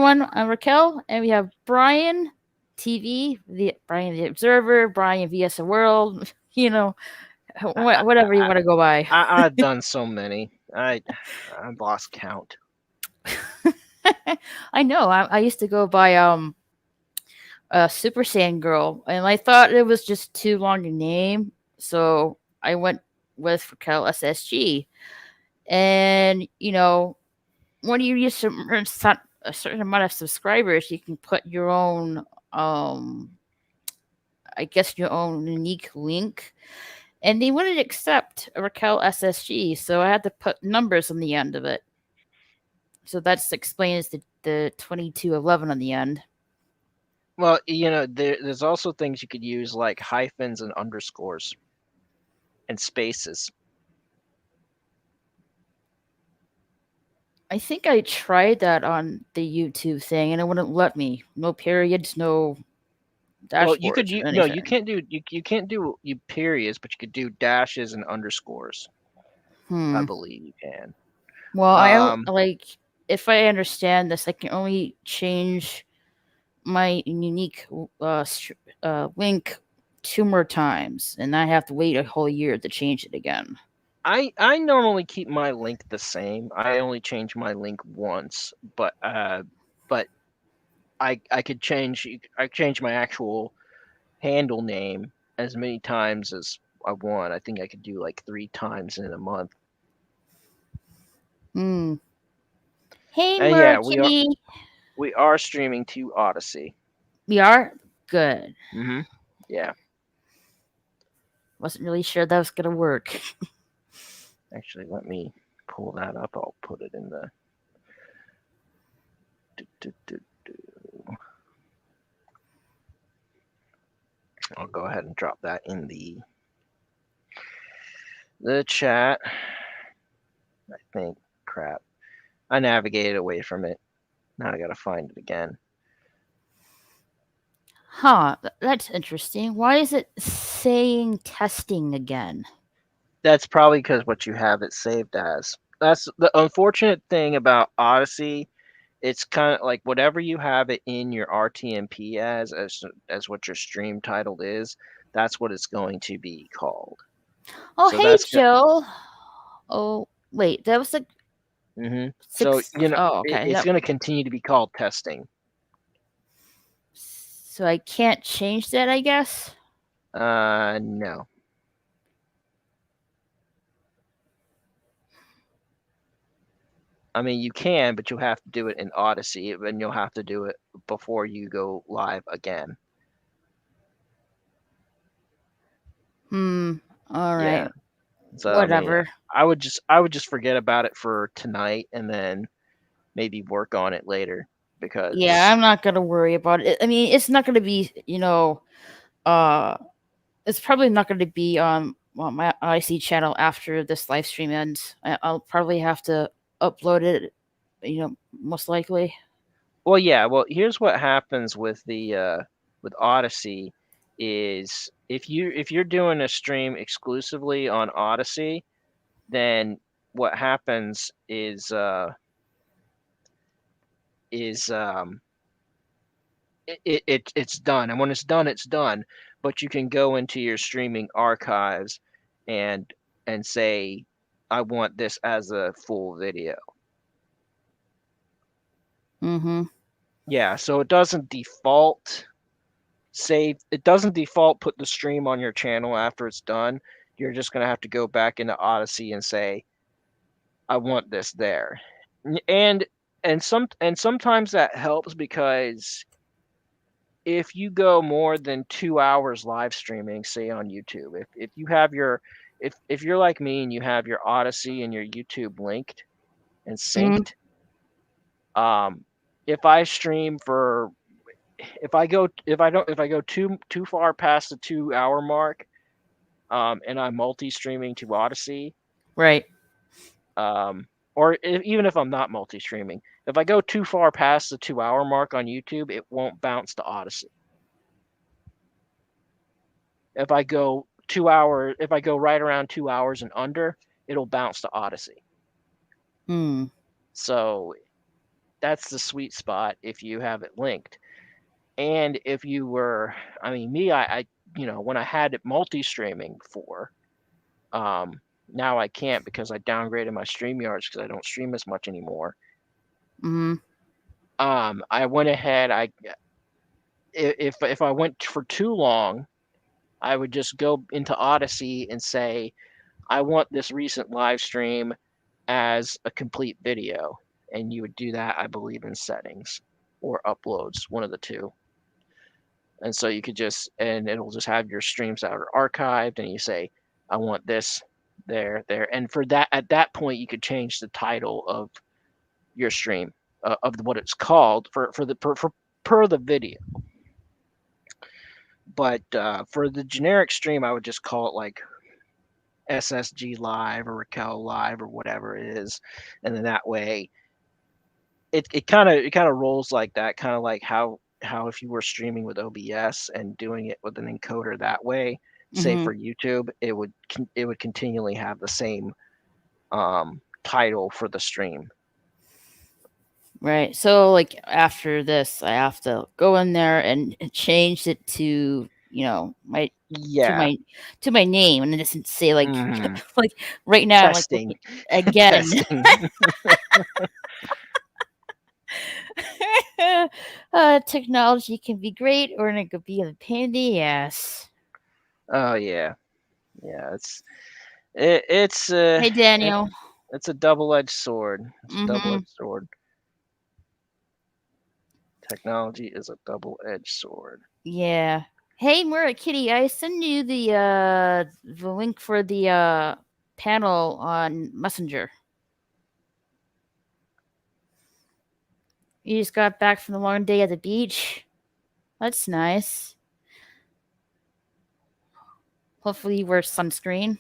everyone. I'm Raquel, and we have Brian TV, the Brian the Observer, Brian VS the World. You know, whatever you want to go by. I've done so many. I've lost count. I know. I used to go by Super Saiyan Girl, and I thought it was just too long a name, so I went with Raquel SSG. And when you reach a certain amount of subscribers, you can put your own, I guess, your own unique link. And they wouldn't accept a Raquel SSG, so I had to put numbers on the end of it. So that explains the 2211 on the end. Well, there's also things you could use like hyphens and underscores and spaces. I think I tried that on the YouTube thing, and it wouldn't let me. No periods, no Well, you could dashboards or no, you anything. can't do you can't do you periods, but you could do dashes and underscores. I Hmm. believe you can. Well, I don't Um, like. If I understand this, I can only change my unique link two more times, and I have to wait a whole year to change it again. I normally keep my link the same. I only change my link once, but I change my actual handle name as many times as I want. I think I could do like 3 times in a month. Hmm. Hey, And yeah, Margie. we are streaming to Odyssey. We are good. Yeah. Wasn't really sure that was gonna work. Actually, let me pull that up. I'll put it in the. do, do, do, do. I'll go ahead and drop that in the chat. I think. Crap. I navigated away from it. Now I gotta find it again. Huh, that's interesting. Why is it saying testing again? That's probably because what you have it saved as. That's the unfortunate thing about Odyssey. It's kind of like whatever you have it in your RTMP as what your stream title is. That's what it's going to be called. Oh, So hey, that's Joe. Oh, wait, that was like hmm so six. Oh, okay. it's Yep. going to continue to be called testing. So I can't change that, I guess. No. I mean, you can, but you'll have to do it in Odyssey, and you'll have to do it before you go live again. Hmm. All Yeah. right. So I mean, Whatever. I would just forget about it for tonight, and then maybe work on it later Yeah, because I'm not gonna worry about it. I mean, it's not gonna be, uh, it's probably not gonna be on my IC channel after this live stream ends. I'll probably have to upload it, most likely. well, here's what happens with Odyssey is if you're doing a stream exclusively on Odyssey, then what happens is it's done, and when it's done, it's done. But you can go into your streaming archives and say, I want this as a full video. Mm-hmm. Yeah, so it doesn't default save. It doesn't default put the stream on your channel after it's done. You're just gonna have to go back into Odyssey and say, I want this there. And sometimes that helps because if you go more than 2 hours live streaming, say on YouTube, if you have your if you're like me and you have your Odyssey and your YouTube linked and Mm-hmm. synced, um, if I stream for if I go too far past the 2 hour mark, and I'm multi streaming to Odyssey, Right. or even if I'm not multi streaming, if I go too far past the 2 hour mark on YouTube, it won't bounce to Odyssey. If I go right around 2 hours and under, it'll bounce to Odyssey. Hmm. So that's the sweet spot if you have it linked. And if you were, I mean, me, when I had it multi-streaming for, um, now I can't because I downgraded my StreamYards because I don't stream as much anymore. Mm-hmm. I went ahead. If I went for too long, I would just go into Odyssey and say, I want this recent live stream as a complete video, and you would do that, I believe, in settings or uploads, one of the two. And so you could just, and it'll just have your streams that are archived, and you say, I want this, there, and for that, at that point, you could change the title of your stream, of what it's called per the video. But for the generic stream, I would just call it like SSG Live or Raquel Live or whatever it is, and then that way it kind of rolls like that, kind of like how if you were streaming with OBS and doing it with an encoder that way, say Mm-hmm. for YouTube, it would continually have the same title for the stream. Right. So like after this, I have to go in there and change it to my to Yeah. my to my name, and it doesn't say like Hmm. like right now I'm like Testing. looking again. Testing. Technology can be great or it could be a pain in the ass. Oh yeah, yeah. It's Hey it, Daniel. it's a double-edged sword. It's a Mm-hmm. double-edged sword. Technology is a double-edged sword. Yeah. Hey Mura Kitty, I send you the link for the panel on Messenger. You just got back from the long day at the beach. That's nice. Hopefully you wear sunscreen.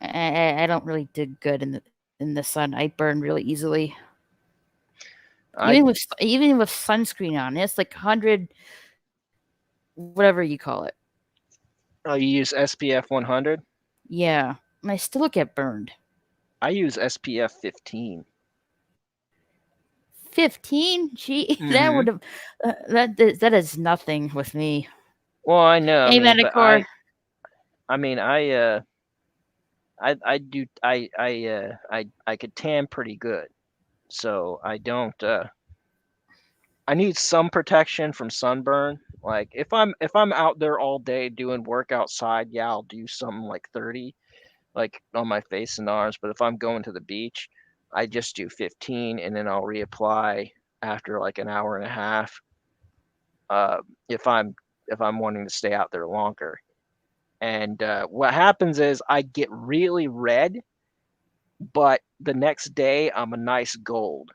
I don't really do good in the sun. I burn really easily. I Even with sunscreen on, it's like 100 whatever you call it. you use SPF 100. Yeah, and I still get burned. I use SPF 15. 15? Gee, that Mm-hmm. would have that is nothing with me. Well, I know. I Hey mean, but Medicor. I mean, I do, I could tan pretty good, so I don't. I need some protection from sunburn. Like if I'm out there all day doing work outside, yeah, I'll do something like 30, like on my face and arms. But if I'm going to the beach, I just do 15, and then I'll reapply after like an hour and a half. Uh, if I'm wanting to stay out there longer. And what happens is I get really red, but the next day I'm a nice gold,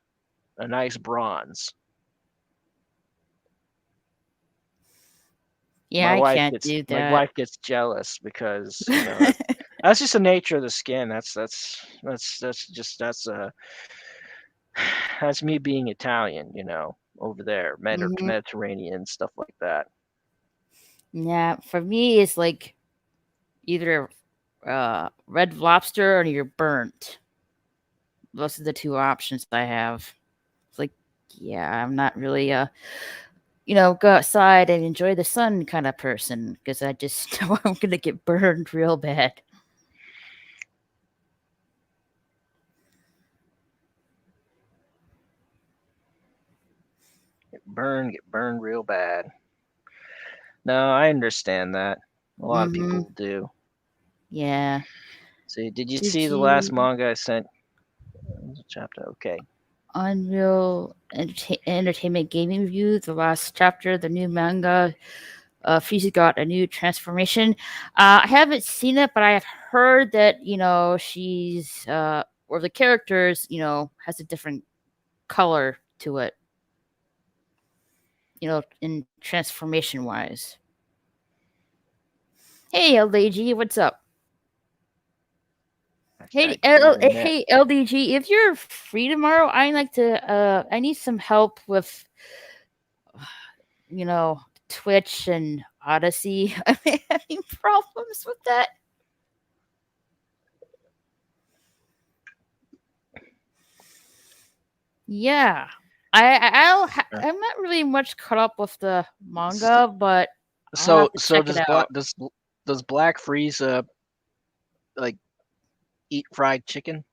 a nice bronze. Yeah, My I wife can't gets do my that. wife gets jealous because that's just the nature of the skin. That's me being Italian, over there, Hmm. Mediterranean stuff like that. Yeah, for me it's like either red lobster or you're burnt. Those are the two options I have. It's like, yeah, I'm not really go outside and enjoy the sun kind of person because I just know I'm gonna get burned real bad. Get burned real bad. No, I understand that. A lot of Mm-hmm. people do. Yeah. See, did you Did see the last you manga I sent? Chapter. Okay. Unreal Entertainment Gaming Review, the last chapter, the new manga, Fuzi got a new transformation. I haven't seen it, but I have heard that, she's, or the characters, has a different color to it, in transformation wise. Hey, LDG, what's up? Hey, Hashtag internet. hey, LDG, if you're free tomorrow, I need some help with, you know, Twitch and Odyssey. I'm having problems with that. Yeah. Uh, I'm not really much caught up with the s- manga, but I'll So have to so check it out. does Black Frieza like eat fried chicken?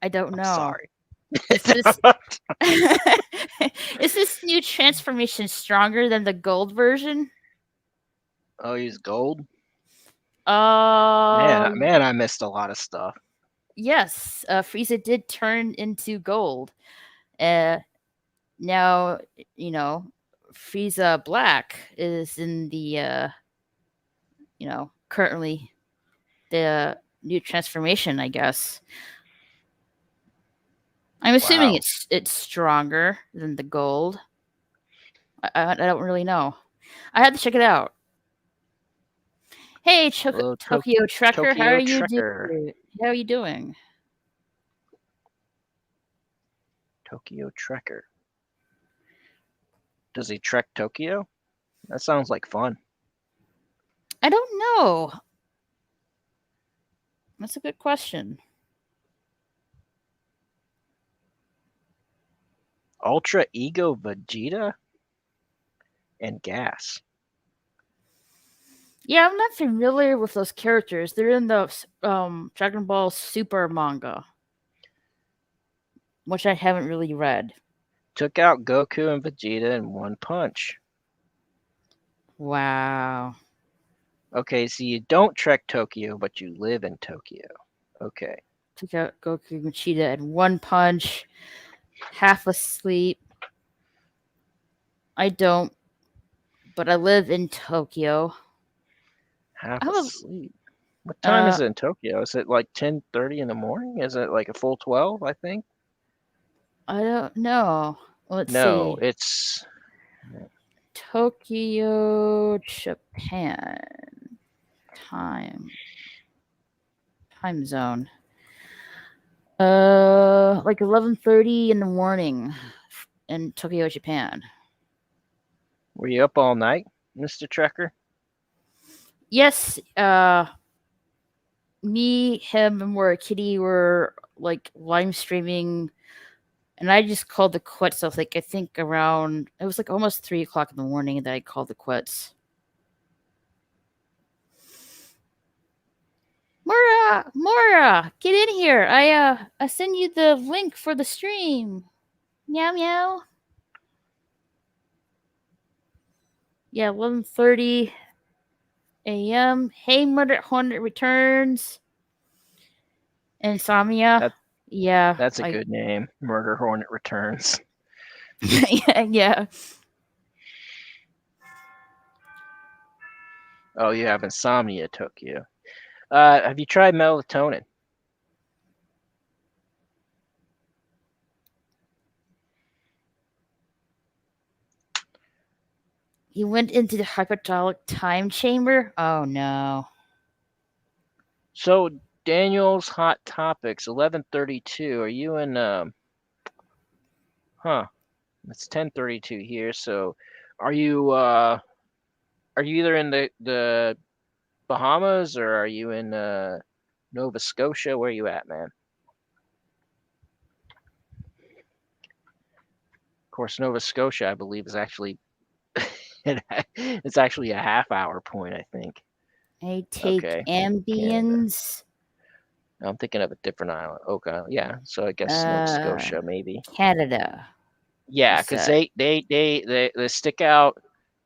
I don't I'm know. sorry. Is this is this new transformation stronger than the gold version? Oh, he's gold. Uh, Man, I missed a lot of stuff. yes. Frieza did turn into gold. Uh, now you know Frieza Black is in the currently the new transformation. I guess I'm assuming Wow. it's stronger than the gold. I don't really know. I had to check it out. Hey, Hello, Tokyo Trekker, how are Tokyo you Trekker. doing? How are you doing? Tokyo Trekker. Does he trek Tokyo? That sounds like fun. I don't know. That's a good question. Ultra Ego Vegeta and Gas. Yeah, I'm not familiar with those characters. They're in the Dragon Ball Super manga, which I haven't really read. Took out Goku and Vegeta in one punch. Wow. Okay, so you don't trek Tokyo, but you live in Tokyo. Okay. Took out Goku and Vegeta in one punch, half asleep. I don't, but I live in Tokyo. Half I was, asleep. What time uh, is it in Tokyo? Is it like 10:30 in the morning? Is it like a full 12, I think? I don't know. Let's No, see. it's Tokyo, Japan. Time. Time zone. Like 11:30 in the morning in Tokyo, Japan. were you up all night, Mr. Trekker? Yes, me, him, and Mora Kitty were like live streaming, and I just called the quits. So I think around it was like almost 3 o'clock in the morning that I called the quits. Mora, get in here. I send you the link for the stream. Meow meow. Yeah, 11:30 a.m. Hey, Murder Hornet returns. Insomnia. That Yeah, that's a I good name. Murder Hornet Returns. yeah. Oh, you have insomnia, Tokyo. Have you tried melatonin? He went into the hyperbolic time chamber. Oh no. So Daniel's hot topics 11:32. Are you in? Huh. It's 10:32 here. So, are you? Are you either in the Bahamas or are you in Nova Scotia? Where are you at, man? Of course, Nova Scotia, I believe, is actually it's actually a half-hour point, I think. I take Okay, Canada. ambience. I'm thinking of a different island. Okay, yeah. So I guess Nova Uh, Scotia, maybe. Canada. She Yeah, because said. they stick out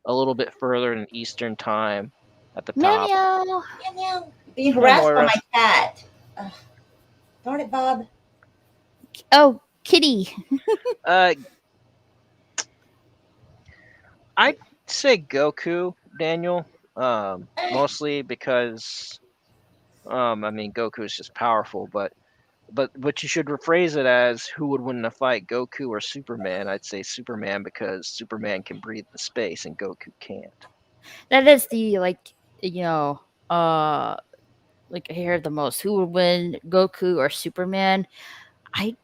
a little bit further in Eastern time at the Meow top. meow. Meow meow. Being Hi, harassed by Moira. my cat. Darn it, Bob. Oh, kitty. Uh, I'd say Goku, Daniel. Mostly because I mean Goku is just powerful, but you should rephrase it as who would win in a fight, Goku or Superman? I'd say Superman because Superman can breathe in space and Goku can't. That is the uh like I hear the most. Who would win, Goku or Superman? I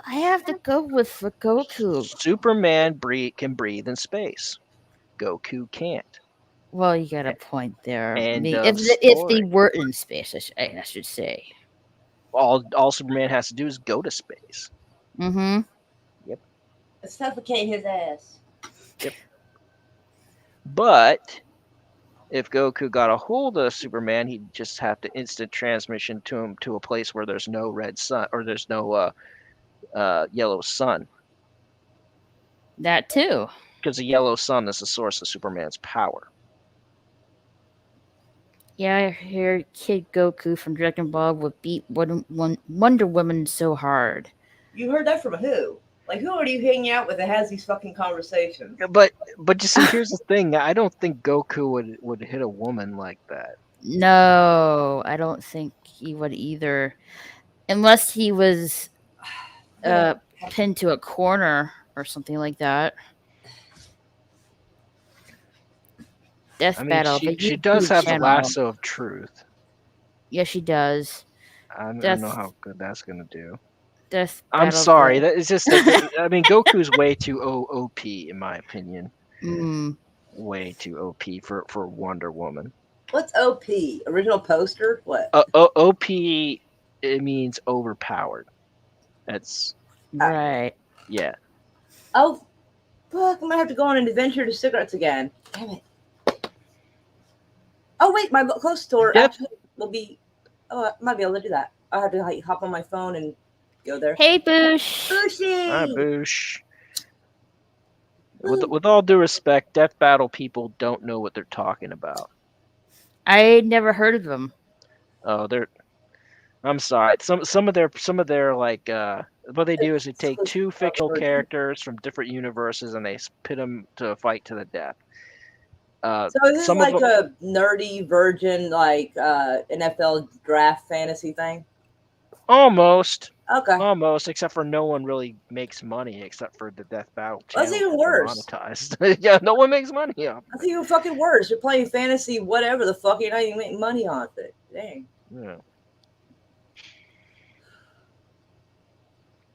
I have to go with the Goku. Superman can breathe in space. Goku can't. Well, you got a point there. End Me, of if they story. were in space, I should say. All Superman has to do is go to space. Mm-hmm. Suffocate his ass. But if Goku got a hold of Superman, he'd just have to instant transmission to him to a place where there's no red sun or there's no yellow sun, That too. because the yellow sun is the source of Superman's power. Yeah, I hear Kid Goku from Dragon Ball would beat Wonder Woman so hard. You heard that from who? Like, who are you hanging out with that has these fucking conversations? But you see, here's the thing: I don't think Goku would hit a woman like that. No, I don't think he would either. Unless he was pinned to a corner or something like that. Death I mean, Battle. she does have the channel. lasso of truth. Yeah, she does. I don't know how good that's gonna do. Death I'm Battle sorry, that is just. I mean, Goku's way too OP in my opinion. Way too OP for Wonder Woman. What's OP? Original poster? What? OP, it means overpowered. That's right. Yeah. Oh, fuck! I'm gonna have to go on an adventure to cigarettes again. Damn it. Oh wait, my clothes store actually will be. Oh, I might be able to do that. I have to like hop on my phone and go there. Hey, Boosh. Booshy. Hi, Boosh. With all due respect, Death Battle people don't know what they're talking about. I never heard of them. Oh, I'm sorry. Some of their like what they do is they take two fictional characters from different universes and they pit them to a fight to the death. So this is like a nerdy virgin like NFL draft fantasy thing? Almost. Okay. Almost, except for no one really makes money except for the Death Battle channel. That's even worse. Monetized. Yeah, no one makes money off. That's even fucking worse. You're playing fantasy, whatever the fuck, you're not even making money off it. Dang. Yeah.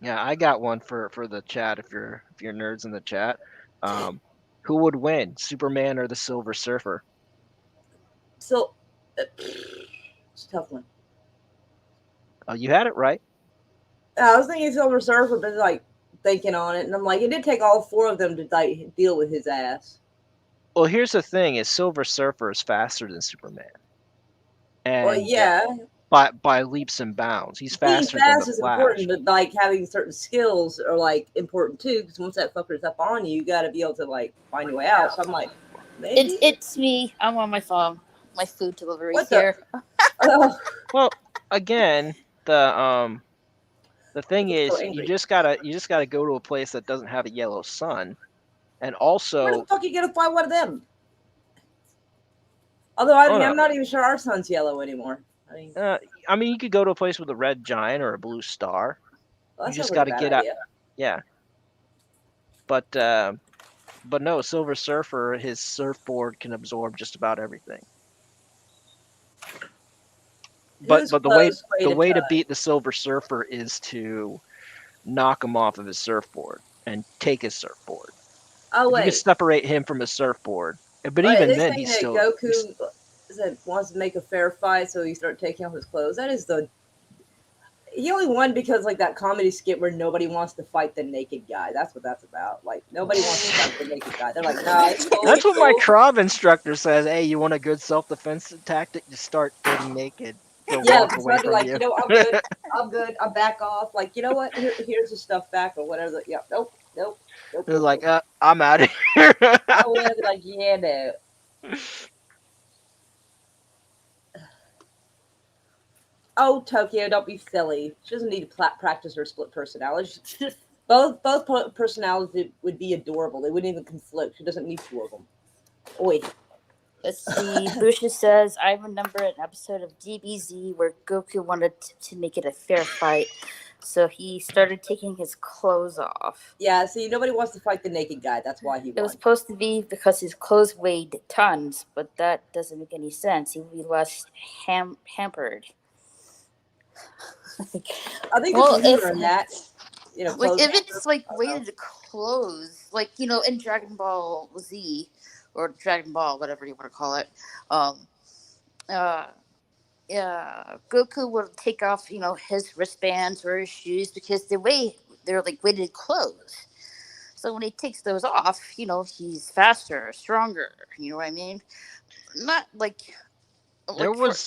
Yeah, I got one for the chat. If you're nerds in the chat, who would win, Superman or the Silver Surfer? So, it's a tough one. Oh, you had it right. I was thinking Silver Surfer, but like thinking on it, and I'm like, it did take all four of them to like deal with his ass. Well, here's the thing: is Silver Surfer is faster than Superman, and well, yeah, by leaps and bounds, he's faster being fast than the is Flash. important, but like having certain skills are like important too. Because once that fucker's up on you, you got to be able to like find your way out. So I'm like, maybe it's me. I'm on my phone. My food delivery here. Well, again, the thing is, you just gotta go to a place that doesn't have a yellow sun, and also where the fuck are you gonna find one of them? Although I'm not even sure our sun's yellow anymore. I mean, you could go to a place with a red giant or a blue star. Well, you just got to get out. Yeah. But no, Silver Surfer, his surfboard can absorb just about everything. But the way to beat the Silver Surfer is to knock him off of his surfboard and take his surfboard. Oh wait, you can separate him from his surfboard. But even then, he's still. Goku wants to make a fair fight, so he starts taking off his clothes. That is he only won because like that comedy skit where nobody wants to fight the naked guy. That's what that's about. Like nobody wants to fight the naked guy. They're like, nah. That's what my Krav instructor says. Hey, you want a good self-defense tactic? Just start getting naked. Yeah, because I'd be like, you know, I'm good. I'm good. I back off. Like, you know what? Here's the stuff back or whatever. Yeah, nope. They're like, I'm out of here. I would be like, yeah, no. Oh, Tokyo, don't be silly. She doesn't need to practice her split personality. both personalities would be adorable. They wouldn't even conflict. She doesn't need two of them. Oi. Let's see. Busha says, I remember an episode of DBZ where Goku wanted to make it a fair fight. So he started taking his clothes off. Yeah, see, nobody wants to fight the naked guy. That's why he won. It was supposed to be because his clothes weighed tons, but that doesn't make any sense. He would be less hampered. I think there's humor in that. You know, like if it's like weighted clothes, like, you know, in Dragon Ball Z or Dragon Ball, whatever you want to call it, Goku would take off, you know, his wristbands or his shoes because they're like weighted clothes. So when he takes those off, he's faster, stronger. You know what I mean? Not There for was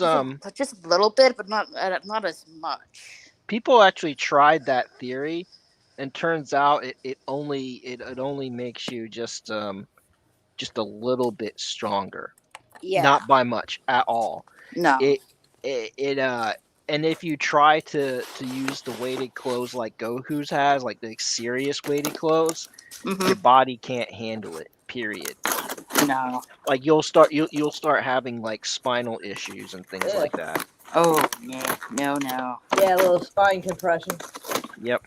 just a little bit, but not as much. people actually tried that theory, and turns out it only makes you just a little bit stronger, Yeah. not by much at all. No. It it and if you try to use the weighted clothes like Goku's has, like the serious weighted clothes, your Mm-hmm. body can't handle it. Period. No. Like you'll start having like spinal issues and things Yeah. like that. Oh no. No. Yeah, a little spine compression. Yep.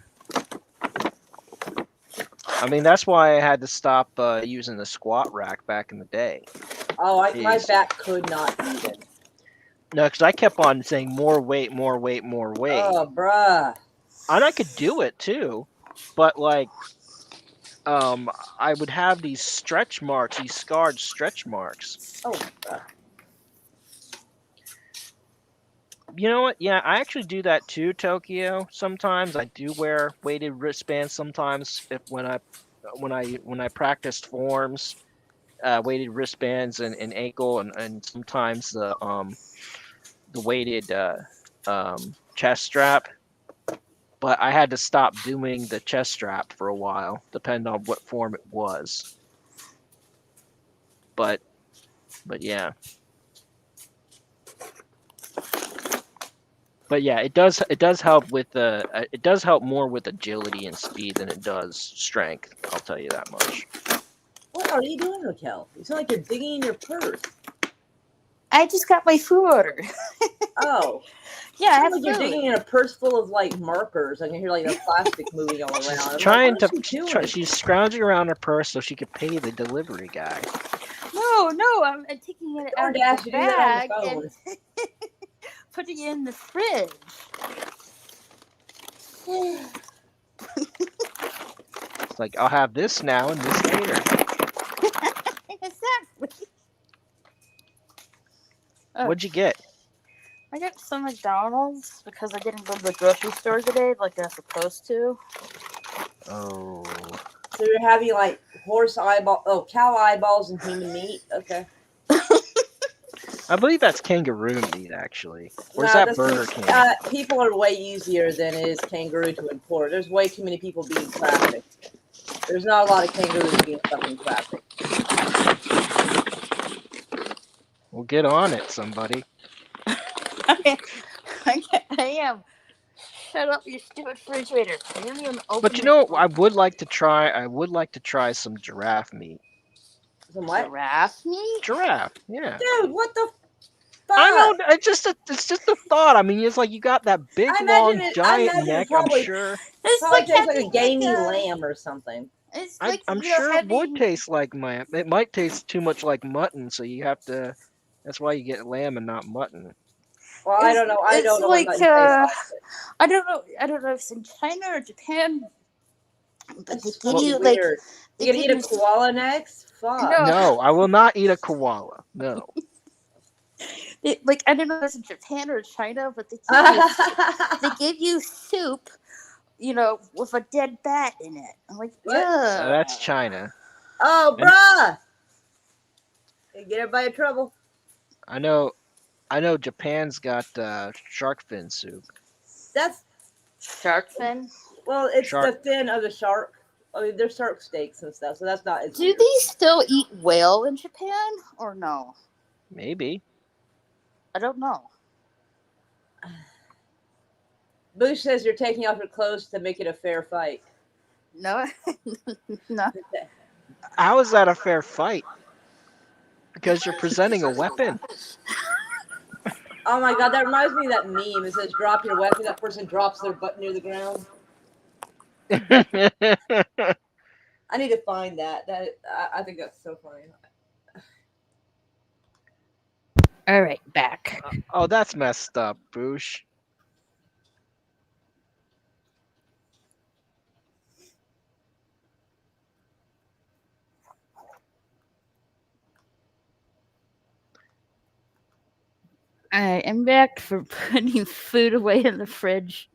I mean that's why I had to stop using the squat rack back in the day. Oh, my Is back could not even. No, because I kept on saying more weight, more weight, more weight, Oh, bruh. and I could do it too, but like um I would have these stretch marks, these scarred stretch marks. Oh, bruh. You know what? Yeah, I actually do that too, Tokyo. Sometimes I do wear weighted wristbands. Sometimes if when I practiced forms, weighted wristbands and ankle and sometimes the weighted chest strap. But I had to stop doing the chest strap for a while, depending on what form it was. But yeah. But yeah, it does help with it does help more with agility and speed than it does strength. I'll tell you that much. What are you doing, Raquel? You sound like you're digging in your purse. I just got my food order. Oh. Yeah, I Sounds have like you're food. digging in a purse full of like markers. I can hear like the plastic moving all around. I'm Trying like, what is she doing? she's scrounging around her purse so she could pay the delivery guy. No, I'm taking it out DoorDash, of you the do that on bag the and phone. putting it in the fridge. It's like I'll have this now and this later. Exactly. Oh, What'd you get? I got some McDonald's because I didn't go to the grocery store today like I was supposed to. Oh, So you're having like cow eyeballs and human meat? Okay. I believe that's kangaroo meat actually, or is No, that Burger King? people are way easier than it is kangaroo to import. There's way too many people being trafficked. There's not a lot of kangaroos being fucking trafficked. Well, get on it, somebody. I am. Shut up, you stupid refrigerator. I didn't even open But you the know, I would like to try. I would like to try some giraffe meat. Some what? giraffe meat. Giraffe, yeah. Dude, what the fuck? I know. It's just a thought. I mean, it's like you got that big, I long, imagine giant it neck. probably, I'm sure. It's probably like tastes like a having gamey a, lamb or something. It's I'm sure it would having. taste like lamb. It might taste too much like mutton, so you have to. That's why you get lamb and not mutton. Well, I don't know. I It's don't know what like mutton tastes like. I don't know. I don't know if it's in China or Japan. But they That's give fucking you like weird. they You gonna eat give a you koala next? Fuck. No. No, I will not eat a koala. No. like I don't know if it's in Japan or China, but they give you soup, with a dead bat in it. I'm like, What? ugh. That's China. Oh, And- bruh! You get everybody in trouble. I know. Japan's got shark fin soup. That's Shark fin. well, it's Shark. the fin of the shark. I mean, there's shark steaks and stuff, so that's not. As Do weird. they still eat whale in Japan or no? Maybe. I don't know. Bush says you're taking off your clothes to make it a fair fight. No, no. How is that a fair fight? Because you're presenting a weapon. Oh my god, that reminds me of that meme. It says drop your weapon. That person drops their butt near the ground. I need to find that. I think that's so funny. All right, back. Oh, that's messed up, Boosh. I am back for putting food away in the fridge.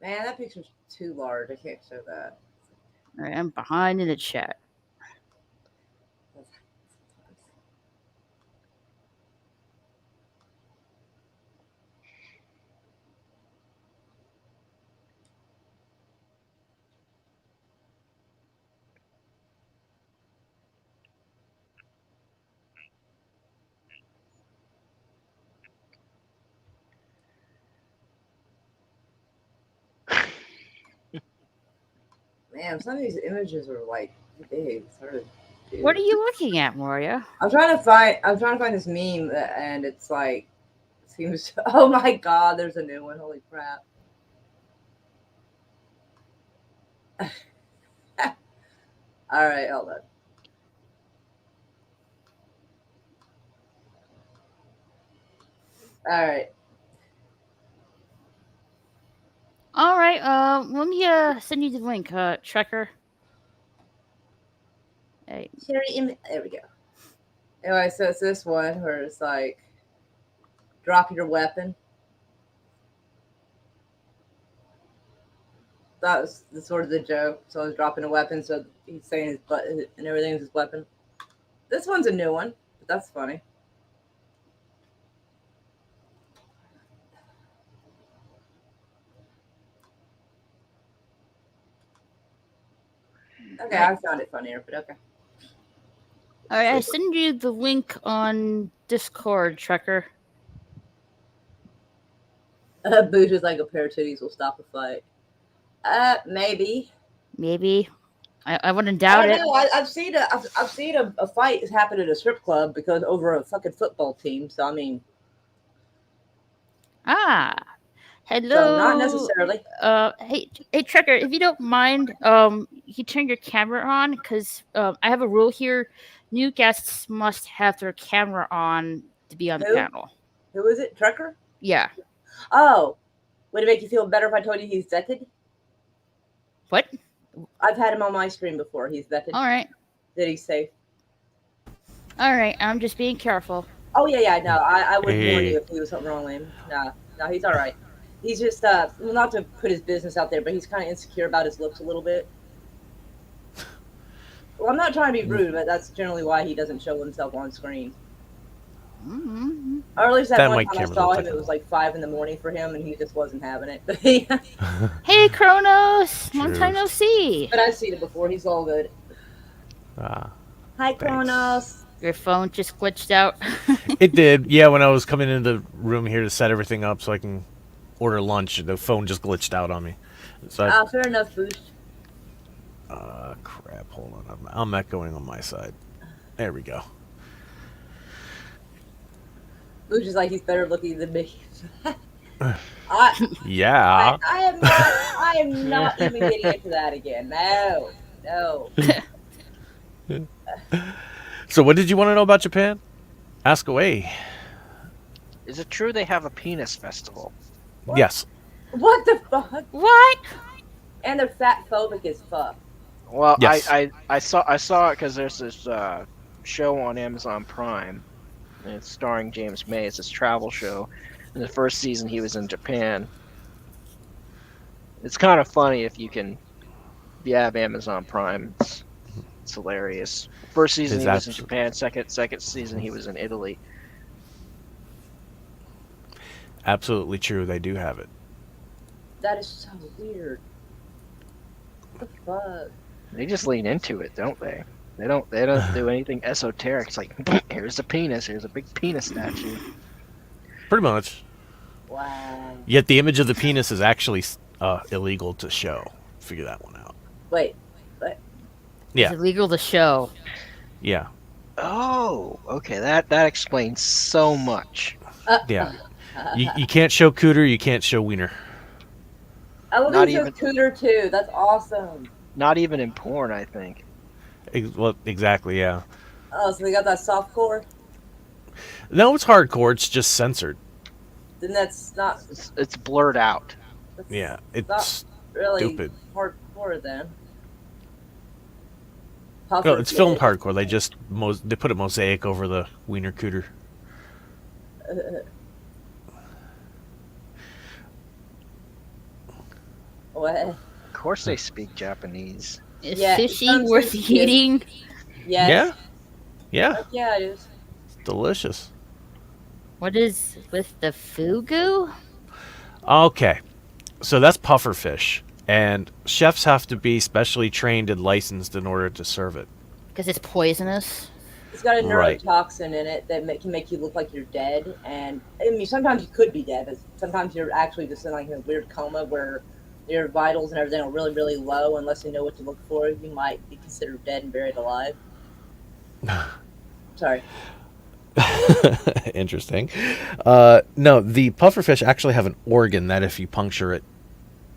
Man, that picture's too large. I can't show that. All right, I'm behind in the chat. Man, some of these images are like big. It's hard to do. What are you looking at, Moria? I'm trying to find this meme, and it's like seems. Oh my god, there's a new one. Holy crap! All right, hold on. All right. All right. Let me send you the link, Trekker. Hey. There we go. Anyway, so it's this one where it's like, drop your weapon. That was the sort of the joke. So I was dropping a weapon, so he's saying his butt and everything's his weapon. This one's a new one, but that's funny. Okay, I found it funnier, but okay. All right, I send you the link on Discord, Trekker. Boosh is like a pair of titties will stop a fight. Maybe. Maybe. I wouldn't doubt it. I've seen a fight happen at a strip club because over a fucking football team. So I mean. Ah. Hello. So not necessarily. Hey, Trekker, if you don't mind, you turn your camera on because I have a rule here. New guests must have their camera on to be on the panel. Who is it? Trekker? Yeah. Oh, would it make you feel better if I told you he's vetted? What? I've had him on my stream before. He's vetted. All right. That he's safe. All right. I'm just being careful. Oh yeah. No, I would warn you if he was something wrong with him. No, he's all right. He's just well, not to put his business out there, but he's kind of insecure about his looks a little bit. Well, I'm not trying to be rude, but that's generally why he doesn't show himself on screen. Mm-hmm. Or at least that one time I saw him, it was like 5 a.m. for him, and he just wasn't having it. Hey, Kronos! Long time no see. But I've seen it before. He's all good. Hi, Kronos. Your phone just glitched out. It did. Yeah, when I was coming into the room here to set everything up so I can order lunch, the phone just glitched out on me. So fair enough, Boost. Crap. Hold on. I'm echoing on my side. There we go. Boost is like he's better looking than me. Yeah. I am not even getting into that again. No. So what did you want to know about Japan? Ask away. Is it true they have a penis festival? What? Yes. What the fuck? What? And they're fat phobic as fuck. Well, yes. I saw it because there's this show on Amazon Prime. And it's starring James May. It's this travel show. In the first season, he was in Japan. It's kind of funny if you have Amazon Prime. It's hilarious. First season he was in Japan. Second season he was in Italy. Absolutely true. They do have it. That is so weird. What the fuck? They just lean into it, don't they? They don't do anything esoteric. It's like, here's a penis. Here's a big penis statue. Pretty much. Wow. Yet the image of the penis is actually illegal to show. Figure that one out. Wait. What? Yeah. It's illegal to show. Yeah. Oh, okay. That explains so much. Yeah. You can't show cooter. You can't show wiener. I love to show cooter too. That's awesome. Not even in porn, I think. Well, exactly. Yeah. Oh, so they got that soft core? No, it's hardcore. It's just censored. Then that's not. It's blurred out. Yeah, it's not really stupid. Hardcore then. No, it's filmed hardcore. They just they put a mosaic over the wiener cooter. What? Of course they speak Japanese. Is Yeah, fishy some worth sushi is. eating? Yes. Yeah, yeah, Fuck yeah, it is. delicious. What is with the fugu? Okay, so that's puffer fish, and chefs have to be specially trained and licensed in order to serve it. Because it's poisonous. It's got a Right. neurotoxin in it that can make you look like you're dead. And I mean, sometimes you could be dead, but sometimes you're actually just in like a weird coma where your vitals and everything are really, really low. Unless you know what to look for, you might be considered dead and buried alive. Sorry. Interesting. No, the pufferfish actually have an organ that if you puncture it,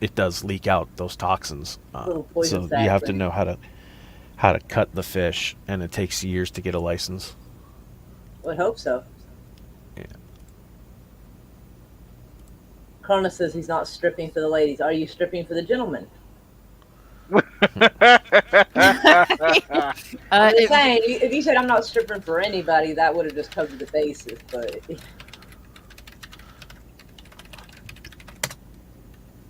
it does leak out those toxins. Little poison So sac you have to thing. know how to cut the fish, and it takes years to get a license. I would hope so. Yeah. Krona says he's not stripping for the ladies. Are you stripping for the gentlemen? I'm just saying, if you said I'm not stripping for anybody, that would have just covered the bases.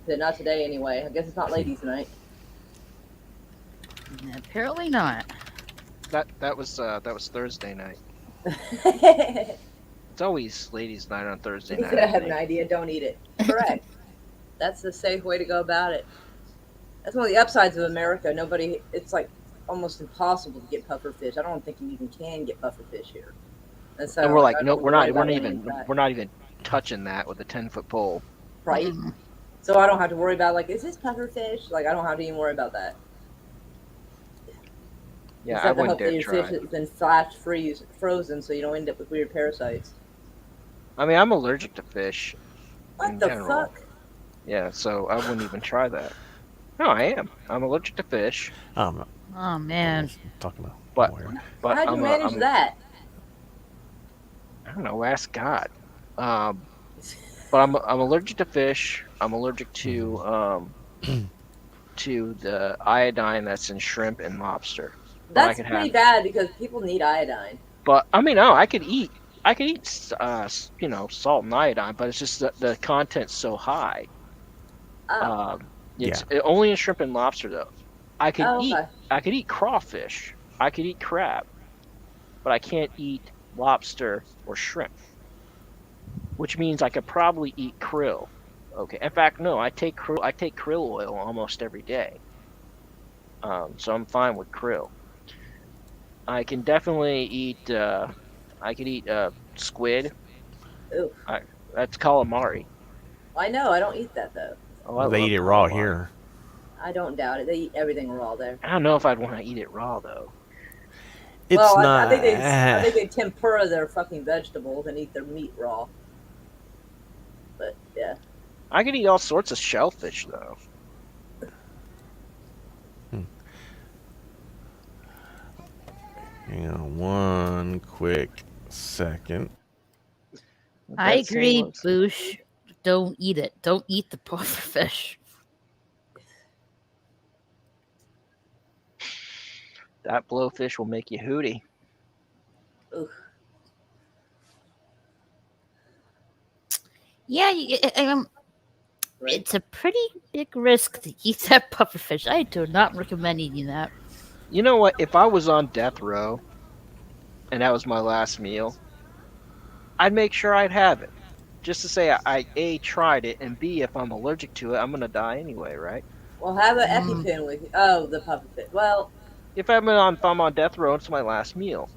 But not today, anyway. I guess it's not ladies' night. Apparently not. That was Thursday night. It's always ladies' night on Thursday He night. said, I I have an think. idea. Don't eat it. Correct. That's the safe way to go about it. That's one of the upsides of America. It's like almost impossible to get pufferfish. I don't think you even can get pufferfish here. And so And we're like, I no, don't we're worry not about we're not even touching that with a 10-foot pole. right. Mm. So I don't have to worry about like, is this pufferfish? Like I don't have to even worry about that. Yeah, Except I to wouldn't hope that dare your try. fish has been flash frozen, so you don't end up with weird parasites. I mean, I'm allergic to fish. What In the general. fuck? Yeah, so I wouldn't even try that. No, I am. I'm allergic to fish, I'm Oh man. talking about But- more. but How'd you manage that? I don't know. Ask God. But I'm allergic to fish. I'm allergic to the iodine that's in shrimp and lobster. That's could pretty have- bad because people need iodine. But I mean, no, I could eat salt and iodine, but it's just the content's so high. Oh, It's only in shrimp and lobster though. I could okay. eat crawfish. I could eat crab, but I can't eat lobster or shrimp. Which means I could probably eat krill. Okay. In fact, no, I take krill oil almost every day. So I'm fine with krill. I can definitely eat. I could eat squid. Ooh. That's calamari. I know. I don't eat that though. Oh, I They love eat it raw calamari. here. I don't doubt it. They eat everything raw there. I don't know if I'd want to eat it raw though. It's well, not. I think they tempura their fucking vegetables and eat their meat raw. But yeah. I could eat all sorts of shellfish though. Hang on one quick second. I That agree, same was- Boosh. Don't eat it. Don't eat the pufferfish. That blowfish will make you hooty. Oof. Yeah, Right. it's a pretty big risk to eat that pufferfish. I do not recommend eating that. You know what? If I was on death row and that was my last meal, I'd make sure I'd have it. Just to say I A, tried it, and B, if I'm allergic to it, I'm going to die anyway, right? Well, have an Mm. EpiPen with you. Oh, the pufferfish. Well, If I'm on death row, it's my last meal.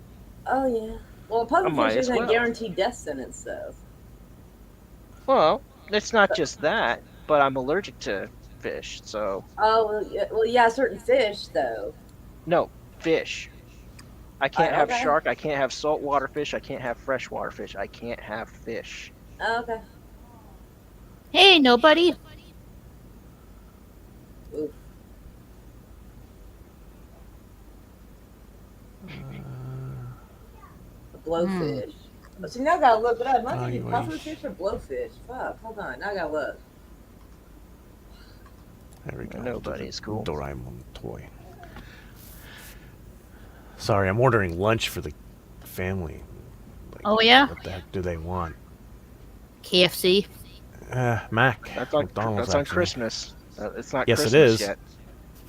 oh yeah. Well, a might pufferfish as isn't well. a guaranteed death sentence, though. Well, it's not just that, but I'm allergic to fish, so... Oh, well, yeah, certain fish, though. No, fish. I can't have okay. shark, I can't have saltwater fish, I can't have freshwater fish. I can't have fish. Oh, okay. Hey, nobody. Oof. A blowfish. Oh, see, now I gotta look it up. Am I thinking pufferfish or blowfish? Fuck, hold on. Now I gotta look. There we go. Nobody's cool. Doraemon toy. Sorry, I'm ordering lunch for the family. Like, Oh, yeah? What the heck do they want? KFC. Mac. That's on McDonald's, That's on actually. Christmas. It's not Yes, it Christmas is. yet.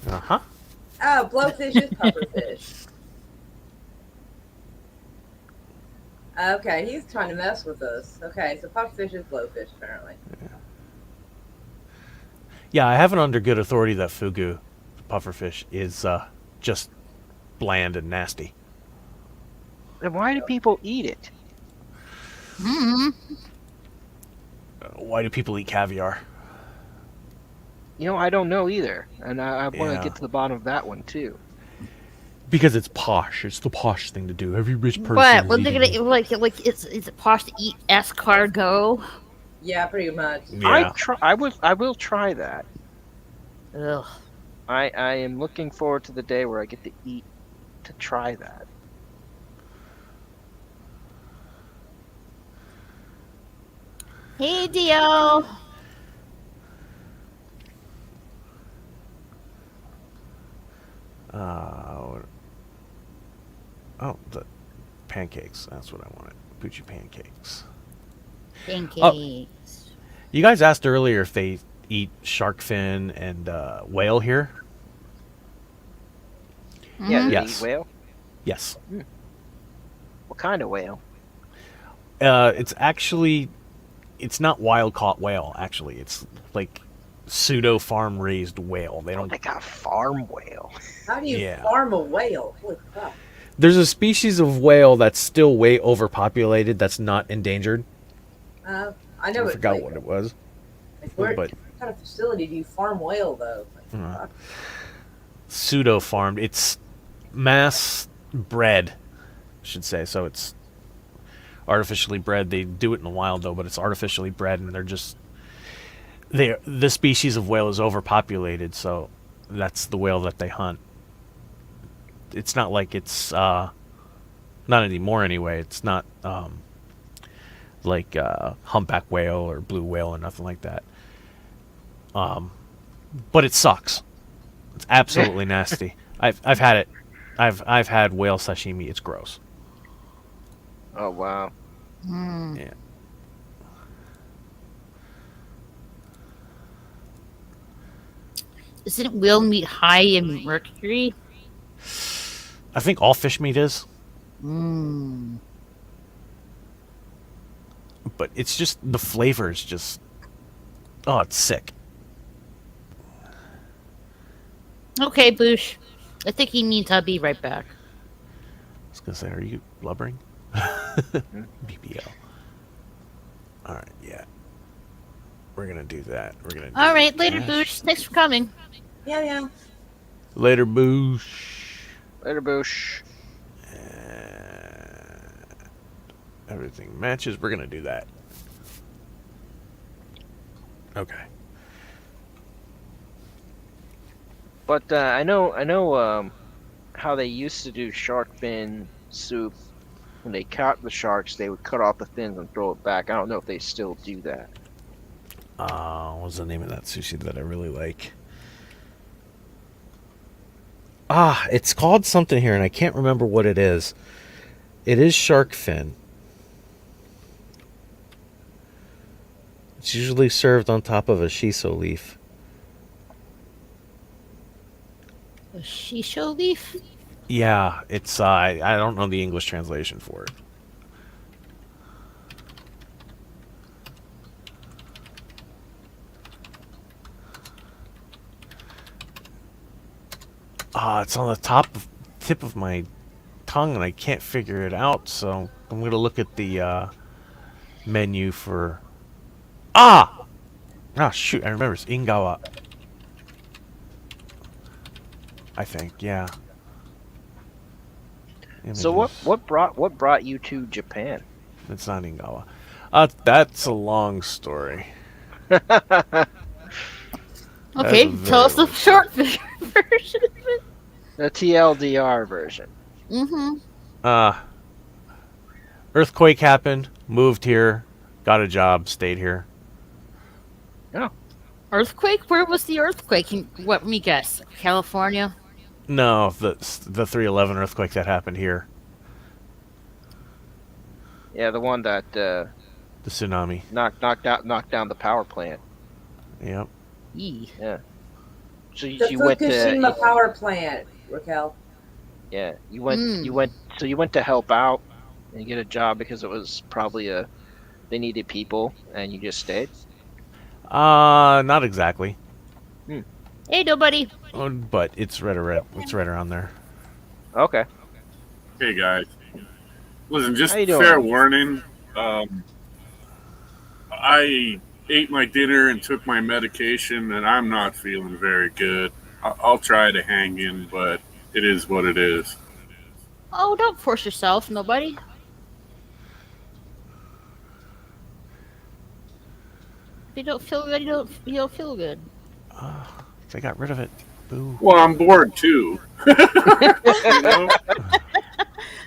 Uh-huh. Oh, blowfish is pufferfish. Okay, he's trying to mess with us. Okay, so pufferfish is blowfish, apparently. Yeah, I have it under good authority that fugu, pufferfish, is just bland and nasty. Then why do people eat it? Why do people eat caviar? I don't know either, and I want to Yeah. get to the bottom of that one too. Because it's posh. It's the posh thing to do. Every rich person. But is when they're eating gonna it. like is it posh to eat escargot? Yeah, pretty much. Yeah. I will try that. Ugh. I am looking forward to the day where I get to try that. Hey, Dio. Oh, the pancakes. That's what I wanted. Poochie pancakes. Pancakes. You guys asked earlier if they eat shark fin and whale here. Yeah, they Yes. eat whale. Yes. What kind of whale? It's not wild caught whale. Actually, it's like pseudo farm raised whale. They Oh, don't. they got farm whale. How do you Yeah. farm a whale? Holy crap. There's a species of whale that's still way overpopulated. That's not endangered. I I know it. forgot Like, what it was. like where, but- what kind of facility do you farm whale, though? Like, fuck. Pseudo farmed. It's mass bred, I should say. So it's artificially bred. They do it in the wild though, but it's artificially bred, and the species of whale is overpopulated. So that's the whale that they hunt. It's not like it's not anymore anyway. It's not like humpback whale or blue whale or nothing like that. But it sucks. It's absolutely nasty. I've had it. I've had whale sashimi. It's gross. Oh wow. Yeah. Isn't whale meat high in mercury? I think all fish meat is, but it's just the flavor is just. Oh, it's sick. Okay, Boosh. I think he means I'll be right back. I was gonna say, are you blubbering? BBL. All right, yeah. We're gonna do that. We're gonna. All right, later, Boosh. Thanks for coming. Yeah. Later, boosh. Later, Boosh. Everything matches. We're gonna do that. Okay. But I know how they used to do shark fin soup. When they caught the sharks, they would cut off the fins and throw it back. I don't know if they still do that. What's the name of that sushi that I really like? It's called something here, and I can't remember what it is. It is shark fin. It's usually served on top of a shiso leaf. A shisho leaf? Yeah, it's I don't know the English translation for it. It's on the tip of my tongue, and I can't figure it out. So I'm gonna look at the menu for. Shoot! I remember it's Ingawa. I think, yeah. So Images. what brought you to Japan? It's not Ingawa. That's a long story. Okay, That's a tell us very the short version of it. The TLDR version. Earthquake happened. Moved here. Got a job. Stayed here. Oh, Earthquake? Where was the earthquake? Let me guess. California? No, the 3/11 earthquake that happened here. yeah, the one that The tsunami. knocked down the power plant. Yep. Yee. Yeah. So The you went to Fukushima power plant, Raquel. you went to help out and get a job because it was probably they needed people and you just stayed. Not exactly. Hmm. Hey, nobody. But it's right around there. Okay. Hey guys, listen, How just you fair doing? warning. I ate my dinner and took my medication, and I'm not feeling very good. I'll try to hang in, but it is what it is. Oh, don't force yourself, nobody. If you don't feel good, you don't feel good. They got rid of it. Boo. Well, I'm bored too. You know?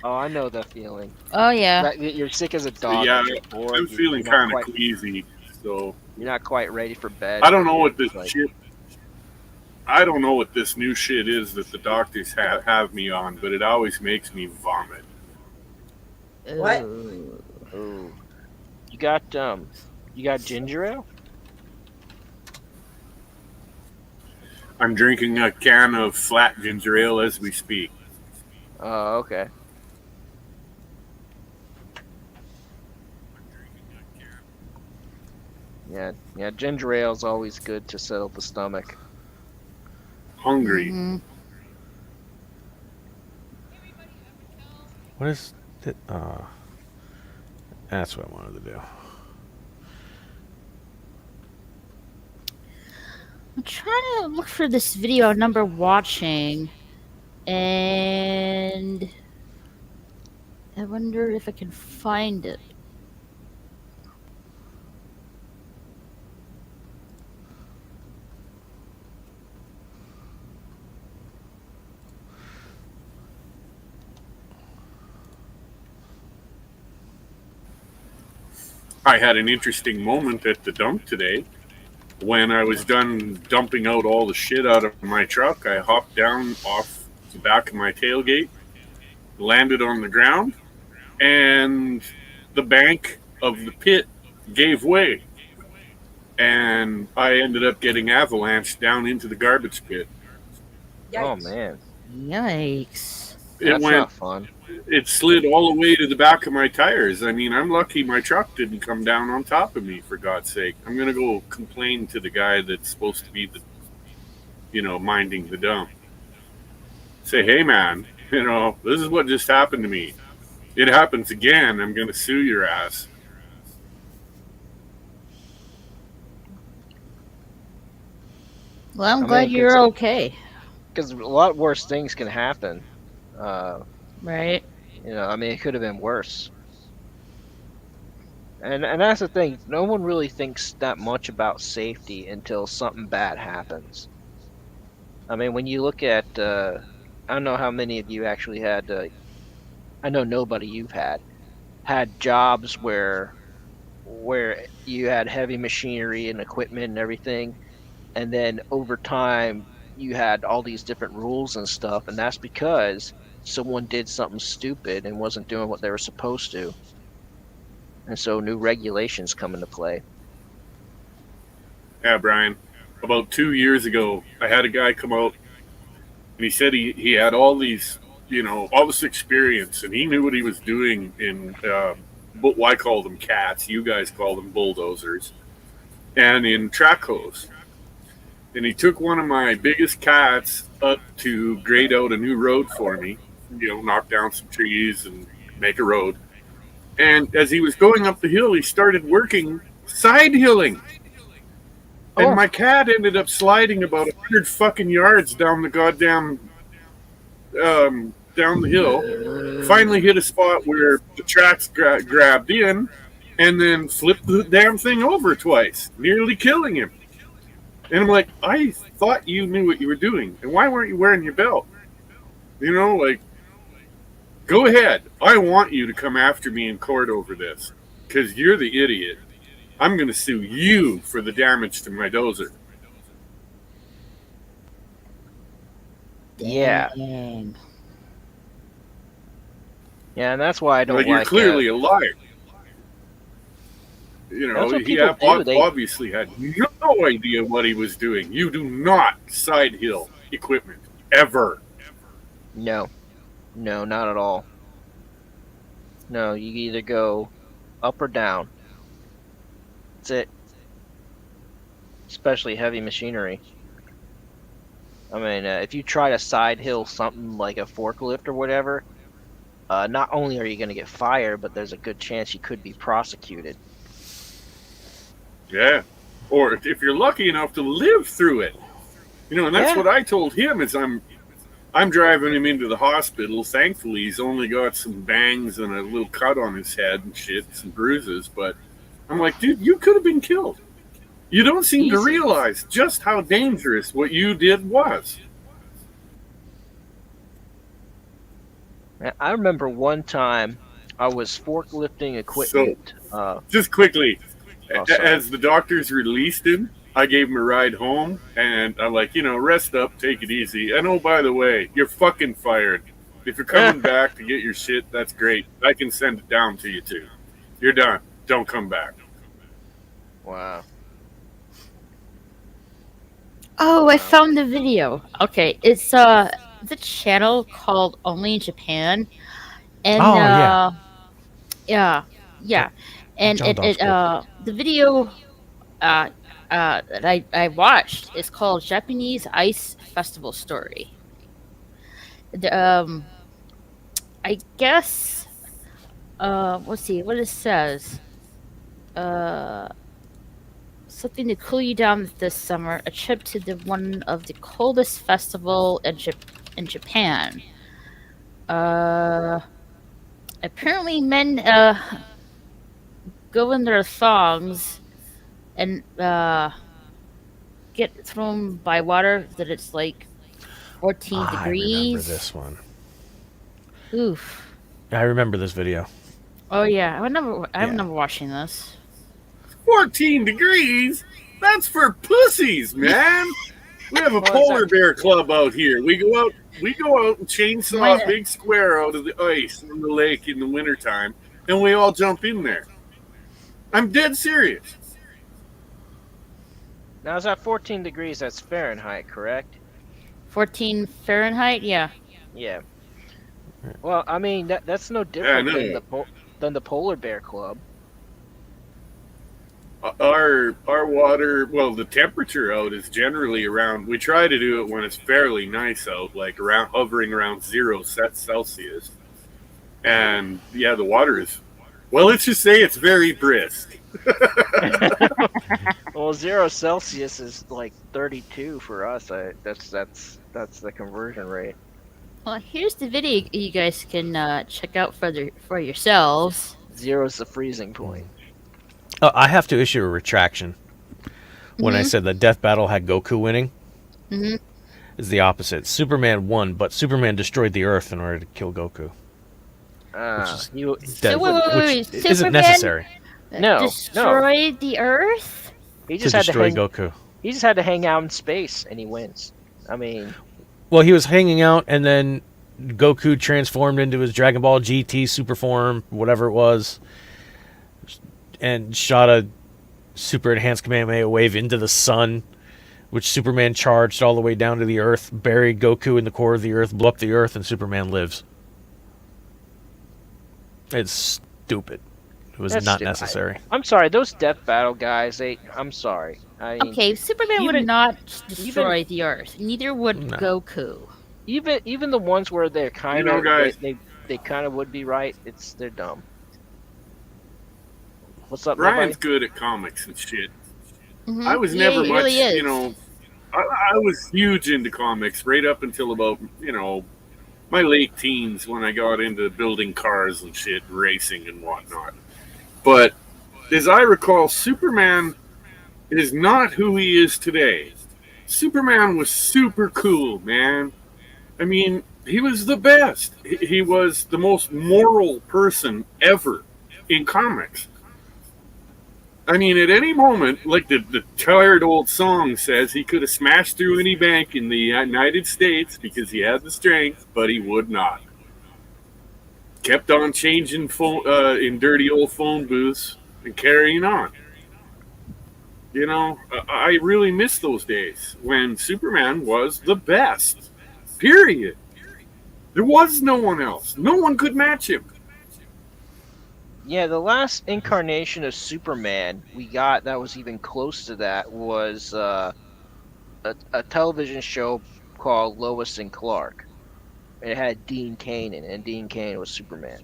Oh, I know that feeling. Oh yeah. That you're sick as a So dog, yeah, but you're I'm bored. feeling kind of queasy. So You're not quite ready for bed. I don't but know you're what this just like, shit. I don't know what this new shit is that the doctors have me on, but it always makes me vomit. What? oh, you got ginger ale? I'm drinking a can of flat ginger ale as we speak. Oh, okay. Yeah. Ginger ale is always good to settle the stomach. Hungry. Mm-hmm. What is it? That's what I wanted to do. I'm trying to look for this video number watching, and I wonder if I can find it. I had an interesting moment at the dump today. When I was done dumping out all the shit out of my truck, I hopped down off the back of my tailgate, landed on the ground, and the bank of the pit gave way. And I ended up getting avalanched down into the garbage pit. Oh Yikes. man, Yikes. It that's went, not fun. it slid all the way to the back of my tires. I mean, I'm lucky my truck didn't come down on top of me, for God's sake. I'm going to go complain to the guy that's supposed to be minding the dump. Say, hey man, this is what just happened to me. It happens again, I'm going to sue your ass. Well, I'm I glad mean, you're okay. because a lot worse things can happen. Uh, Right? I mean, it could have been worse. And that's the thing. No one really thinks that much about safety until something bad happens. I mean, when you look at, I don't know how many of you actually had. I know nobody you've had jobs where you had heavy machinery and equipment and everything, and then over time you had all these different rules and stuff, and that's because someone did something stupid and wasn't doing what they were supposed to, and so new regulations come into play. Yeah, Brian. About 2 years ago, I had a guy come out and he said he had all these, all this experience and he knew what he was doing in, what I call them cats. You guys call them bulldozers. And in track hose. And he took one of my biggest cats up to grade out a new road for me, knock down some trees and make a road. And as he was going up the hill, he started working side hilling. And my cat ended up sliding about 100 fucking yards down the goddamn, down the hill. Finally hit a spot where the tracks grabbed in and then flipped the damn thing over twice, nearly killing him. And I'm like, I thought you knew what you were doing. And why weren't you wearing your belt? Go ahead. I want you to come after me in court over this. Because you're the idiot. I'm going to sue you for the damage to my dozer. Yeah, Dang. yeah, and that's why I don't But you're like. clearly a liar. You That's know, what he people do. obviously had no idea what he was doing. You do not side hill equipment ever. No, no, not at all. No, you either go up or down. That's it. Especially heavy machinery. I mean, if you try to side hill something like a forklift or whatever, not only are you going to get fired, but there's a good chance you could be prosecuted. Yeah. Or if you're lucky enough to live through it. You know, and that's Yeah. what I told him is I'm driving him into the hospital. Thankfully, he's only got some bangs and a little cut on his head and shit, some bruises. But I'm like, dude, you could have been killed. You don't seem to Easy. realize just how dangerous what you did was. I remember one time I was forklifting equipment. Just quickly, Sorry. as the doctors released him, I gave him a ride home, and I'm like, you know, rest up, take it easy. And oh, by the way, you're fucking fired. If you're coming back to get your shit, that's great. I can send it down to you too. You're done. Don't come back. Wow. Oh, I found the video. Okay, it's the channel called Only in Japan, and Oh, yeah. yeah, and John Donskoy. the video that I watched is called Japanese Ice Festival Story. The, I guess let's see what it says. Something to cool you down this summer. A trip to one of the coldest festival in Japan. Apparently, men go in their thongs and get thrown by water that it's like 14 I degrees. remember this one. Oof. I remember this video. Oh yeah, I remember watching this. 14 degrees? That's for pussies, man. We have a Well, polar exactly. bear club out here. We go out and chainsaw Why- a big square out of the ice in the lake in the wintertime, and we all jump in there. I'm dead serious. Now, is that 14 degrees? That's Fahrenheit, correct? 14 Fahrenheit, yeah. Yeah. Well, I mean, that's no different than the polar bear club. Our water, well, the temperature out is generally around. We try to do it when it's fairly nice out, like around hovering around 0 Celsius. And yeah, the water is. Well, let's just say it's very brisk. Well, 0 Celsius is like 32 for us. That's the conversion rate. Well, here's the video you guys can check out for yourselves. 0 is the freezing point. I have to issue a retraction. When I said that Death Battle had Goku winning, is the opposite. Superman won, but Superman destroyed the Earth in order to kill Goku. You So wait, Which isn't Superman necessary no. destroyed the Earth? He to just had to destroy hang. Goku. He just had to hang out in space, and he wins. I mean, Well, he was hanging out, and then Goku transformed into his Dragon Ball GT super form, whatever it was, and shot a super enhanced Kamehameha wave into the sun, which Superman charged all the way down to the Earth, buried Goku in the core of the Earth, blew up the Earth, and Superman lives. It's stupid. It was That's not stupid. necessary. I'm sorry, those Death Battle guys. I'm sorry. I mean, Okay, Superman would even- not destroy the Earth. Neither would No. Goku. even the ones where they're kind of guys. they kind of would be right. They're dumb. What's up, Ryan's nobody? good at comics and shit. Mhm. I was Yeah, never he much, really is. you know. I was huge into comics right up until about, you know, my late teens when I got into building cars and shit, racing and whatnot. But as I recall, Superman is not who he is today. Superman was super cool, man. I mean, he was the best. He was the most moral person ever in comics. I mean, at any moment, like the tired old song says, he could have smashed through any bank in the United States because he had the strength, but he would not. Kept on changing phone in dirty old phone booths and carrying on. I really miss those days when Superman was the best. Period. There was no one else. No one could match him. Yeah, the last incarnation of Superman we got that was even close to that was a television show called Lois and Clark. It had Dean Cain in it, and Dean Cain was Superman.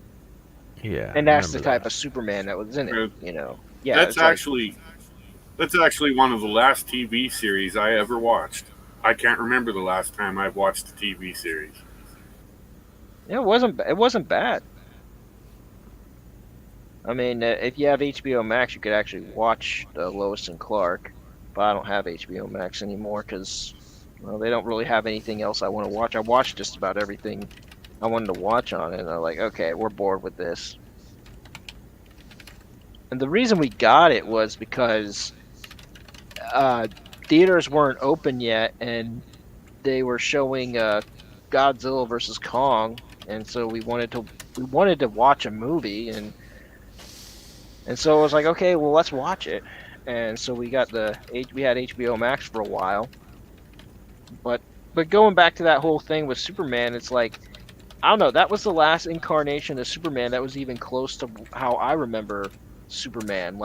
Yeah, And that's I the remember type that. of Superman that was in it, Uh, you know. Yeah, That's it's like actually one of the last TV series I ever watched. I can't remember the last time I've watched a TV series. yeah, it wasn't bad. I mean, if you have HBO Max, you could actually watch Lois and Clark, but I don't have HBO Max anymore because they don't really have anything else I want to watch. I watched just about everything I wanted to watch on it, and I'm like, okay, we're bored with this. And the reason we got it was because theaters weren't open yet, and they were showing Godzilla versus Kong, and so we wanted to watch a movie, and so I was like, okay, well, let's watch it. And so we had HBO Max for a while, but going back to that whole thing with Superman, it's like, I don't know, that was the last incarnation of Superman that was even close to how I remember Superman.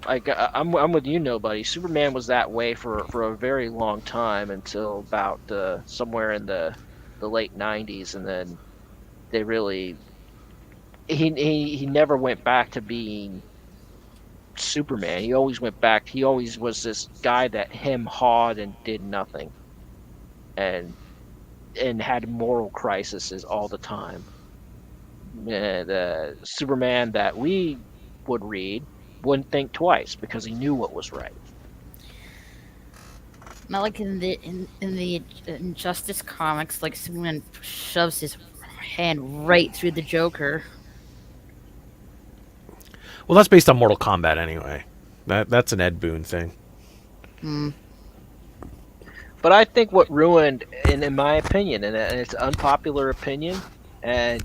I'm with you, nobody. Superman was that way for a very long time until about somewhere in the late '90s, and then they really he never went back to being Superman. He always went back. He always was this guy that hawed and did nothing, and had moral crises all the time. The Superman that we would read wouldn't think twice because he knew what was right. Not like in the Injustice comics, like Superman shoves his hand right through the Joker. Well, that's based on Mortal Kombat anyway. That's an Ed Boon thing. Hmm. But I think what ruined, and in my opinion, and it's an unpopular opinion, and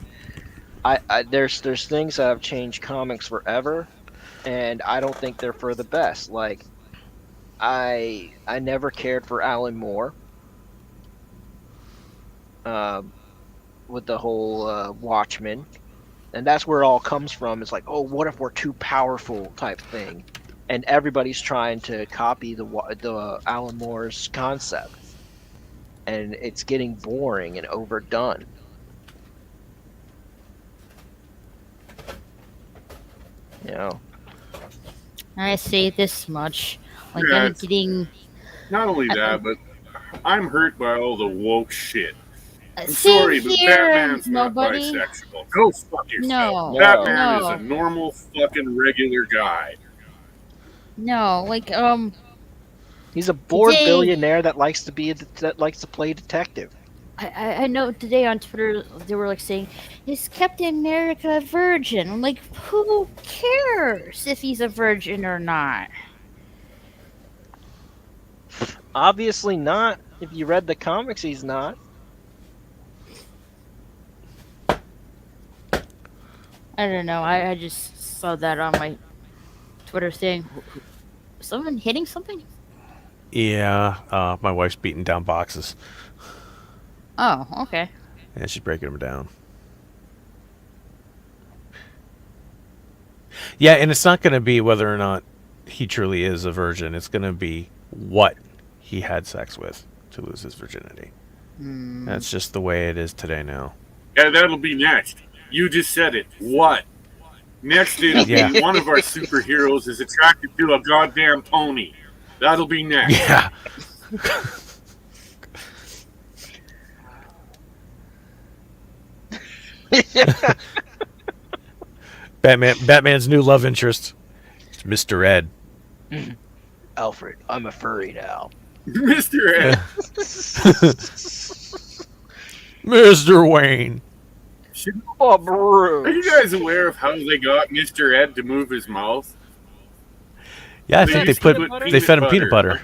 there's things that have changed comics forever, and I don't think they're for the best. Like I never cared for Alan Moore, with the whole Watchmen, and that's where it all comes from. It's like, oh, what if we're too powerful type thing, and everybody's trying to copy the Alan Moore's concept, and it's getting boring and overdone. You know, I say this much, like Yeah, I'm it's- getting. Not only that, but I'm hurt by all the woke shit. I'm Same sorry, but here, Batman's nobody. not bisexual. Go fuck yourself. No, Batman is no, a normal fucking regular guy. no. Like he's a bored Today- billionaire that likes to play detective. I know today on Twitter they were like saying, "Is Captain America a virgin?" I'm like, who cares if he's a virgin or not? Obviously not. If you read the comics, he's not. I don't know. I just saw that on my Twitter thing. Someone hitting something? Yeah, my wife's beating down boxes. Oh, okay. Yeah, she's breaking them down. Yeah, and it's not going to be whether or not he truly is a virgin. It's going to be what he had sex with to lose his virginity. Hmm. That's just the way it is today now. Yeah, that'll be next. You just said it. What? Next, it'll Yeah. be one of our superheroes is attracted to a goddamn pony. That'll be next. Yeah. Batman's new love interest. It's Mr. Ed. Alfred, I'm a furry now. Mr. Ed. Mr. Wayne. Oh, Are Bruce. you guys aware of how they got Mr. Ed to move his mouth? Yeah, I think used to put they fed him peanut butter.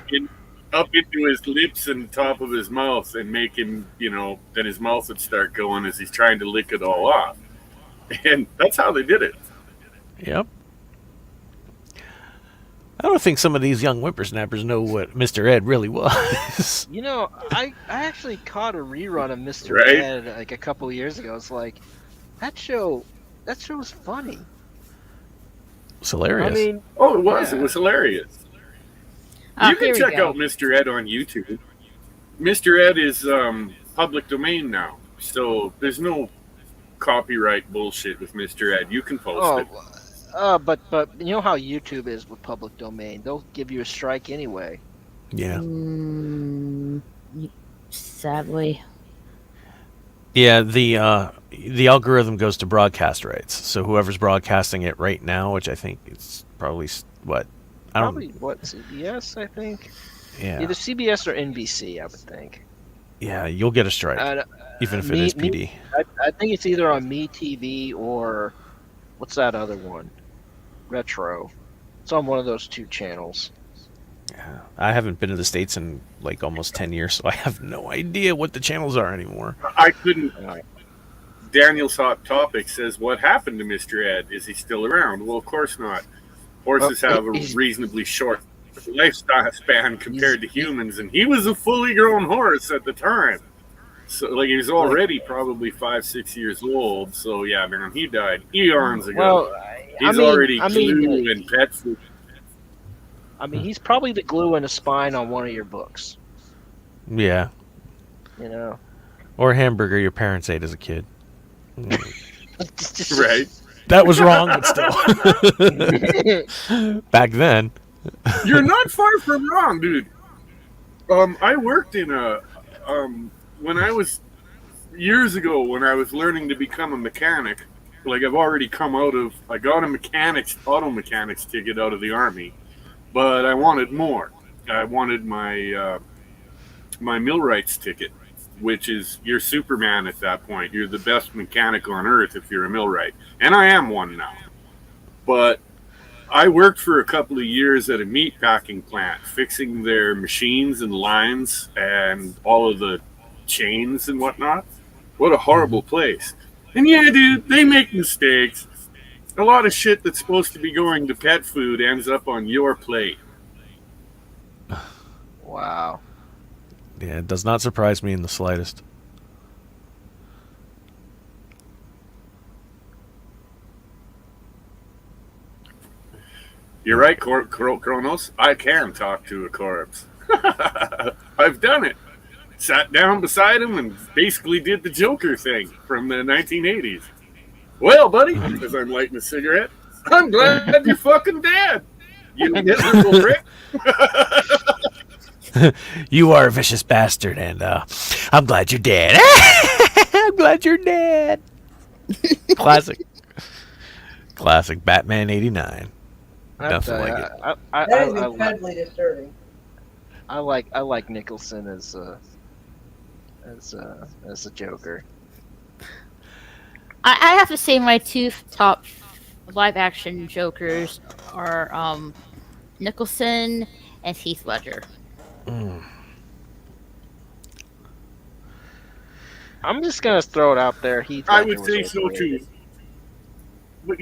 up into his lips and the top of his mouth and make him, then his mouth would start going as he's trying to lick it all off. And that's how they did it. Yep. I don't think some of these young whippersnappers know what Mr. Ed really was. You know, I actually caught a rerun of Mr. Right? Ed like a couple years ago. It's like that show was funny. It's hilarious. I mean, Oh, it was. Yeah. It was hilarious. Ah, You can here we check go. out Mr. Ed on YouTube. Mr. Ed is public domain now, so there's no copyright bullshit with Mr. Ed. You can post it. but you know how YouTube is with public domain. They'll give you a strike anyway. yeah. Sadly. Yeah, the algorithm goes to broadcast rights. So whoever's broadcasting it right now, which I think it's probably what I don't. Probably what, CBS, I think. Yeah, Either CBS or NBC, I would think. yeah, you'll get a strike, even if it is PD. I think it's either on MeTV or what's that other one? Retro. It's on one of those two channels. Yeah, I haven't been to the States in like almost 10 years, so I have no idea what the channels are anymore. I couldn't. Daniel's Hot Topic says, "What happened to Mr. Ed? Is he still around?" Well, of course not. Horses have a reasonably short lifespan compared to humans, and he was a fully grown horse at the time. So, like, he was already probably 5-6 years old. So, yeah, man, he died eons ago. Well, He's already glue and pet food. I mean, he's probably the glue in the spine on one of your books. Yeah, You know. or hamburger your parents ate as a kid. Right? That was wrong, but still. Back then. You're not far from wrong, dude. I worked in when I was years ago when I was learning to become a mechanic. Like I got a auto mechanics ticket out of the Army, but I wanted more. I wanted my millwright's ticket, which is you're Superman at that point. You're the best mechanic on earth if you're a millwright, and I am one now. But I worked for a couple of years at a meat packing plant, fixing their machines and lines and all of the chains and whatnot. What a horrible place. And yeah, dude, they make mistakes. A lot of shit that's supposed to be going to pet food ends up on your plate. Wow. Yeah, it does not surprise me in the slightest. You're right, Kronos. I can talk to a corpse. I've done it. Sat down beside him and basically did the Joker thing from the 1980s. Well, buddy, as I'm lighting a cigarette, I'm glad you're fucking dead. You miserable prick. You are a vicious bastard, and I'm glad you're dead. I'm glad you're dead. Classic. Classic Batman 89. Nothing like it. That is incredibly disturbing. I like Nicholson as a Joker. I have to say my two top live action Jokers are Nicholson and Heath Ledger. I'm just gonna throw it out there. I would say so too. But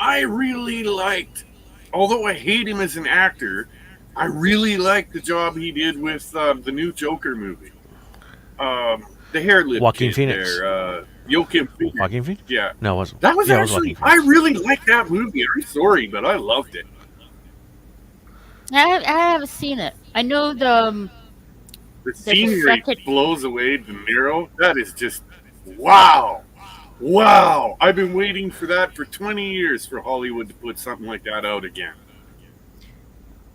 I really liked, although I hate him as an actor, I really liked the job he did with the new Joker movie. The hair-lip Joaquin kid Phoenix. there, Joaquin Phoenix. Joaquin Phoenix? Yeah. No, it wasn't. That was Yeah, it was actually, Joaquin Phoenix. I really liked that movie. I'm sorry, but I loved it. I haven't seen it. I know the The a scene where he second- blows away De Niro, that is just, wow. Wow. I've been waiting for that for 20 years for Hollywood to put something like that out again.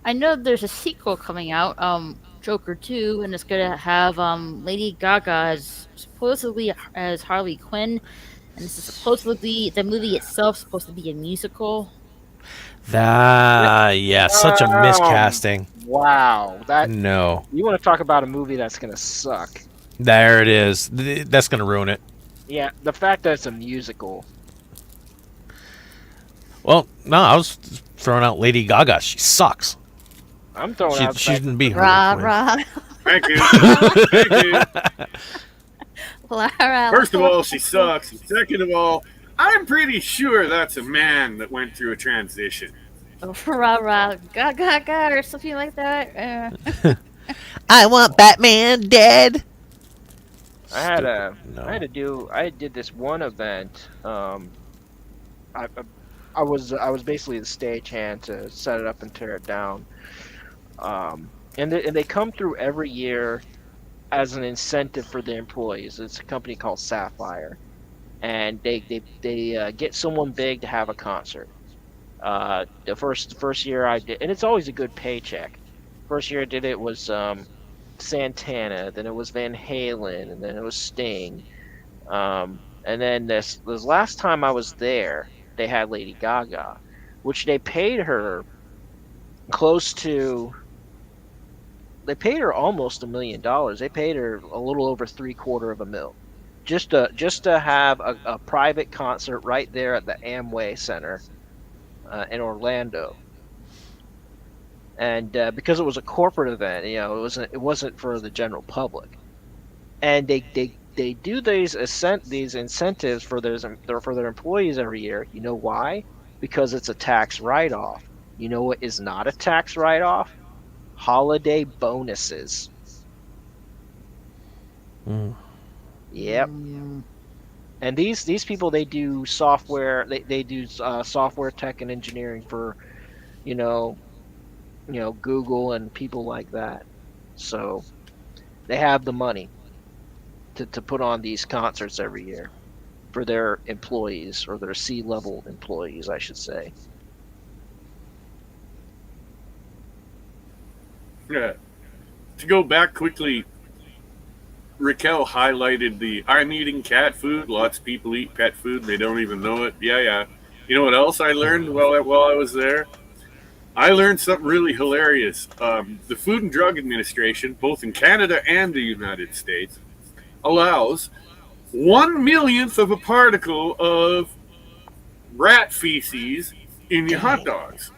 I know there's a sequel coming out, Joker 2, and it's gonna have Lady Gaga as supposedly as Harley Quinn, and this is supposedly the movie itself supposed to be a musical. Yeah, such a miscasting. Wow, that No. you want to talk about a movie that's gonna suck? There it is. That's going to ruin it. Yeah, the fact that it's a musical. Well, no, I was throwing out Lady Gaga. She sucks. I'm throwing She out. shouldn't be Rah Harley rah. Thank you. Thank you. Lara. First of all, she sucks. And second of all, I'm pretty sure that's a man that went through a transition. Oh, rah rah, ga, or something like that. I want Batman dead. I had Stupid. a No. I did this one event. I I was basically the stagehand to set it up and tear it down. And they come through every year as an incentive for the employees. It's a company called Sapphire, and they get someone big to have a concert. The first year I did, and it's always a good paycheck. First year I did it was Santana, then it was Van Halen, and then it was Sting. And then this last time I was there, they had Lady Gaga, which close to they paid her almost $1 million. They paid her a little over three-quarter of a mil, just to have a private concert right there at the Amway Center in Orlando. And because it was a corporate event, it wasn't for the general public. And they do these incentives for their employees every year. You know why? Because it's a tax write-off. You know what is not a tax write-off? Holiday bonuses. Mm. Yep. And these people, they do software. They do software tech and engineering for you know Google and people like that. So they have the money to put on these concerts every year for their employees, or their C-level employees, I should say. Yeah. To go back quickly, Raquel highlighted the I'm eating cat food. Lots of people eat pet food. They don't even know it. Yeah, yeah. You know what else I learned while I was there? I learned something really hilarious. The Food and Drug Administration, both in Canada and the United States, allows 1/1,000,000th of a particle of rat feces in your hot dogs.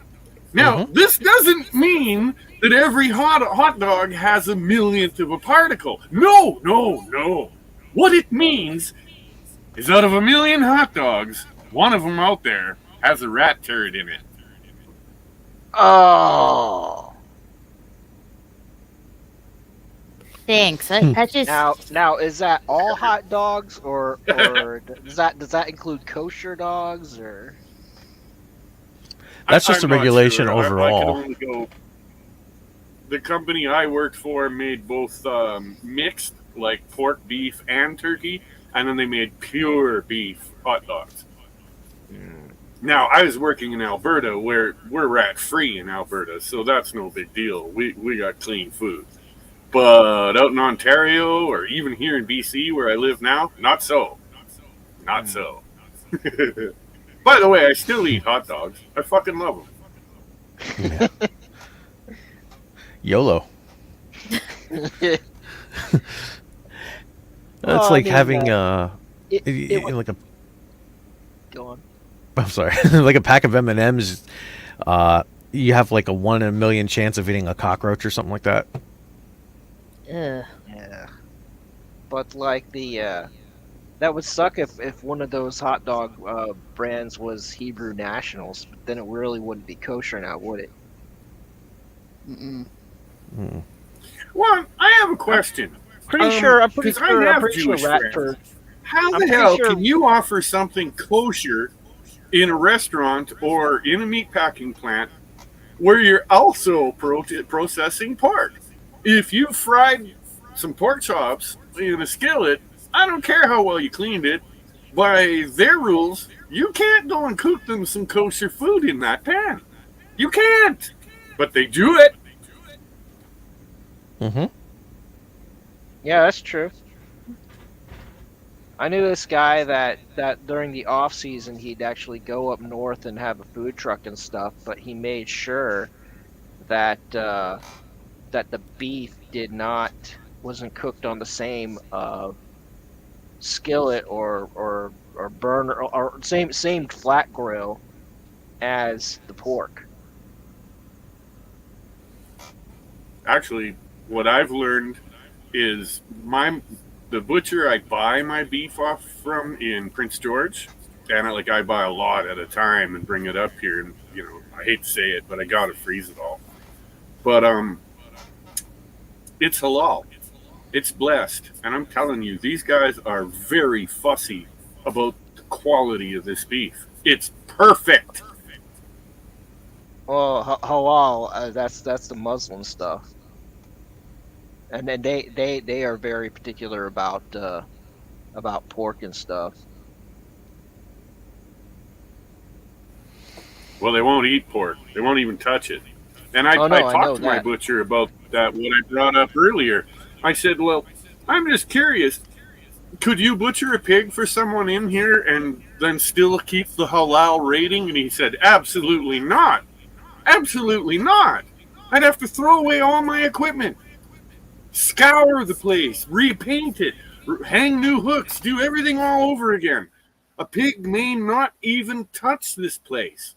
Now, this doesn't mean that every hot dog has 1/1,000,000th of a particle. No, no, no. What it means is out of 1,000,000 hot dogs, one of them out there has a rat turd in it. Oh. Thanks. I just Now is that all hot dogs, or does that include kosher dogs, or? That's just a I'm not regulation sure. I can overall. only go. The company I worked for made both mixed, like pork, beef, and turkey, and then they made pure beef hot dogs. Now, I was working in Alberta, where we're rat free in Alberta, so that's no big deal. We got clean food. But out in Ontario, or even here in BC, where I live now, not so. Not so. By the way, I still eat hot dogs. I fucking love them. YOLO. Well, It's I like mean, having it like a go on. I'm sorry, like a pack of M&Ms. You have like a 1 in 1,000,000 chance of eating a cockroach or something like that. ugh. Yeah. But like that would suck if one of those hot dog brands was Hebrew Nationals, but then it really wouldn't be kosher now, would it? Mm-mm. Mm. Well, I have a question. I'm pretty sure Rat rat friends. turd. How I'm the pretty hell sure- can you offer something kosher in a restaurant or in a meatpacking plant where you're also processing pork? If you fried some pork chops in a skillet, I don't care how well you cleaned it. By their rules, you can't go and cook them some kosher food in that pan. You can't. But they do it. Mm-hmm. Yeah, that's true. I knew this guy that during the off season he'd actually go up north and have a food truck and stuff, but he made sure that that the beef wasn't cooked on the same skillet or burner, or same flat grill as the pork. Actually, what I've learned is the butcher I buy my beef off from in Prince George, and I buy a lot at a time and bring it up here, and I hate to say it, but I gotta freeze it all. But it's halal, it's blessed, and I'm telling you, these guys are very fussy about the quality of this beef. It's perfect. Well, halal, that's the Muslim stuff, and then they are very particular about pork and stuff. Well, they won't eat pork. They won't even touch it. And Oh I no, I know talked to my that. butcher about that, what I brought up earlier. I said, well, I'm just curious. Could you butcher a pig for someone in here and then still keep the halal rating? And he said, absolutely not. Absolutely not. I'd have to throw away all my equipment, scour the place, repaint it, hang new hooks, do everything all over again. A pig may not even touch this place.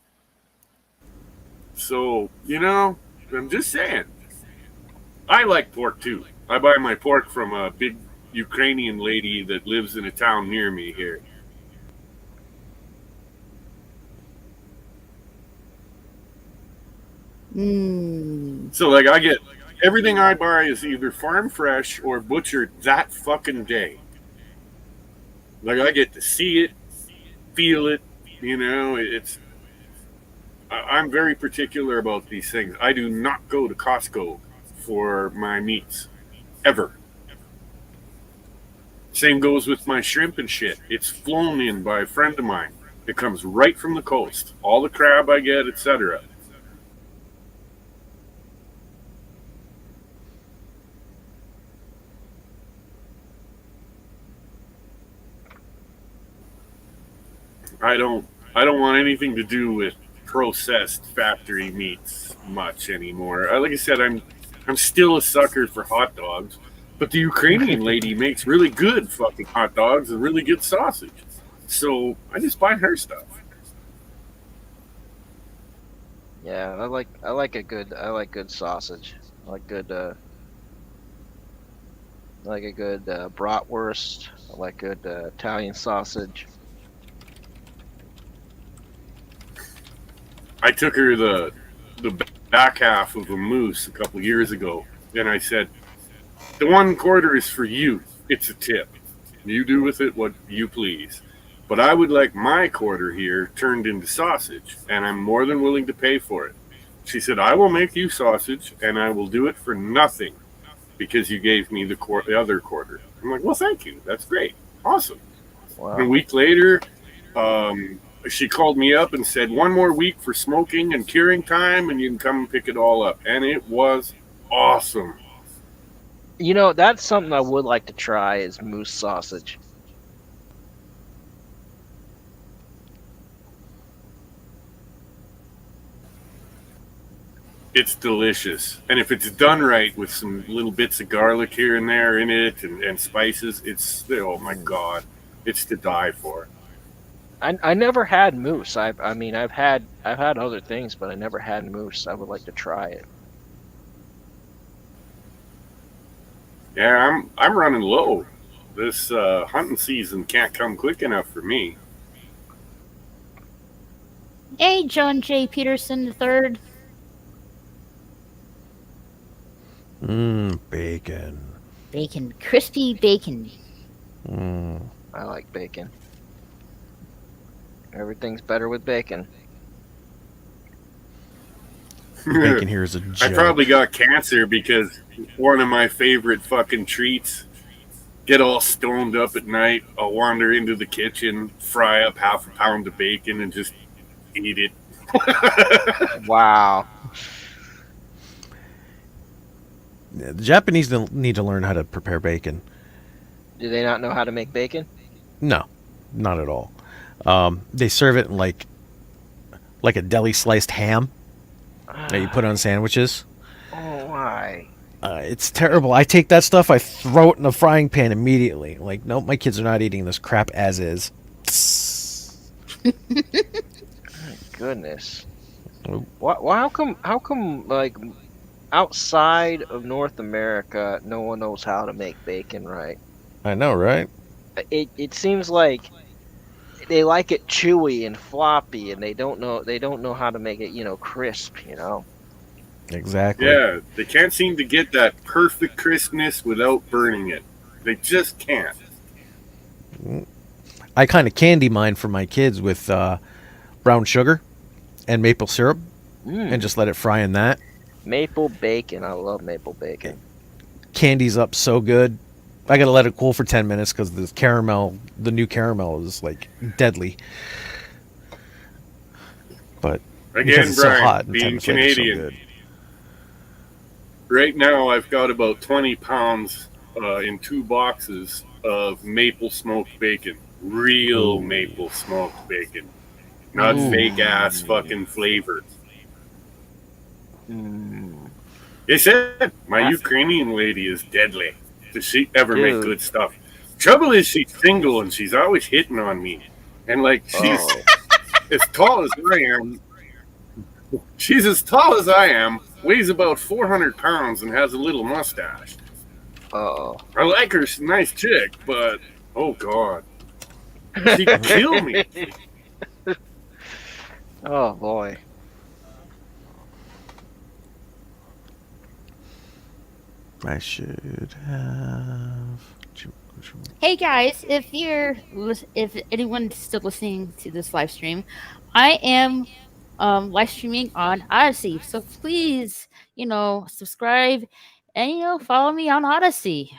So, I'm just saying. I like pork too. I buy my pork from a big Ukrainian lady that lives in a town near me here. So, I get everything I buy is either farm fresh or butchered that fucking day. I get to see it, feel it, it's. I'm very particular about these things. I do not go to Costco for my meats, ever. Same goes with my shrimp and shit. It's flown in by a friend of mine. It comes right from the coast. All the crab I get, etc. I don't want anything to do with processed factory meats much anymore. Like I said, I'm still a sucker for hot dogs, but the Ukrainian lady makes really good fucking hot dogs and really good sausage. So I just buy her stuff. Yeah, I like good sausage. I like good I like a good bratwurst. I like good Italian sausage. I took her the back half of a moose a couple years ago, and I said, the 1/4 is for you. It's a tip. You do with it what you please. But I would like my quarter here turned into sausage, and I'm more than willing to pay for it. She said, I will make you sausage, and I will do it for nothing because you gave me the other quarter. I'm like, well, thank you. That's great. Awesome. Wow. And a week later, she called me up and said, one more week for smoking and curing time, and you can come and pick it all up. And it was awesome. That's something I would like to try is moose sausage. It's delicious. And if it's done right with some little bits of garlic here and there in it and spices, oh my God, it's to die for. I never had moose. I've had other things, but I never had moose. I would like to try it. Yeah, I'm running low. This hunting season can't come quick enough for me. Hey, John J. Peterson III. Bacon. Bacon. Crispy bacon. I like bacon. Everything's better with bacon. Bacon here is a joke. I probably got cancer because one of my favorite fucking treats, get all stoned up at night, I'll wander into the kitchen, fry up half a pound of bacon, and just eat it. Wow. The Japanese need to learn how to prepare bacon. Do they not know how to make bacon? No, not at all. They serve it in like a deli sliced ham that you put on sandwiches. Oh, why? It's terrible. I take that stuff, I throw it in a frying pan immediately. Like, nope, my kids are not eating this crap as is. Goodness. Oh. How come like outside of North America no one knows how to make bacon right? I know, right? It seems like they like it chewy and floppy, and they don't know how to make it crisp. Exactly. Yeah, they can't seem to get that perfect crispness without burning it. They just can't. I kind of candy mine for my kids with brown sugar and maple syrup, and Mm, just let it fry in that. maple bacon. I love maple It bacon. candies up so good. I gotta let it cool for 10 minutes because the new caramel, is like deadly. But because Again, it's so Brian, hot and 10 being minutes later, it's so Canadian, good. right now I've got about 20 pounds in 2 boxes of maple smoked bacon. Real Ooh. maple smoked bacon. Not Ooh. fake ass Mm, fucking flavor. mm, They said my that's Ukrainian lady is deadly. Does she ever make dude. good stuff? Trouble is she's single and she's always hitting on me. And like she's Oh, as tall as I am. She's as tall as I am, weighs about 400 pounds, and has a little mustache. oh. I like her, she's a nice chick, but oh god, she'd kill me. Oh boy. I should have. Hey guys, if anyone's still listening to this live stream, I am live streaming on Odyssey. So please, subscribe and follow me on Odyssey.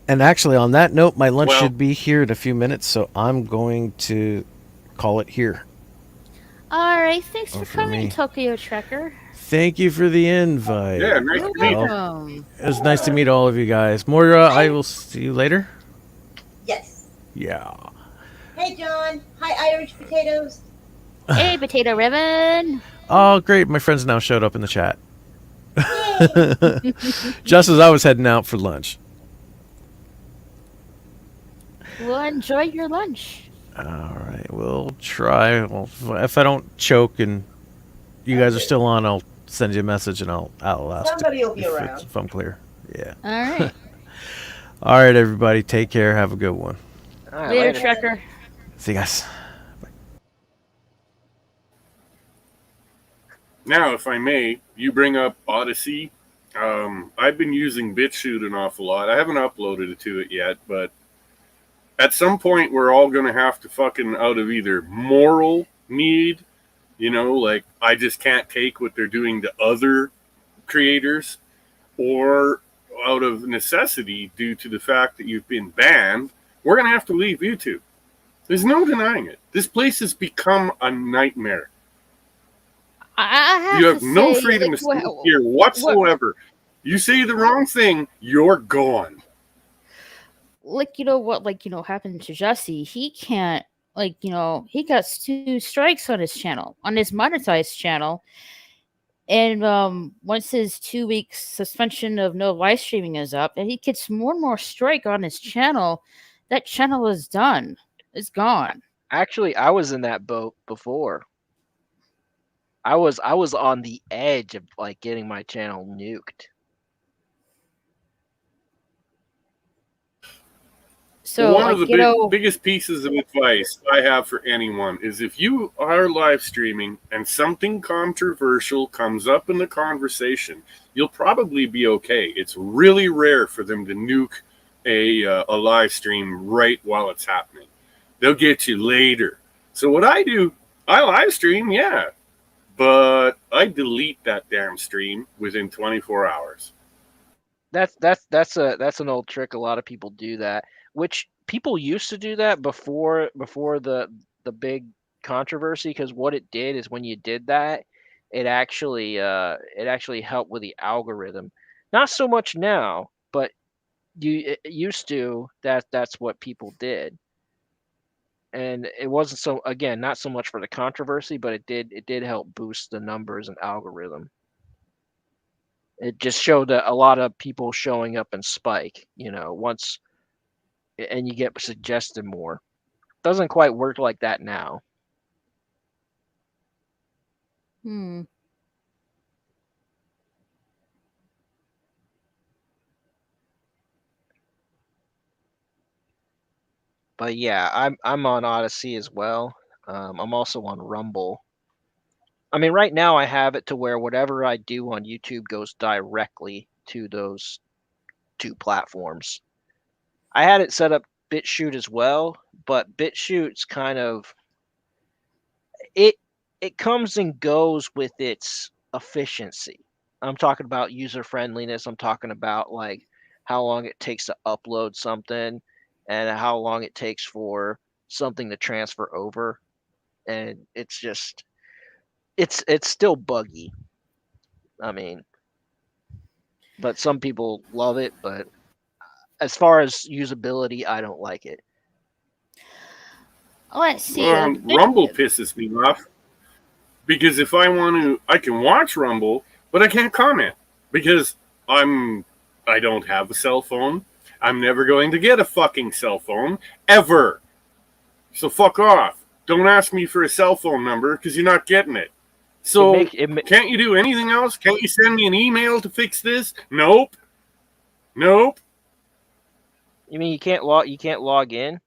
And actually, on that note, my lunch Well, should be here in a few minutes, so I'm going to call it here. All right, thanks for For coming, me. Tokyo Trekker. Thank you for the invite. yeah, nice You're to meet you. welcome. It was nice to meet all of you guys. Moira, I will see you later. Yes. Yeah. Hey, John. Hi, Irish potatoes. Hey, Potato Ribbon. Oh, great. My friends now showed up in the chat. Yay. Just as I was heading out for lunch. Well, enjoy your lunch. All right. We'll try. Well, if I don't choke and you guys are still on, I'll send you a message and I'll ask Somebody will be around. if I'm clear. Yeah. All right. All right, everybody. Take care. Have a good one. All right, Later, later. Trekker. See you guys. Now, if I may, you bring up Odyssey. I've been using BitChute an awful lot. I haven't uploaded it to it yet, but at some point we're all going to have to fucking out of either moral need, like I just can't take what they're doing to other creators, or out of necessity due to the fact that you've been banned, we're going to have to leave YouTube. There's no denying it. This place has become a nightmare. I have You have to no say, freedom like, to speak here whatsoever. You say the wrong thing, you're gone. like what happened to Jesse. He can't, he got 2 strikes on his channel, on his monetized channel, and once his 2 week suspension of no live streaming is up, and he gets more and more strike on his channel, that channel is done. It's gone. Actually, I was in that boat before. I was on the edge of like getting my channel nuked. So One of the biggest pieces of advice I have for anyone is if you are live streaming and something controversial comes up in the conversation, you'll probably be okay. It's really rare for them to nuke a live stream right while it's happening. They'll get you later. So what I do, I live stream, yeah, but I delete that damn stream within 24 hours. That's an old trick. A lot of people do that, which people used to do that before the big controversy. Because what it did is when you did that, it actually helped with the algorithm. Not so much now, but it used to. That's what people did, and it wasn't so again not so much for the controversy, but it did help boost the numbers and algorithm. It just showed a lot of people showing up in spike, once, and you get suggested more. Doesn't quite work like that now. Hmm. But yeah, I'm on Odyssey as well. I'm also on Rumble. I mean, right now I have it to where whatever I do on YouTube goes directly to those two platforms. I had it set up BitChute as well, but BitChute's kind of it it comes and goes with its efficiency. I'm talking about user friendliness. I'm talking about like how long it takes to upload something and how long it takes for something to transfer over. And it's just it's still buggy. I mean, but some people love it, but as far as usability, I don't like it. Let's see. Rumble pisses me off because if I want to, I can watch Rumble, but I can't comment because I don't have a cell phone. I'm never going to get a fucking cell phone ever. So fuck off. Don't ask me for a cell phone number because you're not getting it. So can't you do anything else? Can't you send me an email to fix this? Nope. Nope. You mean you can't log in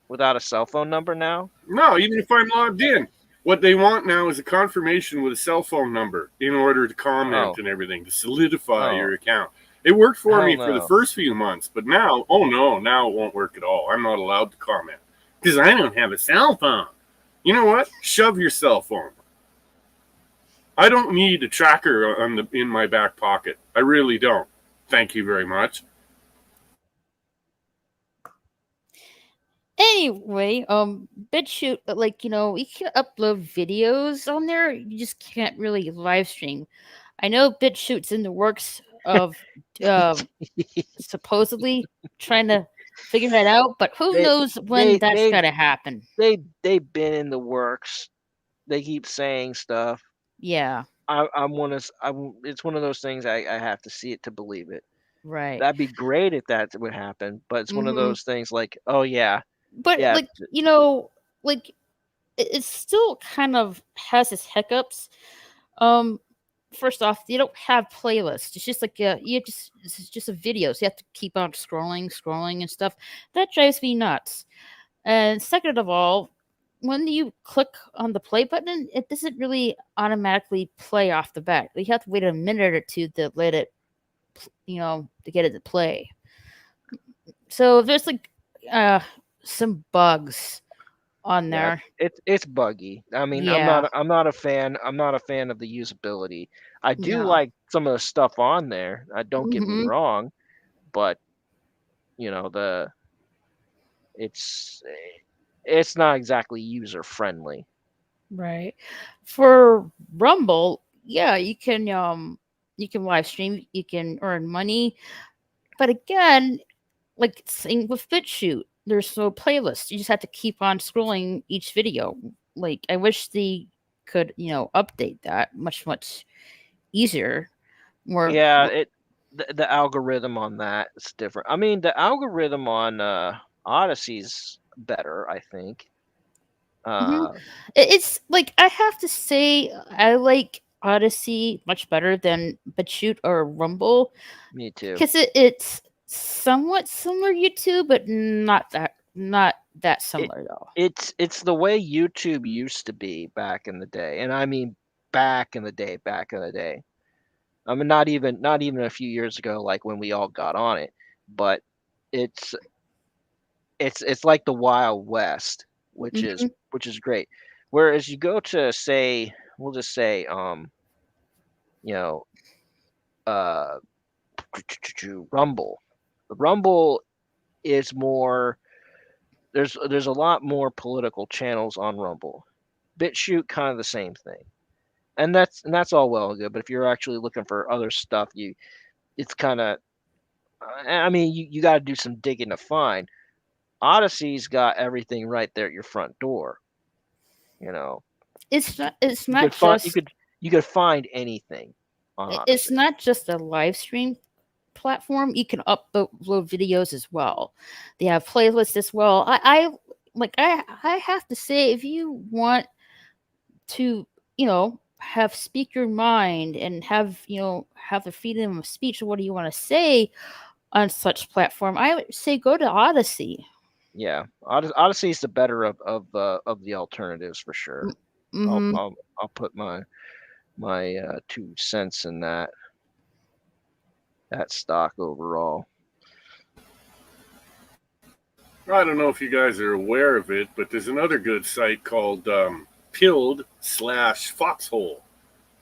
without a cell phone number now? No, even if I'm logged in. What they want now is a confirmation with a cell phone number in order to comment and everything, to solidify your account. It worked for me for the first few months, but now, now it won't work at all. I'm not allowed to comment because I don't have a cell phone. You know what? Shove your cell phone. I don't need a tracker in my back pocket. I really don't. Thank you very much. Anyway, BitChute, like, you can upload videos on there. You just can't really live stream. I know BitChute's in the works of supposedly trying to figure that out, but who knows when that's gonna happen. They've been in the works. They keep saying stuff. Yeah. It's one of those things I have to see it to believe it. Right. That'd be great if that would happen, but it's one of those things like, oh yeah. But like, like it still kind of has its hiccups. First off, you don't have playlists. It's just like it's just a video, so you have to keep on scrolling and stuff. That drives me nuts. And second of all, when you click on the play button, it doesn't really automatically play off the bat. You have to wait a minute or two to let it, to get it to play. So there's like some bugs on there. It's buggy. I mean, yeah. I'm not a fan of the usability. I do like some of the stuff on there. Don't get me wrong, but it's not exactly user friendly. Right. For Rumble, yeah, you can live stream, you can earn money, but again, like same with BitChute, there's no playlist. You just have to keep on scrolling each video. Like, I wish they could, update that much easier. The algorithm on that is different. I mean, the algorithm on Odyssey's better, I think. It's like, I have to say, I like Odyssey much better than BitChute or Rumble. Me too. Because it's somewhat similar to YouTube, but not that similar though. It's the way YouTube used to be back in the day, and I mean back in the day. I mean, not even a few years ago, like when we all got on it, but it's like the Wild West, which is great. Whereas you go to, say, we'll just say Rumble. Rumble is more. There's a lot more political channels on Rumble. BitChute, kind of the same thing, and that's all well and good. But if you're actually looking for other stuff, it's kind of. I mean, you got to do some digging to find. Odyssey's got everything right there at your front door. It's not just you could find anything on Odyssey. It's not just a live stream platform. You can upload videos as well. They have playlists as well. I have to say, if you want to have speak your mind and have the freedom of speech, what do you want to say on such platform, I would say go to Odyssey. Yeah, Odyssey is the better of the alternatives for sure. I'll Mm-hmm. I'll I'll put my 2 cents in that stock overall. I don't know if you guys are aware of it, but there's another good site called Pilled/Foxhole.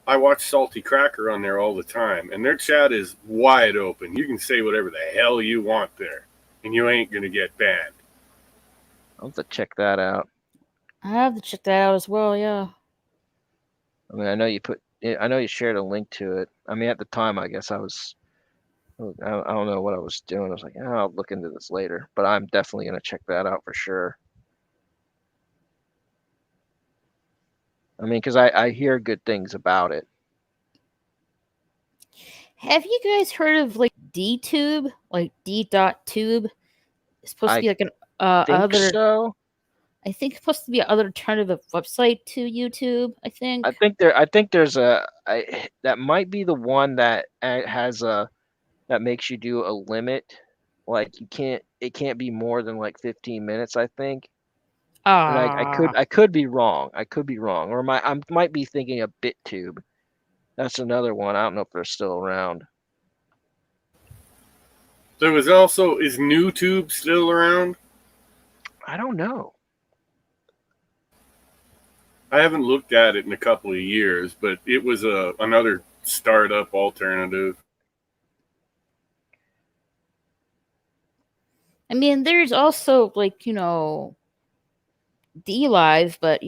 I watch Salty Cracker on there all the time, and their chat is wide open. You can say whatever the hell you want there, and you ain't gonna get banned. I'll have to check that out. I have to check that out as well. Yeah. I mean, I know you shared a link to it. I mean, at the time, I guess I don't know what I was doing. I was like, I'll look into this later, but I'm definitely gonna check that out for sure. I mean, because I hear good things about it. Have you guys heard of like DTube, like D.tube? It's supposed to I be like an think other. so. I think it's supposed to be another alternative website to YouTube. I think. I think there's that might be the one that has that makes you do a limit. Like it can't be more than like 15 minutes, I think. And Ah. I could be wrong. I could be wrong. Or I might be thinking of BitTube. That's another one. I don't know if they're still around. There was also, is NewTube still around? I don't know. I haven't looked at it in a couple of years, but it was another startup alternative. I mean, there's also like DLive, but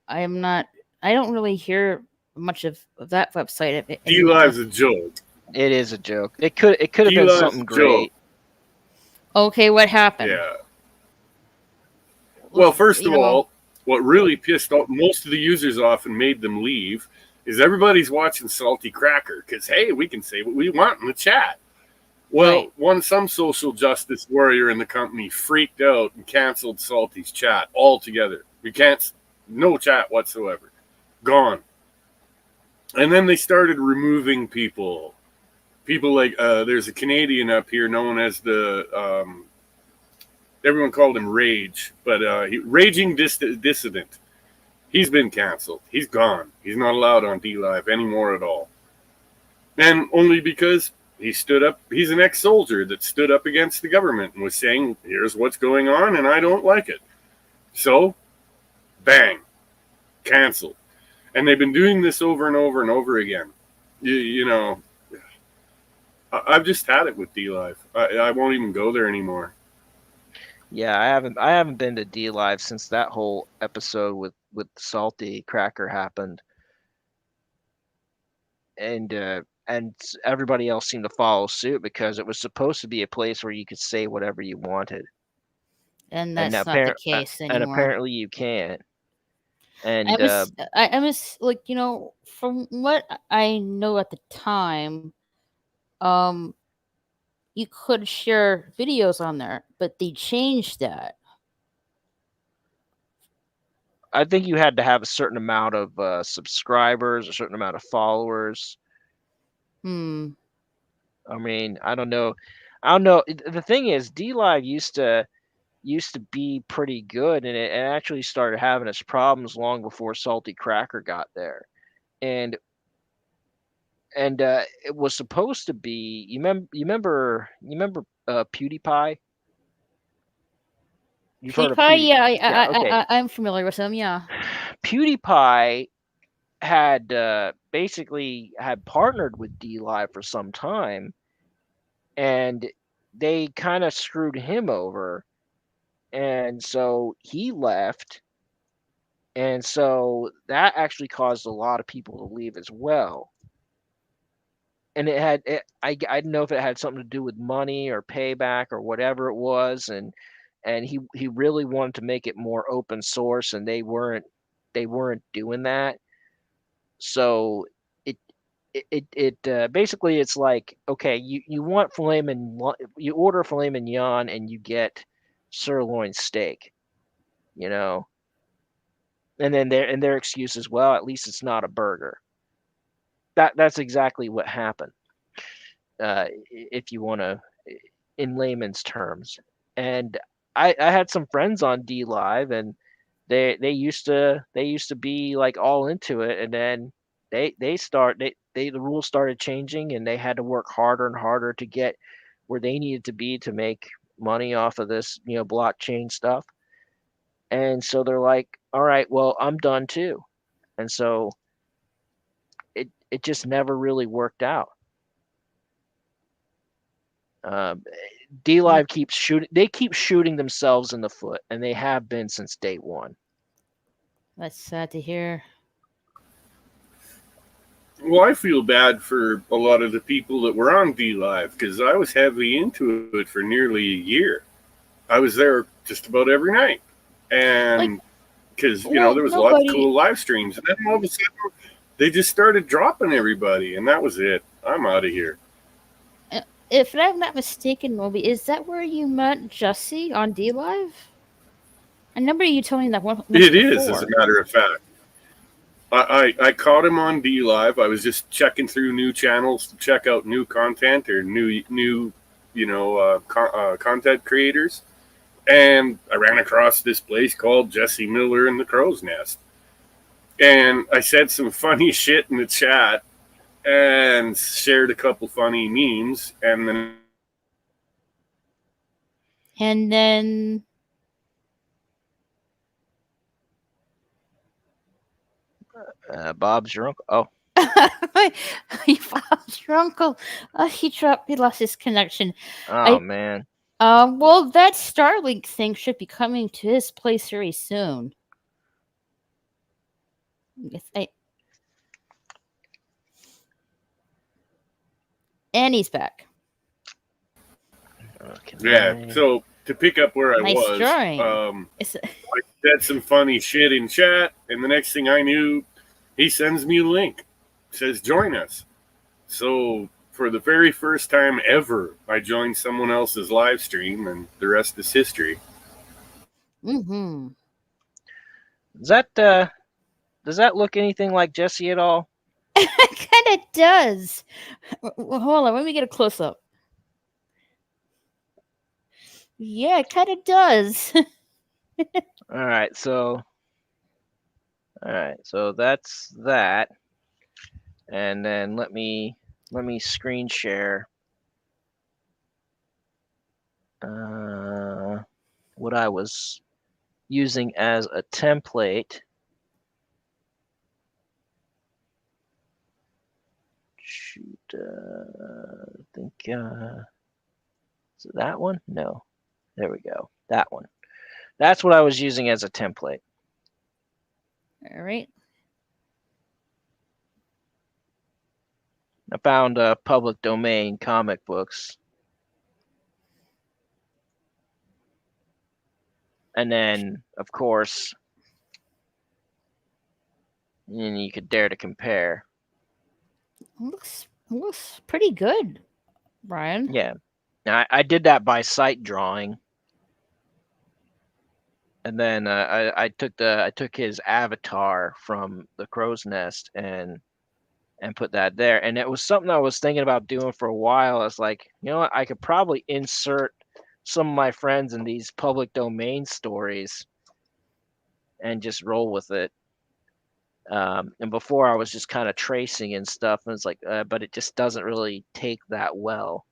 I am not. I don't really hear much of that website anymore. DLive's a joke. It is a joke. It could have been DLive's something a great. joke. Okay, what happened? Yeah. Well, first of all, what really pissed off most of the users off and made them leave is everybody's watching Salty Cracker because, hey, we can say what we want in the chat. Well, right. some social justice warrior in the company freaked out and canceled Salty's chat altogether. We can't, no chat whatsoever. Gone. And then they started removing people. People like, there's a Canadian up here known as everyone called him Rage, but Raging Dissident. He's been canceled. He's gone. He's not allowed on DLive anymore at all. And only because he stood up. He's an ex-soldier that stood up against the government and was saying, here's what's going on, and I don't like it. So, bang, canceled. And they've been doing this over and over and over again. You know, I've just had it with DLive. I won't even go there anymore. Yeah, I haven't been to DLive since that whole episode with Salty Cracker happened. And everybody else seemed to follow suit because it was supposed to be a place where you could say whatever you wanted. And that's not the case anymore. And apparently you can't. And I was like, from what I know at the time, you could share videos on there, but they changed that. I think you had to have a certain amount of subscribers, a certain amount of followers. I mean, I don't know. The thing is, DLive used to be pretty good, and it actually started having its problems long before Salty Cracker got there. And it was supposed to be. You remember PewDiePie? You've heard of PewDiePie? Yeah, okay. I'm familiar with him. Yeah. PewDiePie had basically had partnered with DLive for some time, and they kind of screwed him over, and so he left, and so that actually caused a lot of people to leave as well. And I don't know if it had something to do with money or payback or whatever it was, and he really wanted to make it more open source, and they weren't doing that. So it basically it's like, okay, you want you order filet mignon and you get sirloin steak, and then their excuse is, well, at least it's not a burger. That's exactly what happened. If you want to, in layman's terms. And I had some friends on D Live, and they used to be like all into it, and then they the rules started changing, and they had to work harder and harder to get where they needed to be to make money off of this, blockchain stuff. And so they're like, all right, well, I'm done too. And so it just never really worked out. Um, D Mm, Live keeps shooting. They keep shooting themselves in the foot, and they have been since day one. that's sad to hear. Well, I feel bad for a lot of the people that were on D Live because I was heavily into it for nearly a year. I was there just about every night, Like, and because well, there was lots of nobody. cool live streams, and then all of a sudden they just started dropping everybody, and that was it. I'm out of here. If I'm not mistaken, Moby, is that where you met Jesse on D Live? I remember you telling me that once It is, as a before. matter of fact. I caught him on D Live. I was just checking through new channels to check out new content or new content creators, and I ran across this place called Jesse Miller and the Crow's Nest, and I said some funny shit in the chat and shared a couple funny memes, and then And then Bob's your uncle. Oh, he found your uncle. He lost his connection. oh I man. well, that Starlink thing should be coming to his place very soon. I, and he's back. Okay. So to pick up where I Nice was, drawing. I said some funny shit in chat, and the next thing I knew, he sends me a link, says join us. So for the very first time ever, I joined someone else's live stream, and the rest is history. Mm-hmm. Does that look anything like Jesse at all? It kind of does. Hold on, let me get a close up. Yeah, it kind of does. All right, so that's that. And then let me screen share what I was using as a template. Shoot, I think is it that one? No, there we go. That one. That's what I was using as a template. All right. I found public domain comic books. And then, of course, and you could dare to compare. Looks pretty good, Brian. Yeah. Now, I did that by sight drawing. And then I took his avatar from the Crow's Nest and put that there. And it was something I was thinking about doing for a while. I was like, you know what? I could probably insert some of my friends in these public domain stories and just roll with it. And before I was just kind of tracing and stuff, and it's like, but it just doesn't really take that well.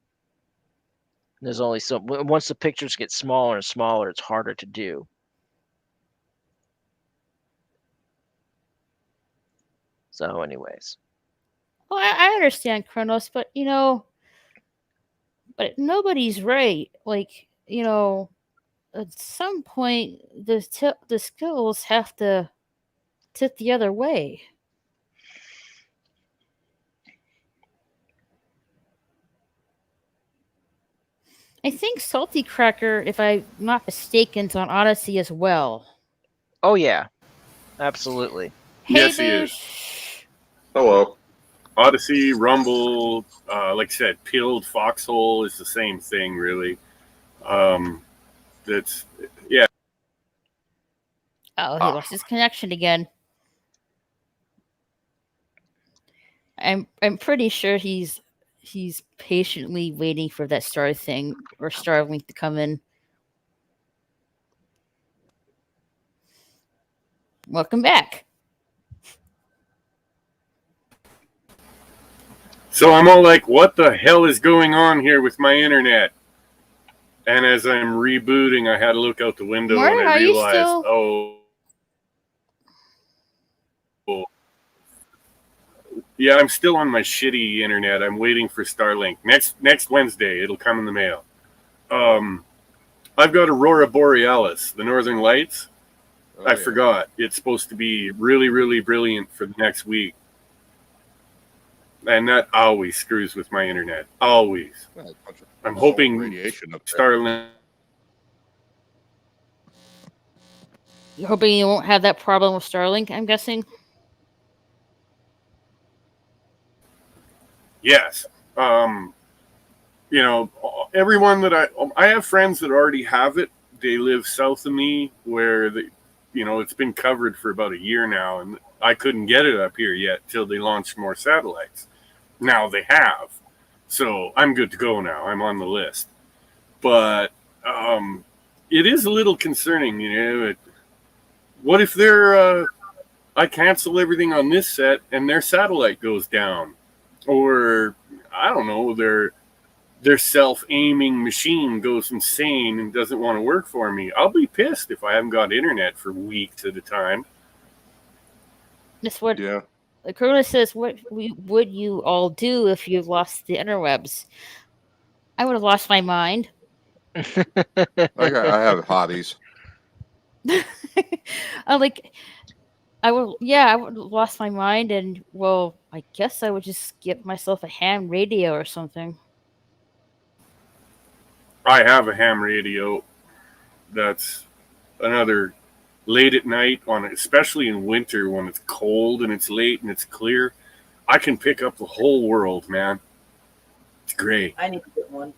There's only so once the pictures get smaller and smaller, it's harder to do. So, anyways. Well, I understand Kronos, but but nobody's right. Like, at some point, the skills have to tip the other way. I think Salty Cracker, if I'm not mistaken, is on Odyssey as well. Oh yeah, absolutely. Hey, Yes, he is. Boosh. Hello. Odyssey, Rumble, like I said, Pilled, Foxhole is the same thing, really. That's yeah. Oh, he lost his connection again. I'm pretty sure he's patiently waiting for that Starlink to come in. Welcome back. So I'm all like, what the hell is going on here with my internet? And as I'm rebooting, I had to look out the window Martin, and I are you realized, still? Yeah, I'm still on my shitty internet. I'm waiting for Starlink. Next Wednesday, it'll come in the mail. I've got Aurora Borealis, the Northern Lights. I forgot. It's supposed to be really, really brilliant for the next week. And that always screws with my internet. Always. I'm hoping radiation up there. Starlink. You're hoping you won't have that problem with Starlink, I'm guessing? Yes. Everyone that I have friends that already have it. They live south of me where it's been covered for about a year now, and I couldn't get it up here yet till they launched more satellites. Now they have. So I'm good to go now. I'm on the list. But it is a little concerning, what if I cancel everything on this set and their satellite goes down? Or, I don't know, their self-aiming machine goes insane and doesn't want to work for me. I'll be pissed if I haven't got internet for weeks at a time. That's what Yeah. Corona says. What would you all do if you lost the interwebs? I would have lost my mind. I have hobbies. I would have lost my mind, and well, I guess I would just get myself a ham radio or something. I have a ham radio. That's another late at night especially in winter when it's cold and it's late and it's clear. I can pick up the whole world, man. It's great. I need to get one.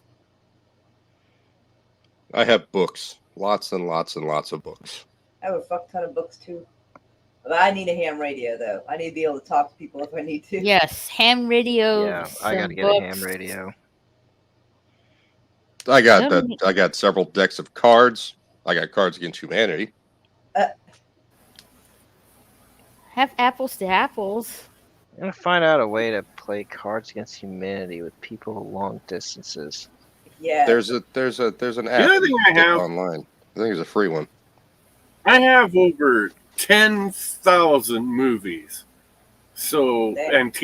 I have books. Lots and lots and lots of books. I have a fuck ton of books too. But I need a ham radio though. I need to be able to talk to people if I need to. Yes, ham radio. Yeah, I gotta get a ham radio. I got several decks of cards. I got Cards Against Humanity. Have apples to apples. I'm gonna find out a way to play Cards Against Humanity with people long distances. Yeah. There's an app other thing I have online. I think it's a free one. I have over 10,000 movies. So, and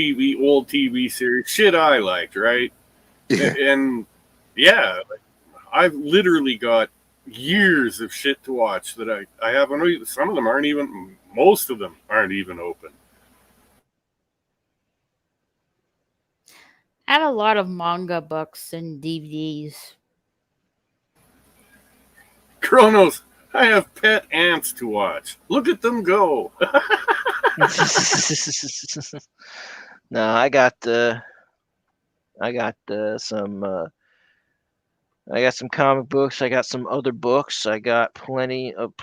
old TV series, shit I liked, right? Yeah. And yeah, I've literally got years of shit to watch that I haven't. Most of them aren't even open. I had a lot of manga books and DVDs. Kronos, I have pet ants to watch. Look at them go. No, I got some comic books. I got some other books. I got plenty of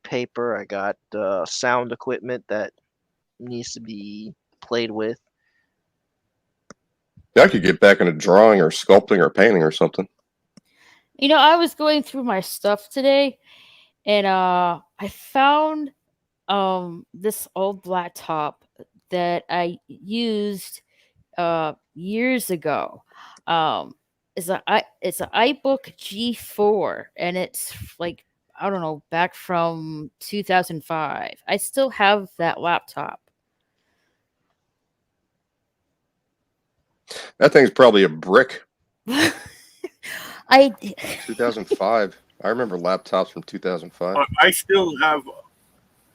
paper. I got sound equipment that needs to be played with. I could get back into drawing or sculpting or painting or something. I was going through my stuff today, and I found this old laptop that I used years ago. It's an iBook G4, and it's like, I don't know, back from 2005. I still have that laptop. That thing's probably a brick. 2005. I remember laptops from 2005.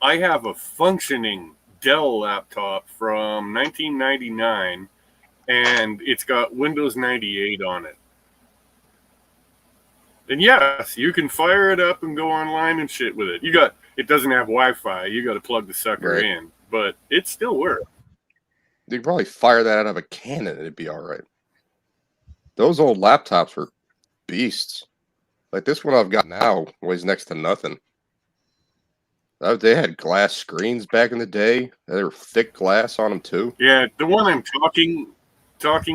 I have a functioning Dell laptop from 1999, and it's got Windows 98 on it. And yes, you can fire it up and go online and shit with it. It doesn't have Wi-Fi. You got to plug the sucker in, but it still works. You could probably fire that out of a cannon and it'd be all right. Those old laptops were beasts. Like this one I've got now weighs next to nothing. They had glass screens back in the day. They were thick glass on them too. Yeah, the one I'm talking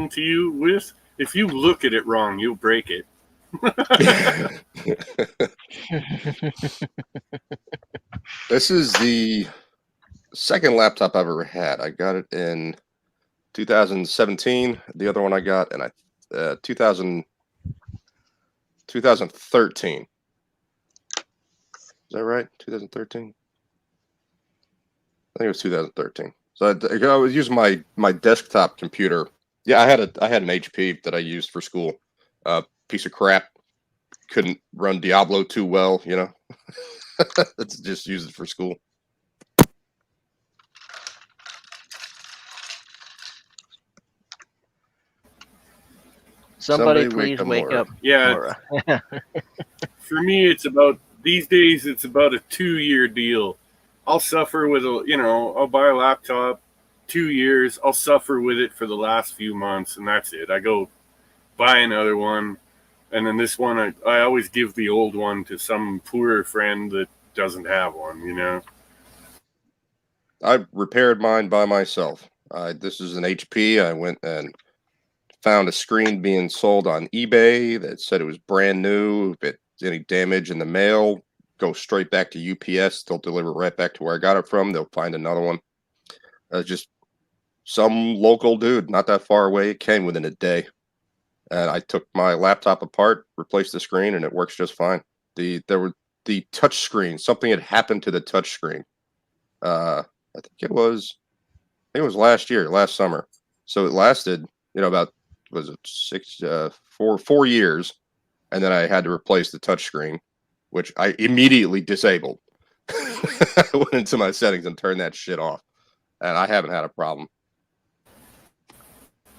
to you with, if you look at it wrong, you'll break it. This is the second laptop I've ever had. I got it in 2017. The other one I got in 2013. Is that right? 2013? I think it was 2013. So I was using my desktop computer. Yeah, I had an HP that I used for school. Piece of crap. Couldn't run Diablo too well, you know. Let's just use it for school. Somebody please wake Laura. up. Yeah, Laura. for me, it's about these days. It's about a 2-year deal. I'll suffer with I'll buy a laptop, 2 years. I'll suffer with it for the last few months, and that's it. I go buy another one, and then this one, I always give the old one to some poor friend that doesn't have one. You know. I repaired mine by myself. This is an HP. I went and found a screen being sold on eBay that said it was brand new. If it's any damage in the mail, go straight back to UPS. They'll deliver it right back to where I got it from. They'll find another one. Just some local dude, not that far away. It came within a day. And I took my laptop apart, replaced the screen, and it works just fine. The touch screen, something had happened to the touch screen. I think it was last summer. So it lasted, about, was it 4 years, and then I had to replace the touchscreen, which I immediately disabled. I went into my settings and turned that shit off, and I haven't had a problem.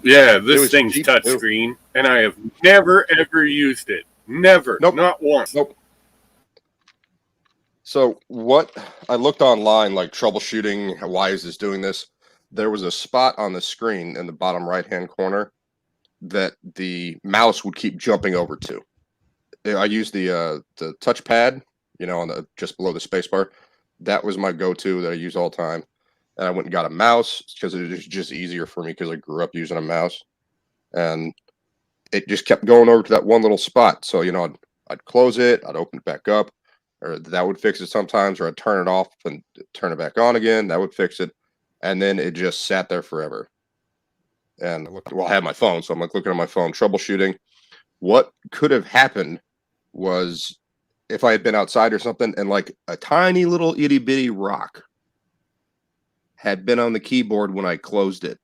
Yeah, this thing's touchscreen, and I have never ever used it. Never, nope. Not once. Nope. So what I looked online, like troubleshooting, why is this doing this? There was a spot on the screen in the bottom right-hand corner that the mouse would keep jumping over to. I used the touchpad, on just below the space bar. That was my go-to that I use all the time. And I went and got a mouse because it was just easier for me because I grew up using a mouse. And it just kept going over to that one little spot. So, I'd close it, I'd open it back up, or that would fix it sometimes, or I'd turn it off and turn it back on again. That would fix it. And then it just sat there forever. And I had my phone, so I'm looking at my phone, troubleshooting. What could have happened was if I had been outside or something, and like a tiny little itty bitty rock had been on the keyboard when I closed it.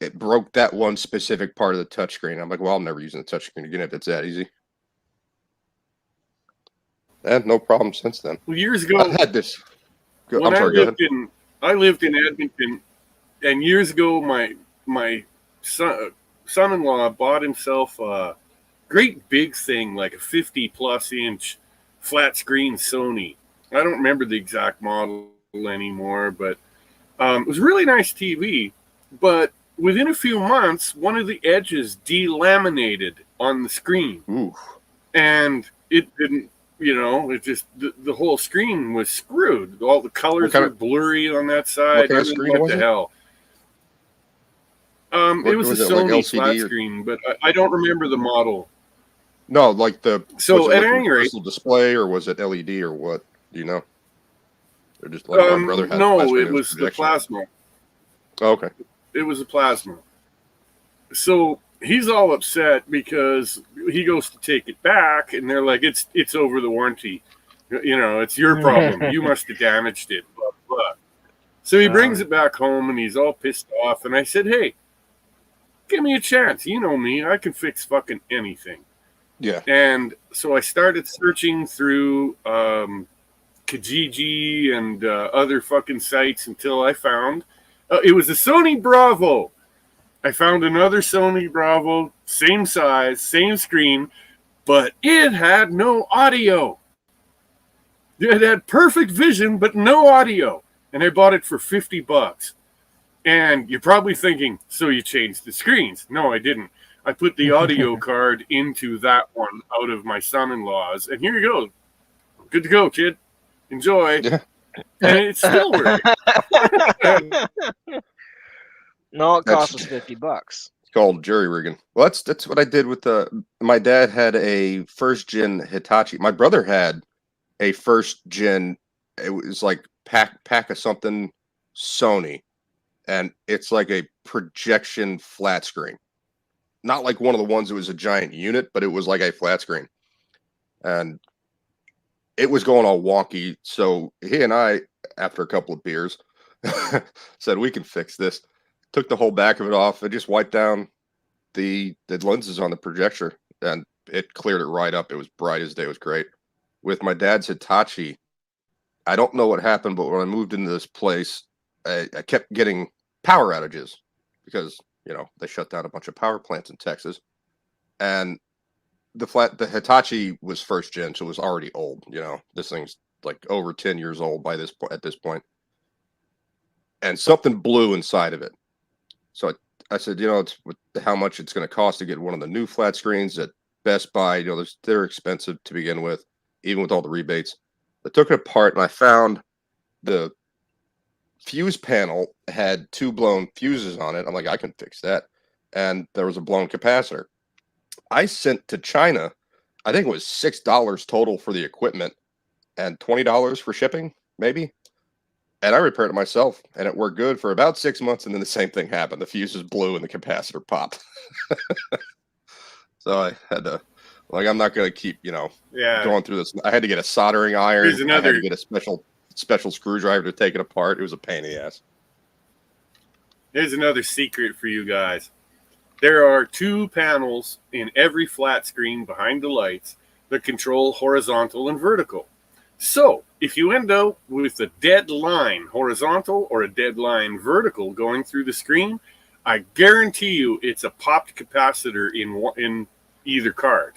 It broke that one specific part of the touchscreen. I'm like, well, I'm never using the touchscreen again if it's that easy. And no problem since then. Well, years ago, I had this. When I lived in Edmonton, and years ago, my son-in-law bought himself a great big thing, like a 50+ inch flat screen Sony. I don't remember the exact model anymore, but it was a really nice TV. But within a few months, one of the edges delaminated on the screen. Ooh. And it didn't, it just, the whole screen was screwed. All the colors were blurry on that side. What kind of screen was the it? hell? It was a Sony like flat screen, but I don't remember the model. No, like So was it at like any rate, crystal display, or was it LED, or what? Do you know? Or just like my brother had. No, it was the plasma. Oh, okay. It was a plasma. So he's all upset because he goes to take it back, and they're like, "It's over the warranty. It's your problem. You must have damaged it." Blah blah. So he brings it back home, and he's all pissed off. And I said, "Hey, give me a chance. You know me. I can fix fucking anything." Yeah. And so I started searching through Kijiji and other fucking sites until I found it was a Sony Bravo. I found another Sony Bravo, same size, same screen, but it had no audio. It had perfect vision, but no audio. And I bought it for $50. And you're probably thinking, so you changed the screens. No, I didn't. I put the audio card into that one out of my son-in-law's, and here you go. Good to go, kid. Enjoy. Yeah. And it still works. No, it cost us $50. It's called jury rigging. Well, that's what I did with my dad had a first gen Hitachi. My brother had a first gen it was like pack of something Sony, and it's like a projection flat screen. Not like one of the ones that was a giant unit, but it was like a flat screen. And it was going all wonky. So he and I, after a couple of beers, said, we can fix this. Took the whole back of it off and just wiped down the lenses on the projector, and it cleared it right up. It was bright as day. It was great. With my dad's Hitachi, I don't know what happened, but when I moved into this place, I kept getting power outages because, you know, they shut down a bunch of power plants in Texas. And the Hitachi was first gen, so it was already old. You know, this thing's like over 10 years old by this at this point. And something blew inside of it. So I said, you know, it's how much it's going to cost to get one of the new flat screens at Best Buy. You know, they're expensive to begin with, even with all the rebates. I took it apart and I found the fuse panel had 2 blown fuses on it. I'm like, I can fix that. And there was a blown capacitor. I sent to China, I think it was $6 total for the equipment and $20 for shipping, maybe. And I repaired it myself, and it worked good for about 6 months, and then the same thing happened. The fuses blew and the capacitor popped. So I had to, like, I'm not going to keep, you know, going through this. I had to get a soldering iron. I had to get a special screwdriver to take it apart. It was a pain in the ass. Here's another secret for you guys. There are 2 panels in every flat screen behind the lights that control horizontal and vertical. So if you end up with a dead line horizontal or a dead line vertical going through the screen, I guarantee you it's a popped capacitor in either card.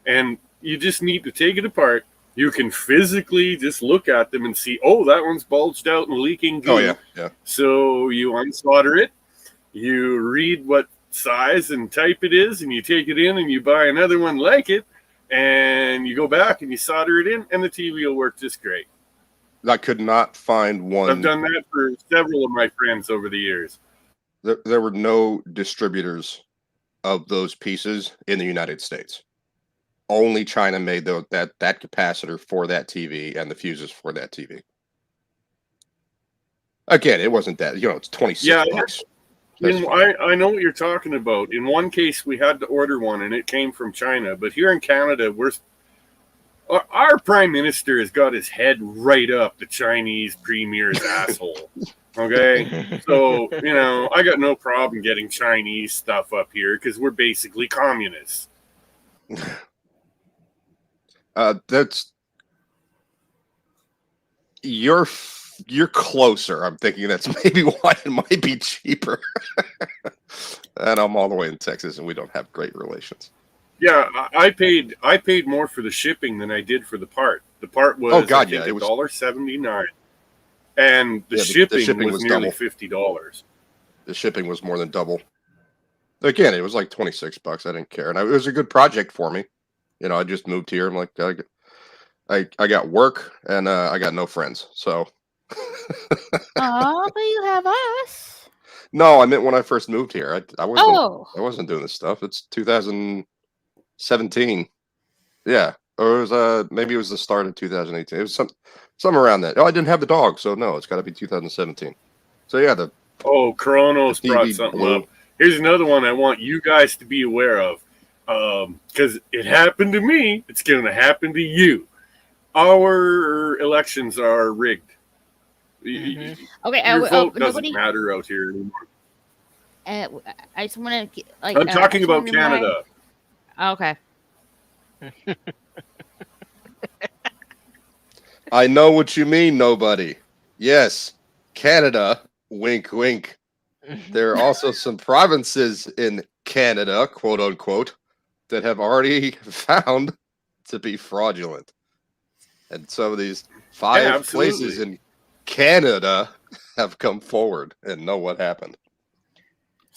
And you just need to take it apart. You can physically just look at them and see, oh, that one's bulged out and leaking goo. Oh, yeah. So you unsolder it, you read what size and type it is, and you take it in and you buy another one like it, and you go back and you solder it in, and the TV will work just great. I could not find one. I've done that for several of my friends over the years. There were no distributors of those pieces in the United States. Only China made that capacitor for that TV and the fuses for that TV. Again, it wasn't that, you know, it's 26 bucks. I know what you're talking about. In one case, we had to order one, and it came from China. But here in Canada, our prime minister has got his head right up the Chinese premier's asshole. Okay? So, you know, I got no problem getting Chinese stuff up here because we're basically communists. That's... You're closer. I'm thinking that's maybe why it might be cheaper. And I'm all the way in Texas, and we don't have great relations. Yeah, I paid more for the shipping than I did for the part. The part was it was $1.79, and the shipping was nearly $50. The shipping was more than double. Again, it was like 26 bucks. I didn't care, and it was a good project for me. You know, I just moved here. I'm like, I got work, and I got no friends, so. Oh, but you have us. No, I meant when I first moved here. I wasn't doing this stuff. It's 2017. Yeah, or it was maybe it was the start of 2018. It was some around that. Oh, I didn't have the dog, so no, it's got to be 2017. So yeah, Kronos brought something up. Here's another one I want you guys to be aware of, because it happened to me. It's going to happen to you. Our elections are rigged. Mm-hmm. Okay, your vote doesn't matter out here anymore. I just want to I'm talking about Canada. Okay. I know what you mean, nobody. Yes, Canada. Wink, wink. There are also some provinces in Canada, quote unquote, that have already found to be fraudulent, and some of these 5 places in Canada have come forward and know what happened.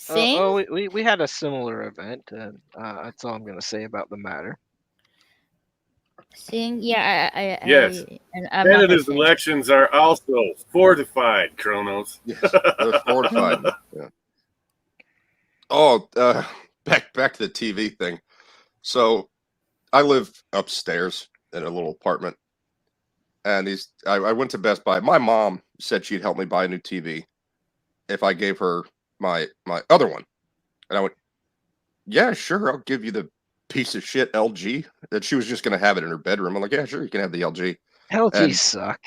We had a similar event. That's all I'm going to say about the matter. Yes. Canada's elections are also fortified, Kronos. Yes, they're fortified. Yeah. Oh, back to the TV thing. So I live upstairs in a little apartment. And I went to Best Buy. My mom said she'd help me buy a new TV if I gave her my other one. And I went, yeah, sure, I'll give you the piece of shit LG that she was just going to have it in her bedroom. I'm like, yeah, sure, you can have the LG. LG And suck.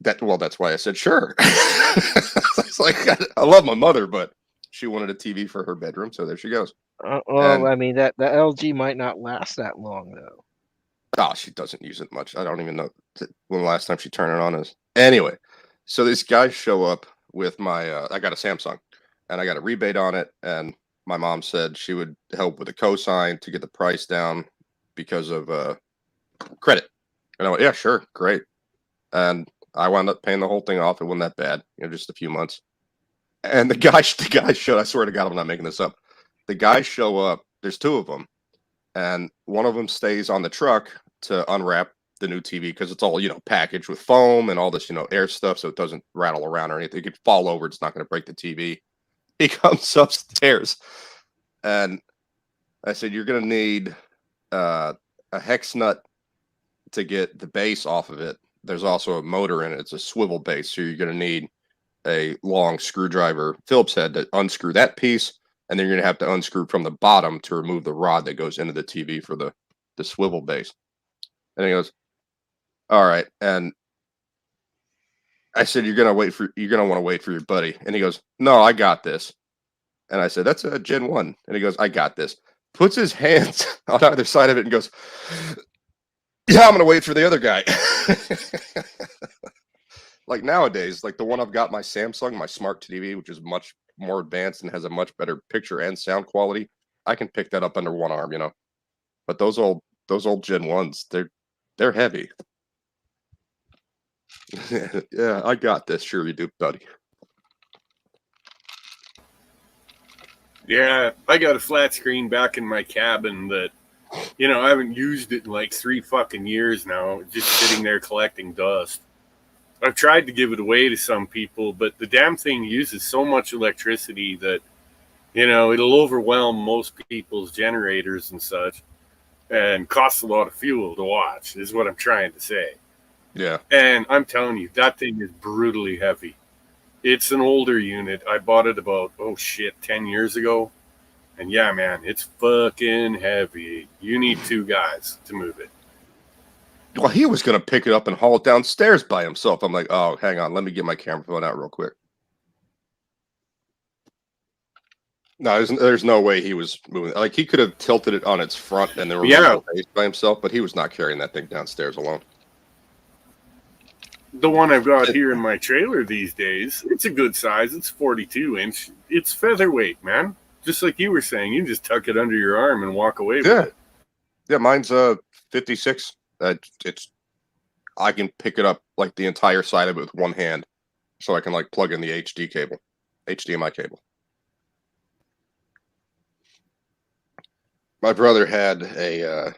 that's why I said sure. It's like I love my mother, but she wanted a TV for her bedroom, so there she goes. Well, I mean that the LG might not last that long though. Oh, she doesn't use it much. I don't even know when the last time she turned it on is. Anyway, so these guys show up with my. I got a Samsung, and I got a rebate on it, and my mom said she would help with a cosign to get the price down because of credit. And I went, yeah, sure, great. And I wound up paying the whole thing off. It wasn't that bad, just a few months. And the guys showed. I swear to God, I'm not making this up. The guys show up. There's two of them, and one of them stays on the truck to unwrap the new TV because it's all packaged with foam and all this air stuff, so it doesn't rattle around or anything. It could fall over. It's not going to break the TV. He comes upstairs, and I said, "You're going to need a hex nut to get the base off of it. There's also a motor in it. It's a swivel base, so you're going to need a long screwdriver Phillips head to unscrew that piece, and then you're going to have to unscrew from the bottom to remove the rod that goes into the TV for the swivel base." And he goes, all right. And I said, you're going to want to wait for your buddy. And he goes, no, I got this. And I said, that's a Gen 1. And he goes, I got this. Puts his hands on either side of it and goes, yeah, I'm going to wait for the other guy. Like nowadays, like the one I've got, my Samsung, my smart TV, which is much more advanced and has a much better picture and sound quality. I can pick that up under one arm, But those old Gen 1s, they're heavy. Yeah, I got this. Sure you do, buddy. Yeah, I got a flat screen back in my cabin that, I haven't used it in like 3 fucking years now, just sitting there collecting dust. I've tried to give it away to some people, but the damn thing uses so much electricity that, it'll overwhelm most people's generators and such and costs a lot of fuel to watch, is what I'm trying to say. Yeah. And I'm telling you, that thing is brutally heavy. It's an older unit. I bought it about, 10 years ago. And yeah, man, it's fucking heavy. You need 2 guys to move it. Well, he was going to pick it up and haul it downstairs by himself. I'm like, oh, hang on. Let me get my camera phone out real quick. No, there's no way he was moving. Like, he could have tilted it on its front and then removed the base by himself, but he was not carrying that thing downstairs alone. The one I've got here in my trailer these days, it's a good size. It's 42-inch. It's featherweight, man. Just like you were saying, you just tuck it under your arm and walk away with it. Yeah, mine's 56. I can pick it up like the entire side of it with one hand, so I can like plug in the HDMI cable. My brother had I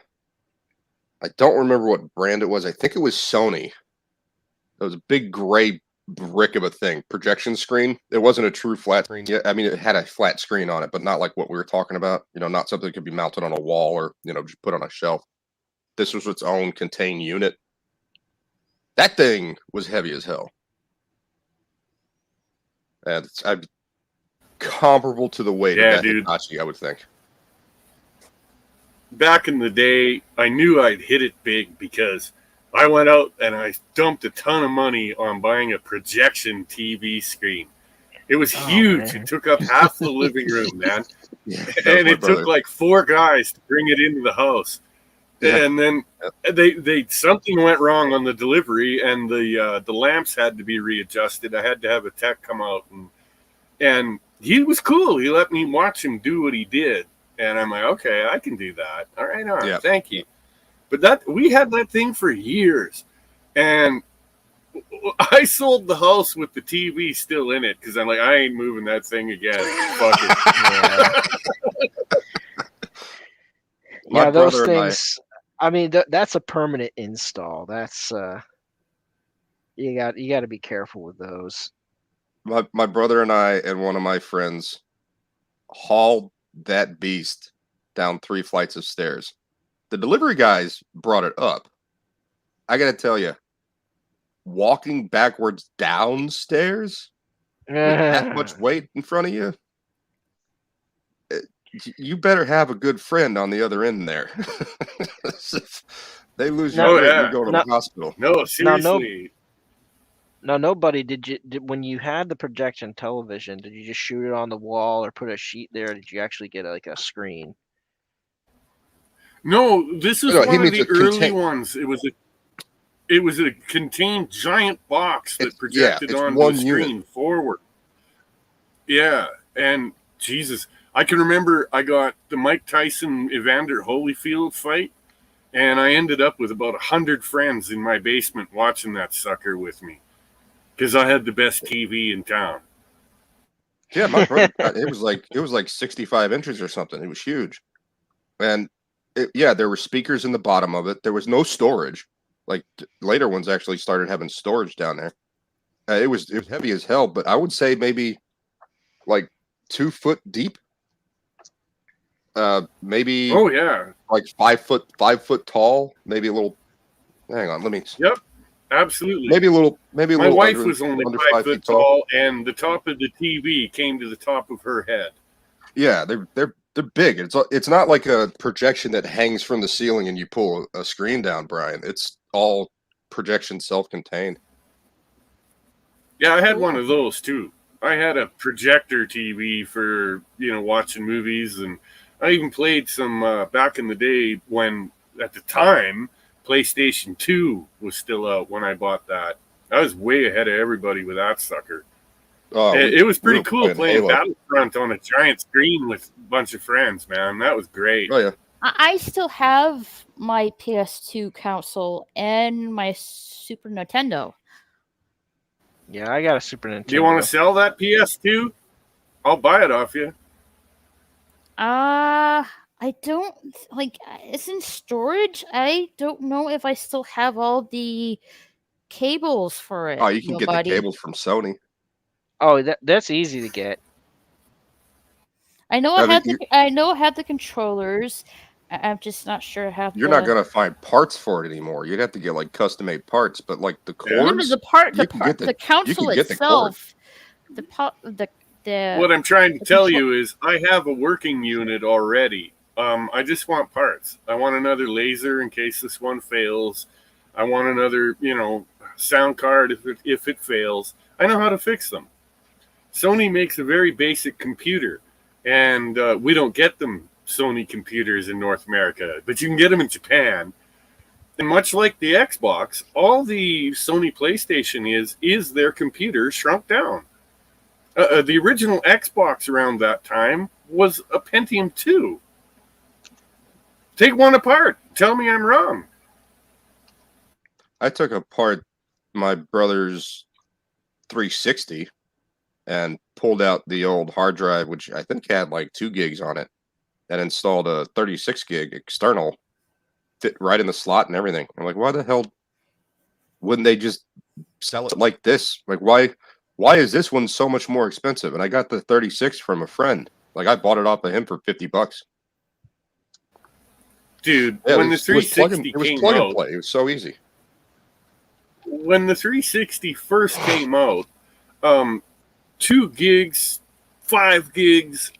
don't remember what brand it was. I think it was Sony. It was a big gray brick of a thing, projection screen. It wasn't a true flat screen. Yeah, I mean, it had a flat screen on it, but not like what we were talking about. Not something that could be mounted on a wall or just put on a shelf. This was its own contained unit. That thing was heavy as hell, and it's comparable to the weight of that Hitachi, I would think. Back in the day, I knew I'd hit it big because I went out and I dumped a ton of money on buying a projection TV screen. It was huge. Man. It took up half the living room, man. Yeah, and it took like 4 guys to bring it into the house. Yeah. And then they something went wrong on the delivery, and the lamps had to be readjusted. I had to have a tech come out, and he was cool. He let me watch him do what he did, and I'm like, okay, I can do that. All right, thank you. But we had that thing for years, and I sold the house with the TV still in it because I'm like, I ain't moving that thing again. Fuck it. Yeah, those things. I mean, that's a permanent install. That's you got to be careful with those. My brother and I and one of my friends hauled that beast down 3 flights of stairs. The delivery guys brought it up. I got to tell you, walking backwards downstairs with that much weight in front of you, you better have a good friend on the other end there. If they lose No, your weight, yeah. you're going to No. the hospital. No, seriously. Now, nobody did when you had the projection television, did you just shoot it on the wall or put a sheet there? Or did you actually get like a screen? No, this is No, he one of means the a early ones. It was a contained giant box that projected it's onto one the screen unit. forward. Yeah, and Jesus, I can remember I got the Mike Tyson Evander Holyfield fight, and I ended up with about 100 friends in my basement watching that sucker with me because I had the best TV in town. Yeah, my brother, it was like 65 inches or something. It was huge. And there were speakers in the bottom of it. There was no storage. Like later ones actually started having storage down there. It was heavy as hell, but I would say maybe like 2 foot deep. Maybe Oh yeah, like 5 foot tall. Maybe a little. Hang on, let me. yep, absolutely. Maybe a little. Maybe a My little. wife under, was only under 5 foot tall, and the top of the TV came to the top of her head. Yeah, they're big. It's not like a projection that hangs from the ceiling and you pull a screen down, Brian. It's all projection self-contained. Yeah, I had one of those too. I had a projector TV for watching movies, and I even played some back in the day when at the time PlayStation 2 was still out when I bought that. I was way ahead of everybody with that sucker. Oh, It was pretty were cool playing Halo. Battlefront on a giant screen with a bunch of friends, man. That was great. Oh yeah. I still have my PS2 console and my Super Nintendo. Yeah, I got a Super Nintendo. Do you want to sell that PS2? I'll buy it off you. I don't like it's in storage. I don't know if I still have all the cables for it. Oh, you can get the buddy. cables from Sony. Oh, that's easy to get. I know Yeah, I had the controllers. I'm just not sure how. You're not gonna find parts for it anymore. You'd have to get like custom-made parts, but like the Yeah. No, cords, the part, you the can part, get the console get the itself. The What I'm trying to tell you is I have a working unit already. I just want parts. I want another laser in case this one fails. I want another, sound card if it fails. I know how to fix them. Sony makes a very basic computer, and we don't get them Sony computers in North America, but you can get them in Japan. And much like the Xbox, all the Sony PlayStation is their computer shrunk down. The original Xbox around that time was a Pentium 2. Take one apart. Tell me I'm wrong. I took apart my brother's 360 and pulled out the old hard drive, which I think had like 2 gigs on it, and installed a 36 gig external, fit right in the slot and everything. I'm like, why the hell wouldn't they just sell it like this? Like, why is this one so much more expensive? And I got the 36 from a friend. Like, I bought it off of him for $50. Dude, Yeah, when the 360 it was came plug and out, play. It was so easy. when the 360 first came out, 2 gigs, 5 gigs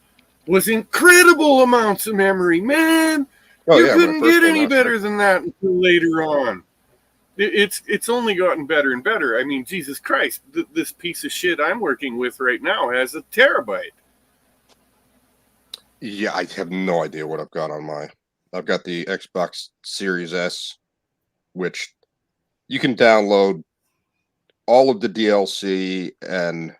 was incredible amounts of memory, man. Oh, You yeah, when it couldn't first get came any out, better sure. than that until later on. It's only gotten better and better. I mean, Jesus Christ, this piece of shit I'm working with right now has a terabyte. Yeah, I have no idea what I've got on mine. I've got the Xbox Series S, which you can download all of the DLC and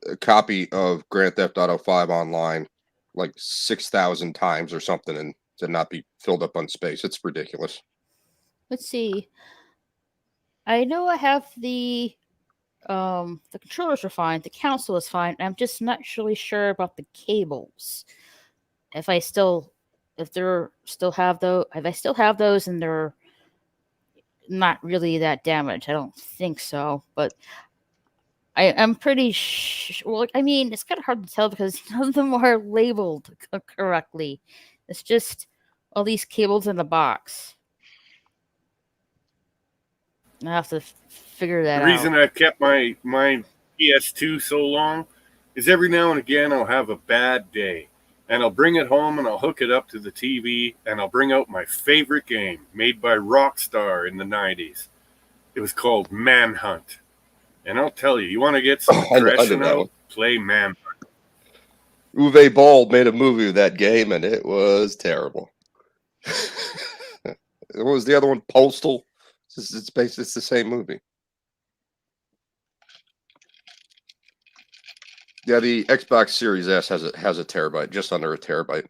a copy of Grand Theft Auto 5 online like 6,000 times or something, and to not be filled up on space. It's ridiculous. Let's see. I know I have the controllers are fine. The console is fine. I'm just not really sure about the cables. If they still have those, and they're not really that damaged. I don't think so, but I'm pretty well. I mean, it's kind of hard to tell because none of them are labeled correctly. It's just all these cables in the box. I have to figure that The out. reason I've kept my PS2 so long is every now and again I'll have a bad day, and I'll bring it home and I'll hook it up to the TV and I'll bring out my favorite game made by Rockstar in the 90s. It was called Manhunt. And I'll tell you, you want to get some I did aggression that one. out? Play Manhunt. Uwe Boll made a movie of that game, and it was terrible. What was the other one? Postal. It's based. It's the same movie. Yeah, the Xbox Series S has a terabyte, just under a terabyte.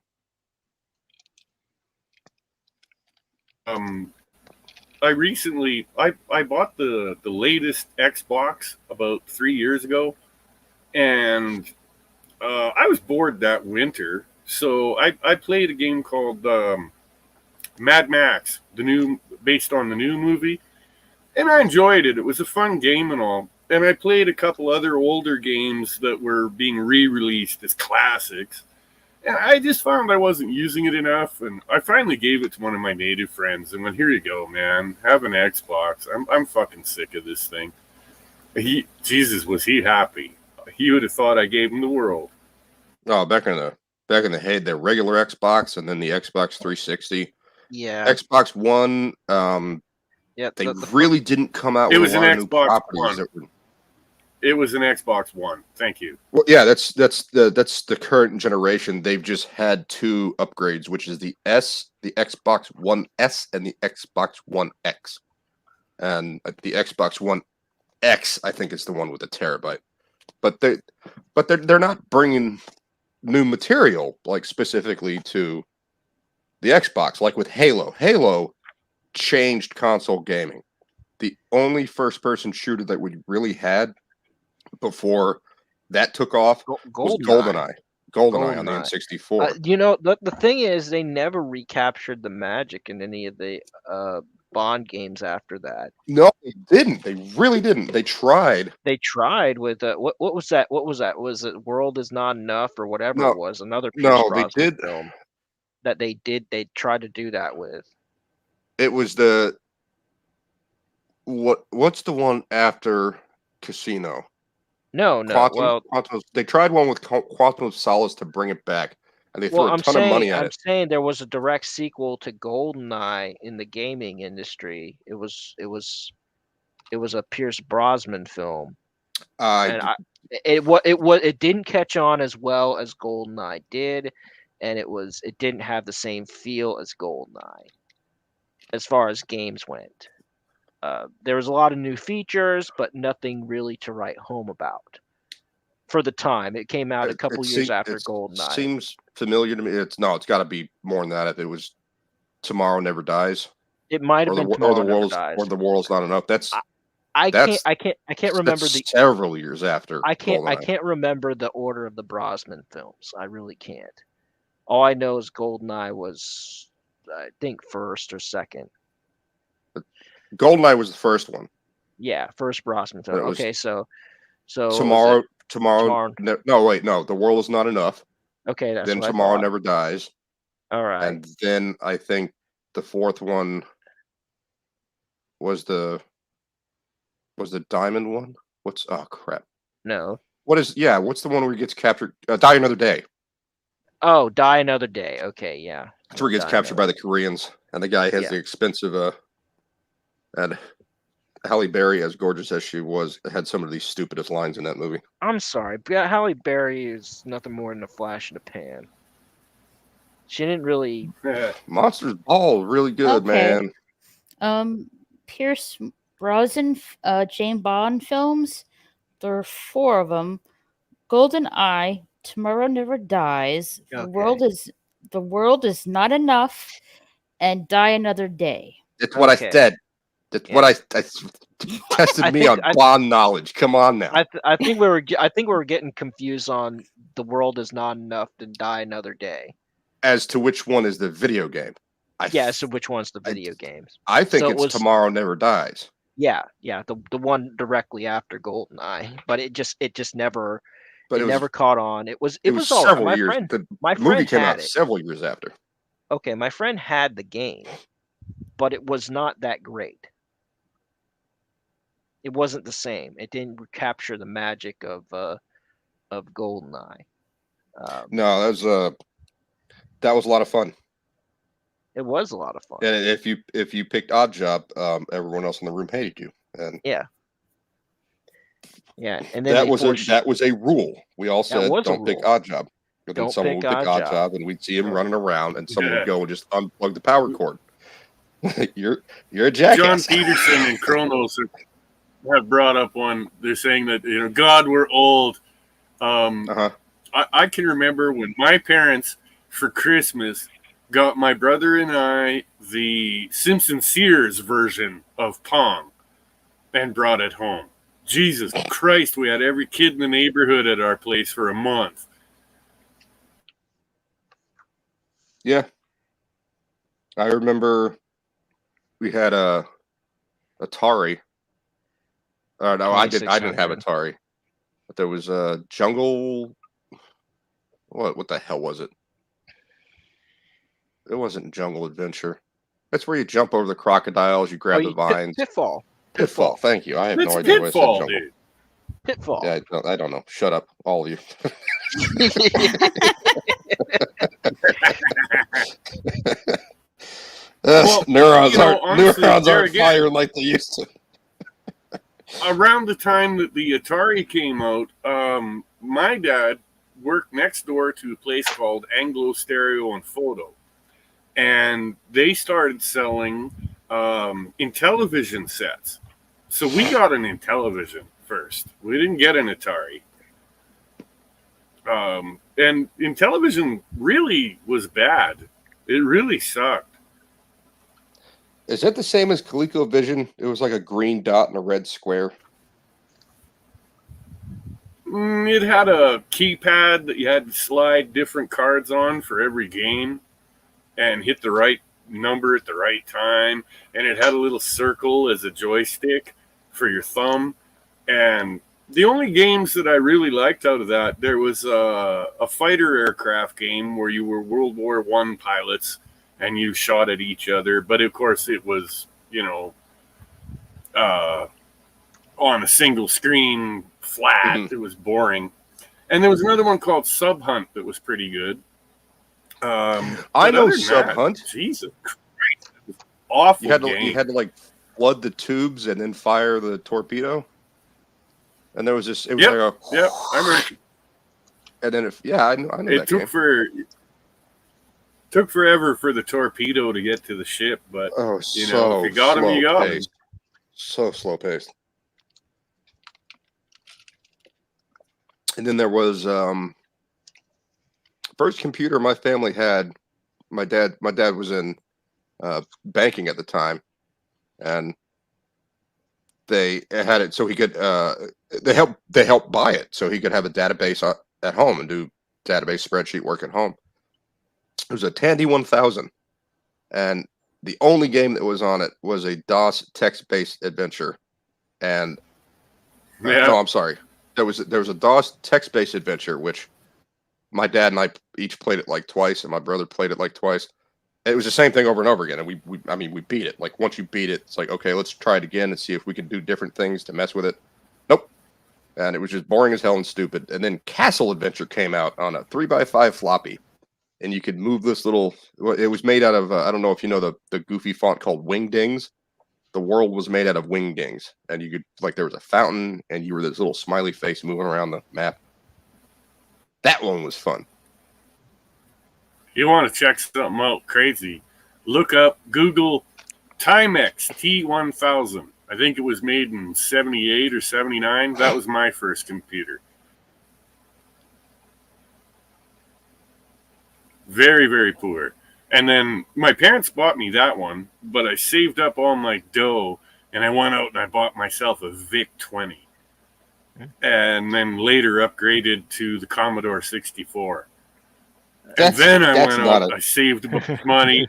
I recently I bought the latest Xbox about 3 years ago, and I was bored that winter, so I played a game called Mad Max, the new based on the new movie, and I enjoyed it. It was a fun game and all. And I played a couple other older games that were being re-released as classics. And I just found I wasn't using it enough, and I finally gave it to one of my native friends and went, "Here you go, man. Have an Xbox. I'm fucking sick of this thing." Jesus, was he happy? He would have thought I gave him the world. Oh, back in the head, the regular Xbox and then the Xbox 360, Yeah. Xbox One. Yeah. They really didn't come out It with was a an lot of new Xbox properties One. that were. It was an Xbox One. Thank you. Well, yeah, that's the current generation. They've just had two upgrades, which is the Xbox One S, and the Xbox One X. And the Xbox One X, I think, is the one with the terabyte. But they're not bringing new material like specifically to the Xbox, like with Halo. Halo changed console gaming. The only first-person shooter that we really had before that took off was GoldenEye. GoldenEye on the N64. You know, the thing is, they never recaptured the magic in any of the Bond games after that. No, they didn't. They really didn't. They tried. They tried with what was that? What was that? Was it World Is Not Enough or whatever No, it was? Another Pierce no, they Brosnan did. film that they did. They tried to do that with. It was the what's the one after Casino? No. Well, Quantum, they tried one with Quantum of Solace to bring it back, and they threw a ton of money at it. I'm saying there was a direct sequel to GoldenEye in the gaming industry. It was a Pierce Brosnan film, and it didn't catch on as well as GoldenEye did, and it didn't have the same feel as GoldenEye as far as games went. There was a lot of new features, but nothing really to write home about. For the time, it came out a couple years after GoldenEye. Seems familiar to me. It's got to be more than that. If it was Tomorrow Never Dies, it might have been Tomorrow Never Dies, or The World's Not Enough. I can't remember several years after. I can't remember the order of the Brosnan films. I really can't. All I know is GoldenEye was, I think, first or second. GoldenEye was the first one. Yeah, first Brosnan film. Okay, so Tomorrow. No, wait, no. The World Is Not Enough. Okay, that's then what Tomorrow Never Dies. All right. And then I think the fourth one was the Diamond one. Oh crap. No. What's the one where he gets captured? Die Another Day. Oh, Die Another Day. Okay, yeah. That's where he gets captured by the Koreans, and the guy has the expensive and Halle Berry, as gorgeous as she was, had some of the stupidest lines in that movie. I'm sorry, but Halle Berry is nothing more than a flash in the pan. She didn't really. Monsters Ball, really good, man. Pierce Brosnan, James Bond films. There are 4 of them. GoldenEye, Tomorrow Never Dies, Okay. The World Is Not Enough, and Die Another Day. That's what I said. That's what I tested me on Bond knowledge. Come on now. I think we were getting confused on The World Is Not Enough and Die Another Day. As to which one is the video game? So which one's the video games? I think it's Tomorrow Never Dies. Yeah, the one directly after GoldenEye, but it just never. But it never caught on. It was several years. My movie friend came had out it several years after. Okay, my friend had the game, but it was not that great. It wasn't the same. It didn't capture the magic of GoldenEye. No, that was a lot of fun. It was a lot of fun. And if you picked Odd Job, everyone else in the room hated you. And Yeah. And then that was a rule. We all said don't pick Odd Job. But then someone would pick Odd Job, and we'd see him running around, and someone would go and just unplug the power cord. you're a jackass. John Peterson and Kronos have brought up one. They're saying that God, we're old. I can remember when my parents for Christmas got my brother and I the Simpson Sears version of Pong and brought it home. Jesus Christ, we had every kid in the neighborhood at our place for a month. Yeah. I remember we had a Atari. No, I didn't have Atari. But there was a Jungle. What the hell was it? It wasn't Jungle Adventure. That's where you jump over the crocodiles, you grab the vines. Pitfall. Thank you. I have no idea what I said. Jungle. Dude. Pitfall. Yeah, I don't know. Shut up, all of you. Neurons aren't firing like they used to. Around the time that the Atari came out, my dad worked next door to a place called Anglo Stereo and Photo, and they started selling Intellivision sets. So we got an Intellivision first. We didn't get an Atari. And Intellivision really was bad. It really sucked. Is that the same as ColecoVision? It was like a green dot and a red square. It had a keypad that you had to slide different cards on for every game and hit the right number at the right time. And it had a little circle as a joystick for your thumb. And the only games that I really liked out of that, there was a fighter aircraft game where you were World War I pilots and you shot at each other. But of course it was, on a single screen flat. Mm-hmm. It was boring. And there was another one called Sub Hunt that was pretty good. I know Sub Hunt. Jesus Christ. It was awful. You had to like flood the tubes and then fire the torpedo. And there was this. It was like a. Yep, I remember. And then I know it took forever for the torpedo to get to the ship, but if you got him, you got him. So slow paced. And then there was first computer my family had. My dad was in banking at the time, and they had it so he could. They helped buy it so he could have a database at home and do database spreadsheet work at home. It was a Tandy 1000, and the only game that was on it was a DOS text-based adventure. And no, I'm sorry. There was a DOS text-based adventure, which my dad and I each played it like twice, and my brother played it like twice. It was the same thing over and over again, and we beat it. Like once you beat it, it's like, okay, let's try it again and see if we can do different things to mess with it. Nope. And it was just boring as hell and stupid. And then Castle Adventure came out on a 3x5 floppy, and you could move this little. It was made out of I don't know if you know the goofy font called Wingdings. The world was made out of wingdings, and you could there was a fountain, and you were this little smiley face moving around the map. That one was fun. You want to check something out crazy? Look up Google Timex T1000. I think it was made in 78 or 79. That was my first computer. Very, very poor. And then my parents bought me that one, but I saved up all my dough, and I went out and I bought myself a VIC-20. And then later upgraded to the Commodore 64. And then I went out, I saved a bunch of money,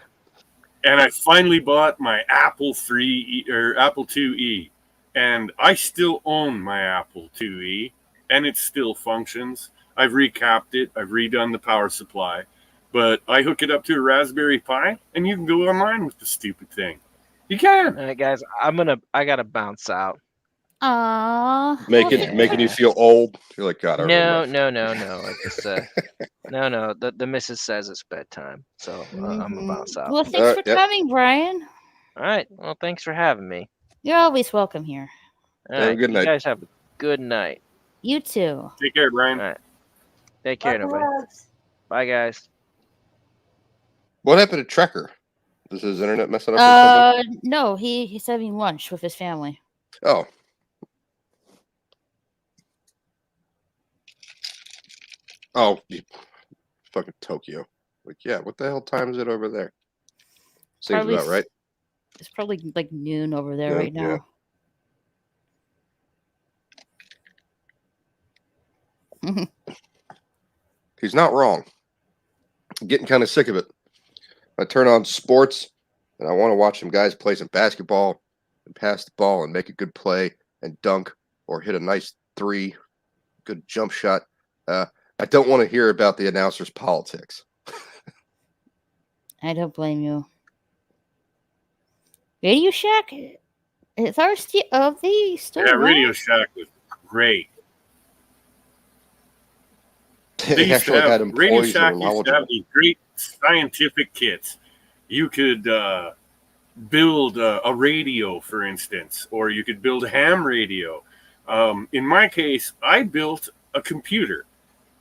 and I finally bought my Apple IIe. And I still own my Apple IIe, and it still functions. I've recapped it. I've redone the power supply. But I hook it up to a Raspberry Pi, and you can go online with the stupid thing. You can. All right, guys, I gotta bounce out. Aww. Making you feel old. You're like, God, I really No, love no, no, no. It's no. The missus says it's bedtime, so I'm gonna bounce out. Well, thanks for Yep. coming, Brian. All right. Well, thanks for having me. You're always welcome here. All Have a right. good You night. guys have a good night. You too. Take care, All Brian. right. Take care, Lots of nobody. hugs. Bye, guys. What happened to Trekker? Is his internet messing up or something? No, he's having lunch with his family. Oh. Oh, fucking Tokyo. Like, yeah, what the hell time is it over there? Seems Probably about right. It's probably like noon over there Yeah, right now. He's not wrong. I'm getting kind of sick of it. I turn on sports and I want to watch some guys play some basketball and pass the ball and make a good play and dunk or hit a nice three, good jump shot. I don't want to hear about the announcer's politics. I don't blame you. Radio Shack? Is ours still Yeah, around? Radio Shack was great. They They used to actually had have Radio employees that Shack were used to have knowledgeable. these great scientific kits. You could build a radio, for instance, or you could build a ham radio. In my case, I built a computer,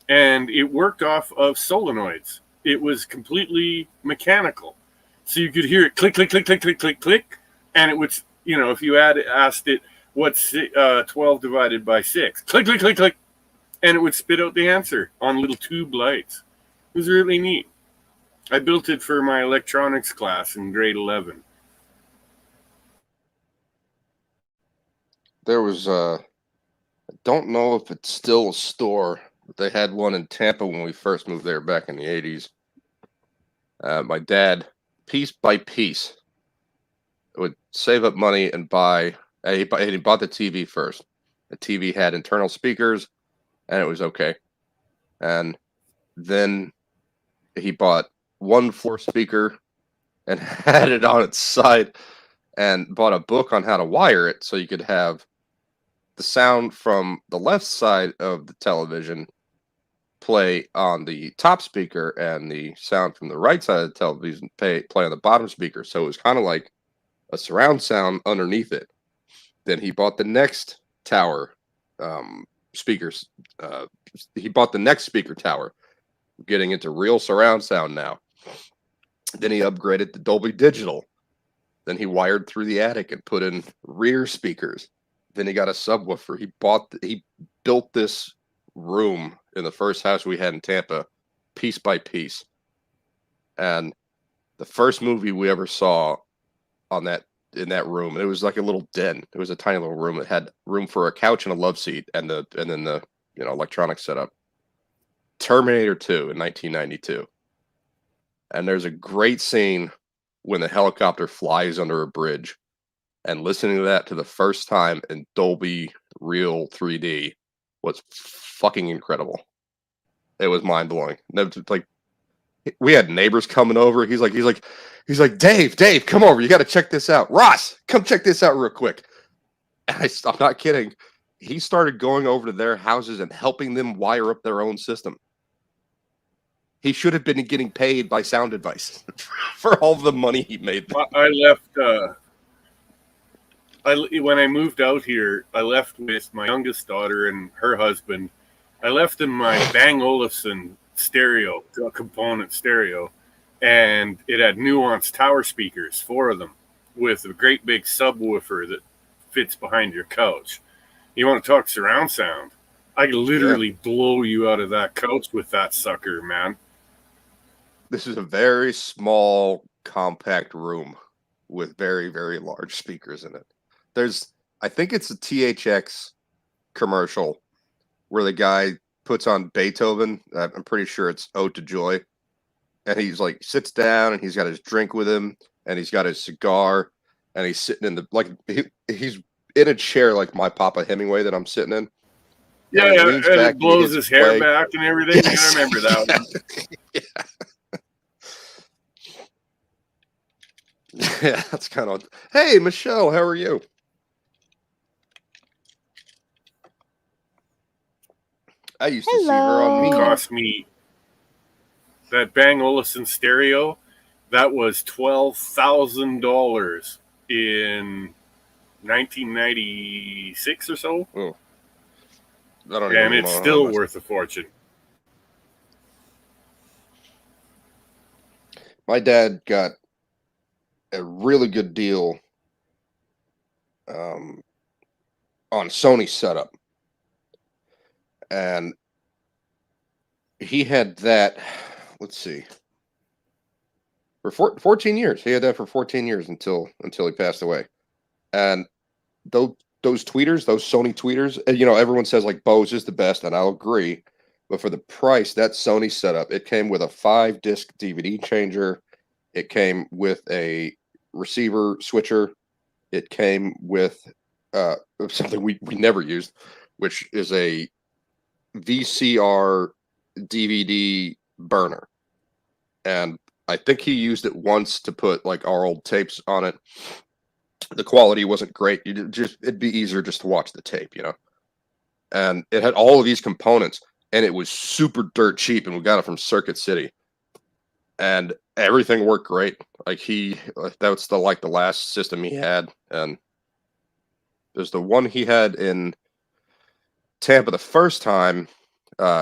and it worked off of solenoids. It was completely mechanical, so you could hear it click, click, click, click, click, click, click, and it would, if you asked it what's 12 divided by 6, click, click, click, click, and it would spit out the answer on little tube lights. It was really neat. I built it for my electronics class in grade 11. There was, I don't know if it's still a store, but they had one in Tampa when we first moved there back in the 80s. My dad, piece by piece, would save up money and buy, he bought the TV first. The TV had internal speakers, and it was okay. And then he bought one 4-speaker and had it on its side and bought a book on how to wire it so you could have the sound from the left side of the television play on the top speaker and the sound from the right side of the television play on the bottom speaker. So it was kind of like a surround sound underneath it. Then he bought the next tower speakers. He bought the next speaker tower, getting into real surround sound now. Then he upgraded to Dolby Digital. Then he wired through the attic and put in rear speakers. Then he got a subwoofer. He built this room in the first house we had in Tampa, piece by piece. And the first movie we ever saw in that room, it was like a little den. It was a tiny little room. It had room for a couch and a love seat, and then the electronic setup. Terminator 2 in 1992. And there's a great scene when the helicopter flies under a bridge, and listening to that to the first time in Dolby Real 3D was fucking incredible. It was mind blowing. Like, we had neighbors coming over. He's like, Dave, come over. You got to check this out. Ross, come check this out real quick. And I'm not kidding. He started going over to their houses and helping them wire up their own system. He should have been getting paid by Sound Advice for all the money he made. I left. When I moved out here, I left with my youngest daughter and her husband. I left them my Bang Olufsen stereo, component stereo, and it had nuanced tower speakers, 4 of them, with a great big subwoofer that fits behind your couch. You want to talk surround sound? I could literally blow you out of that couch with that sucker, man. This is a very small, compact room with very, very large speakers in it. I think it's a THX commercial where the guy puts on Beethoven. I'm pretty sure it's Ode to Joy. And he's like, sits down and he's got his drink with him and he's got his cigar and he's sitting in he's in a chair like my Papa Hemingway that I'm sitting in. Yeah, and it blows his hair back and everything. Yes. I remember that one. Yeah. Yeah, that's kind of. Hey, Michelle, how are you? I used to see her on Hello. me. Cost me that Bang Olufsen stereo. That was $12,000 in 1996 or so, Oh, I don't and even it's know how still much. worth a fortune. My dad got a really good deal on Sony setup, and he had that. Let's see, for 14 years. He had that for 14 years until he passed away. And those tweeters, those Sony tweeters, you know, everyone says like Bose is the best, and I'll agree. But for the price, that Sony setup, it came with a 5-disc DVD changer. It came with a receiver switcher. It came with something we never used, which is a VCR DVD burner. And I think he used it once to put like our old tapes on it. The quality wasn't great. It'd be easier just to watch the tape, you know. And it had all of these components, and it was super dirt cheap, and we got it from Circuit City. And everything worked great. Like that's the last system he had. And there's the one he had in Tampa the first time.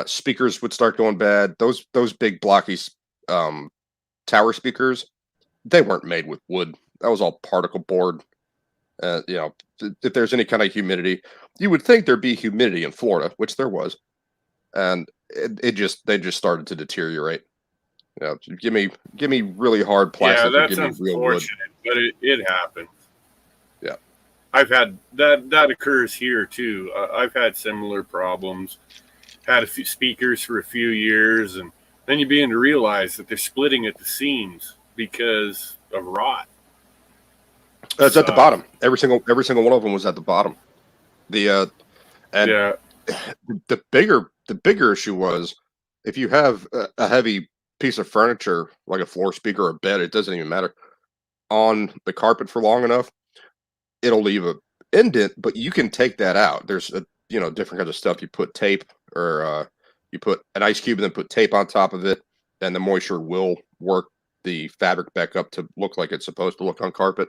Speakers would start going bad. Those big blocky tower speakers, they weren't made with wood. That was all particle board. You know, if there's any kind of humidity, you would think there'd be humidity in Florida, which there was, and they just started to deteriorate. You know, give me really hard plastic, Yeah, or that's give me real wood. unfortunate, but it happens. Yeah, I've had that occurs here too. I've had similar problems. Had a few speakers for a few years, and then you begin to realize that they're splitting at the seams because of rot. it's at the So, bottom. Every single one of them was at the bottom. The and yeah, the bigger issue was if you have a heavy piece of furniture like a floor speaker or a bed, it doesn't even matter, on the carpet for long enough, it'll leave a indent, but you can take that out. There's different kinds of stuff. You put tape, or you put an ice cube and then put tape on top of it, and the moisture will work the fabric back up to look like it's supposed to look on carpet.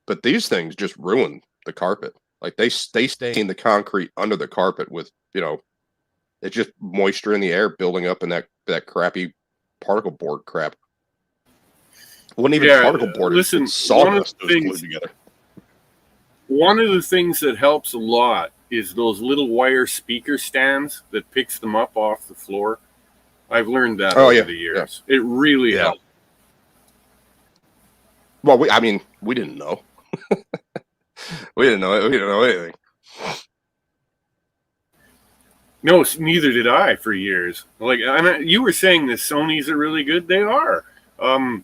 But these things just ruin the carpet. Like they stain the concrete under the carpet with, it's just moisture in the air building up in that crappy particle board crap. It wasn't even particle board. Listen, it's sawdust that was glued together. One of the things that helps a lot is those little wire speaker stands that picks them up off the floor. I've learned that over the years. Yeah. It really helps. Well, we didn't know. We didn't know anything. No, neither did I for years. Like, you were saying the Sonys are really good. They are. And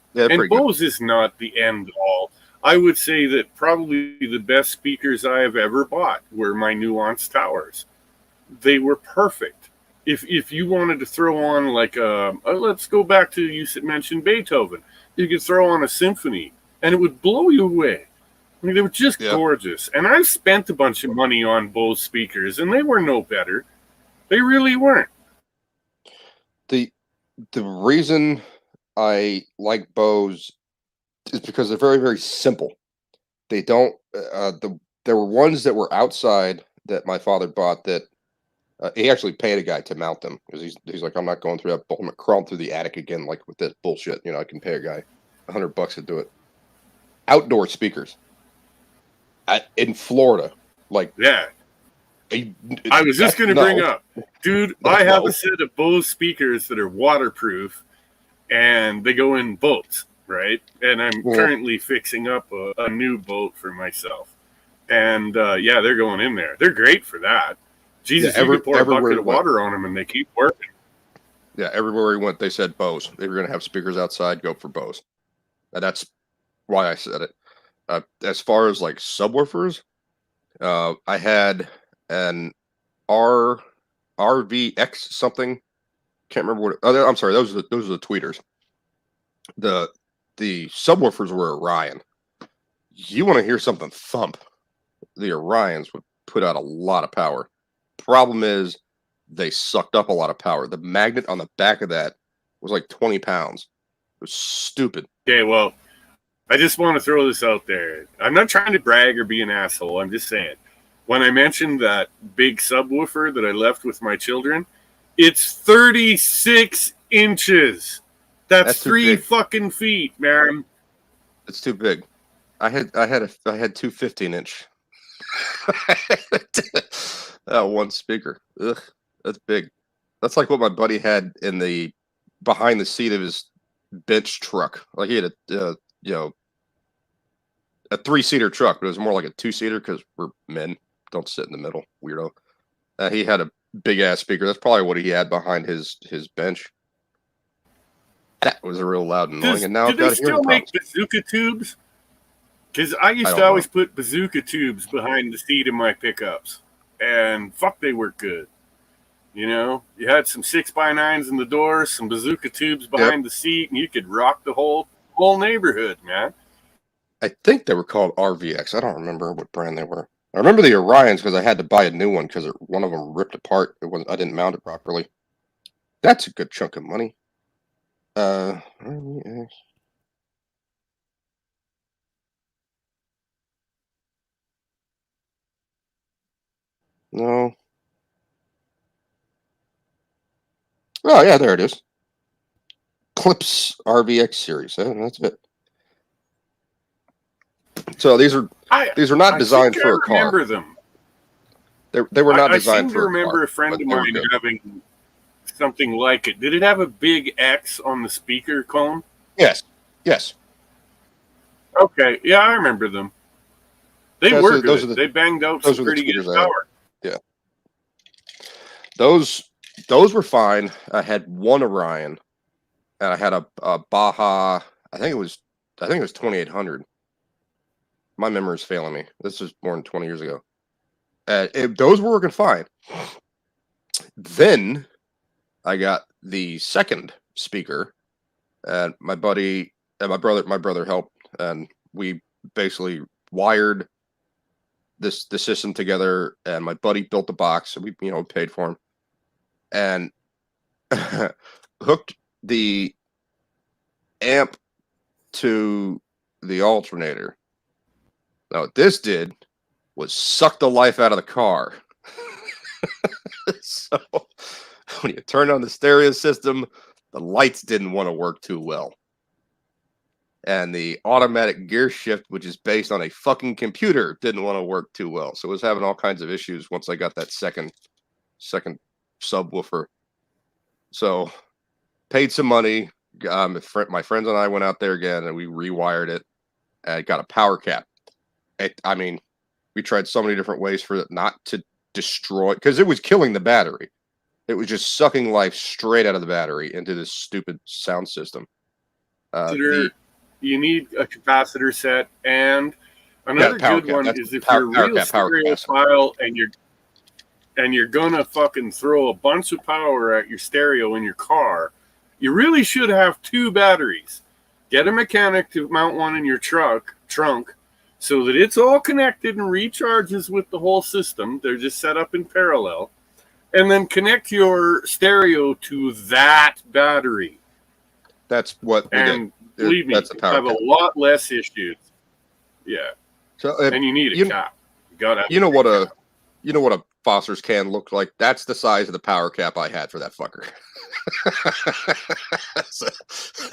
Bose is not the end all. I would say that probably the best speakers I have ever bought were my Nuance Towers. They were perfect. If you wanted to throw on like let's go back to, you mentioned Beethoven. You could throw on a symphony and it would blow you away. I mean, they were just gorgeous. And I've spent a bunch of money on Bose speakers and they were no better. They really weren't. The reason I like Bose is because they're very, very simple. They don't. There were ones that were outside that my father bought that he actually paid a guy to mount them because he's like, I'm not going through that. I'm crawling through the attic again, like with this bullshit. I can pay a guy $100 to do it. Outdoor speakers in Florida, like I was just going to bring up, dude. I have a set of Bose speakers that are waterproof, and they go in boats. Right, and I'm currently fixing up a new boat for myself, and they're going in there. They're great for that. Jesus, you could pour a bucket of water on them, and they keep working. Yeah, everywhere we went, they said Bose. They were going to have speakers outside. Go for Bose. And that's why I said it. As far as like subwoofers, I had an RVX something. Can't remember what. I'm sorry. Those are the tweeters. The subwoofers were Orion. You want to hear something thump? The Orions would put out a lot of power. Problem is, they sucked up a lot of power. The magnet on the back of that was like 20 pounds. It was stupid. Okay, well, I just want to throw this out there. I'm not trying to brag or be an asshole. I'm just saying. When I mentioned that big subwoofer that I left with my children, it's 36 inches. That's 3 fucking feet, man. It's too big. I had 2 15-inch. One speaker. Ugh, that's big. That's like what my buddy had in the behind the seat of his bench truck. Like he had a 3-seater truck, but it was more like a 2-seater because we're men. Don't sit in the middle, weirdo. He had a big ass speaker. That's probably what he had behind his bench. That was a real loud and annoying. And now I've got do they still make bazooka tubes? Because I used to always put bazooka tubes behind the seat of my pickups, and fuck, they work good. You know, you had some 6x9s in the door, some bazooka tubes behind the seat, and you could rock the whole neighborhood, man. I think they were called RVX. I don't remember what brand they were. I remember the Orions because I had to buy a new one because one of them ripped apart. I didn't mount it properly. That's a good chunk of money. RVX. No. Oh yeah, there it is. Clips RVX series. That's it. So these are not designed for a car. I remember them. They were not designed for a car. I remember a friend of mine having something like it. Did it have a big X on the speaker cone? Yes. Okay, yeah, I remember them. They were good. They banged out some pretty good power. Yeah. Those were fine. I had one Orion, and I had a Baja. I think it was 2800. My memory is failing me. This was more than 20 years ago. Those were working fine. Then I got the second speaker, and my buddy and my brother helped, and we basically wired the system together. And my buddy built the box, so we paid for him, and hooked the amp to the alternator. Now, what this did was suck the life out of the car. So, when you turned on the stereo system, the lights didn't want to work too well. And the automatic gear shift, which is based on a fucking computer, didn't want to work too well. So, it was having all kinds of issues once I got that second subwoofer. So, paid some money. My friends and I went out there again, and we rewired it. And got a power cap. We tried so many different ways for it not to destroy, because it was killing the battery. It was just sucking life straight out of the battery into this stupid sound system. You need a capacitor set, and another good one is if you're a real stereophile and you're gonna fucking throw a bunch of power at your stereo in your car, you really should have 2 batteries. Get a mechanic to mount one in your trunk, so that it's all connected and recharges with the whole system. They're just set up in parallel. And then connect your stereo to that battery. That's what we did. Believe me, you have a lot less issues. Yeah. So and you need a cap. You know what a Foster's can looked like? That's the size of the power cap I had for that fucker.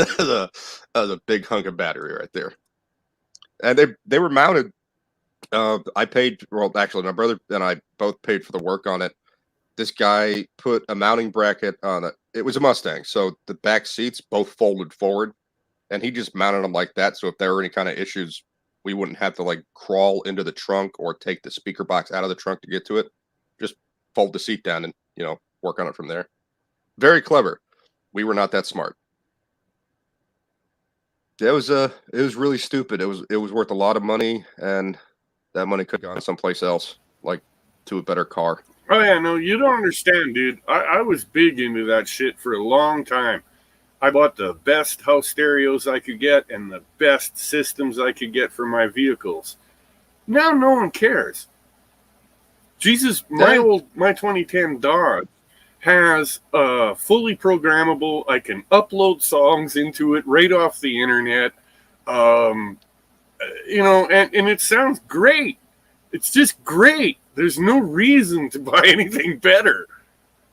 That was a big hunk of battery right there. And they were mounted. I paid. Well, actually, my brother and I both paid for the work on it. This guy put a mounting bracket on it. It was a Mustang, so the back seats both folded forward, and he just mounted them like that. So if there were any kind of issues, we wouldn't have to like crawl into the trunk or take the speaker box out of the trunk to get to it. Just fold the seat down and work on it from there. Very clever. We were not that smart. It was really stupid. It was worth a lot of money, and that money could have gone someplace else, like to a better car. Oh yeah, no, you don't understand, dude. I was big into that shit for a long time. I bought the best house stereos I could get and the best systems I could get for my vehicles. Now no one cares. Jesus, my 2010 Dodge has fully programmable. I can upload songs into it right off the internet. And it sounds great. It's just great. There's no reason to buy anything better.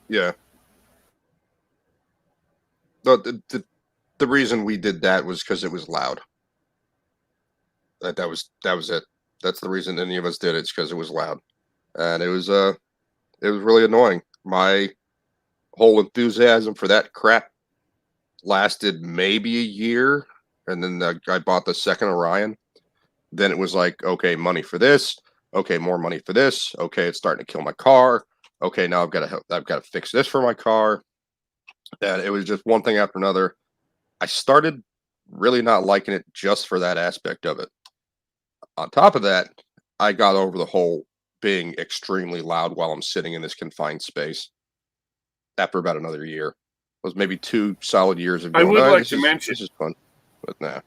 Yeah. The reason we did that was because it was loud. That was it. That's the reason any of us did it. It's because it was loud, and it was really annoying. My whole enthusiasm for that crap lasted maybe a year, and then I bought the second Orion. Then it was like, okay, money for this. Okay, more money for this. Okay, it's starting to kill my car. Okay, now I've got to fix this for my car. And it was just one thing after another. I started really not liking it just for that aspect of it. On top of that, I got over the whole being extremely loud while I'm sitting in this confined space after about another year. It was maybe 2 solid years of I going, would "Oh, like to mention this is fun." But nah.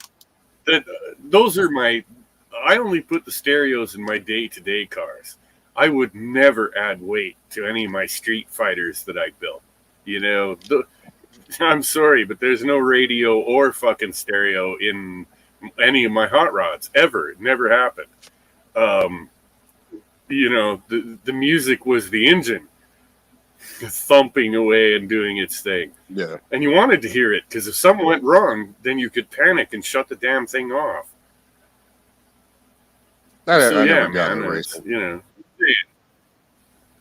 that those are I only put the stereos in my day-to-day cars. I would never add weight to any of my Street Fighters that I built. I'm sorry, but there's no radio or fucking stereo in any of my hot rods ever. It never happened. The music was the engine thumping away and doing its thing. Yeah. And you wanted to hear it because if something went wrong, then you could panic and shut the damn thing off. I never got into racing.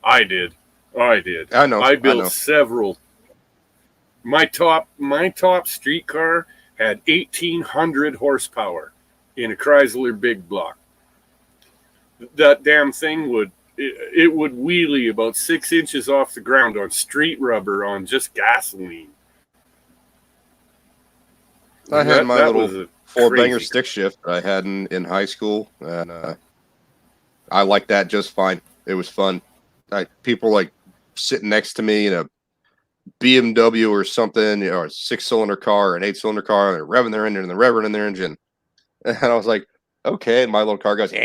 I did. I know. I built several. My top street car had 1,800 horsepower in a Chrysler big block. That damn thing would wheelie about 6 inches off the ground on street rubber on just gasoline. I had my little 4-banger stick shift that I had in high school, and I liked that just fine. It was fun. People like sitting next to me in a BMW or something, or a 6-cylinder car or an 8-cylinder car, and they're revving their engine and they're revving their engine. And I was like, okay. And my little car goes, I'm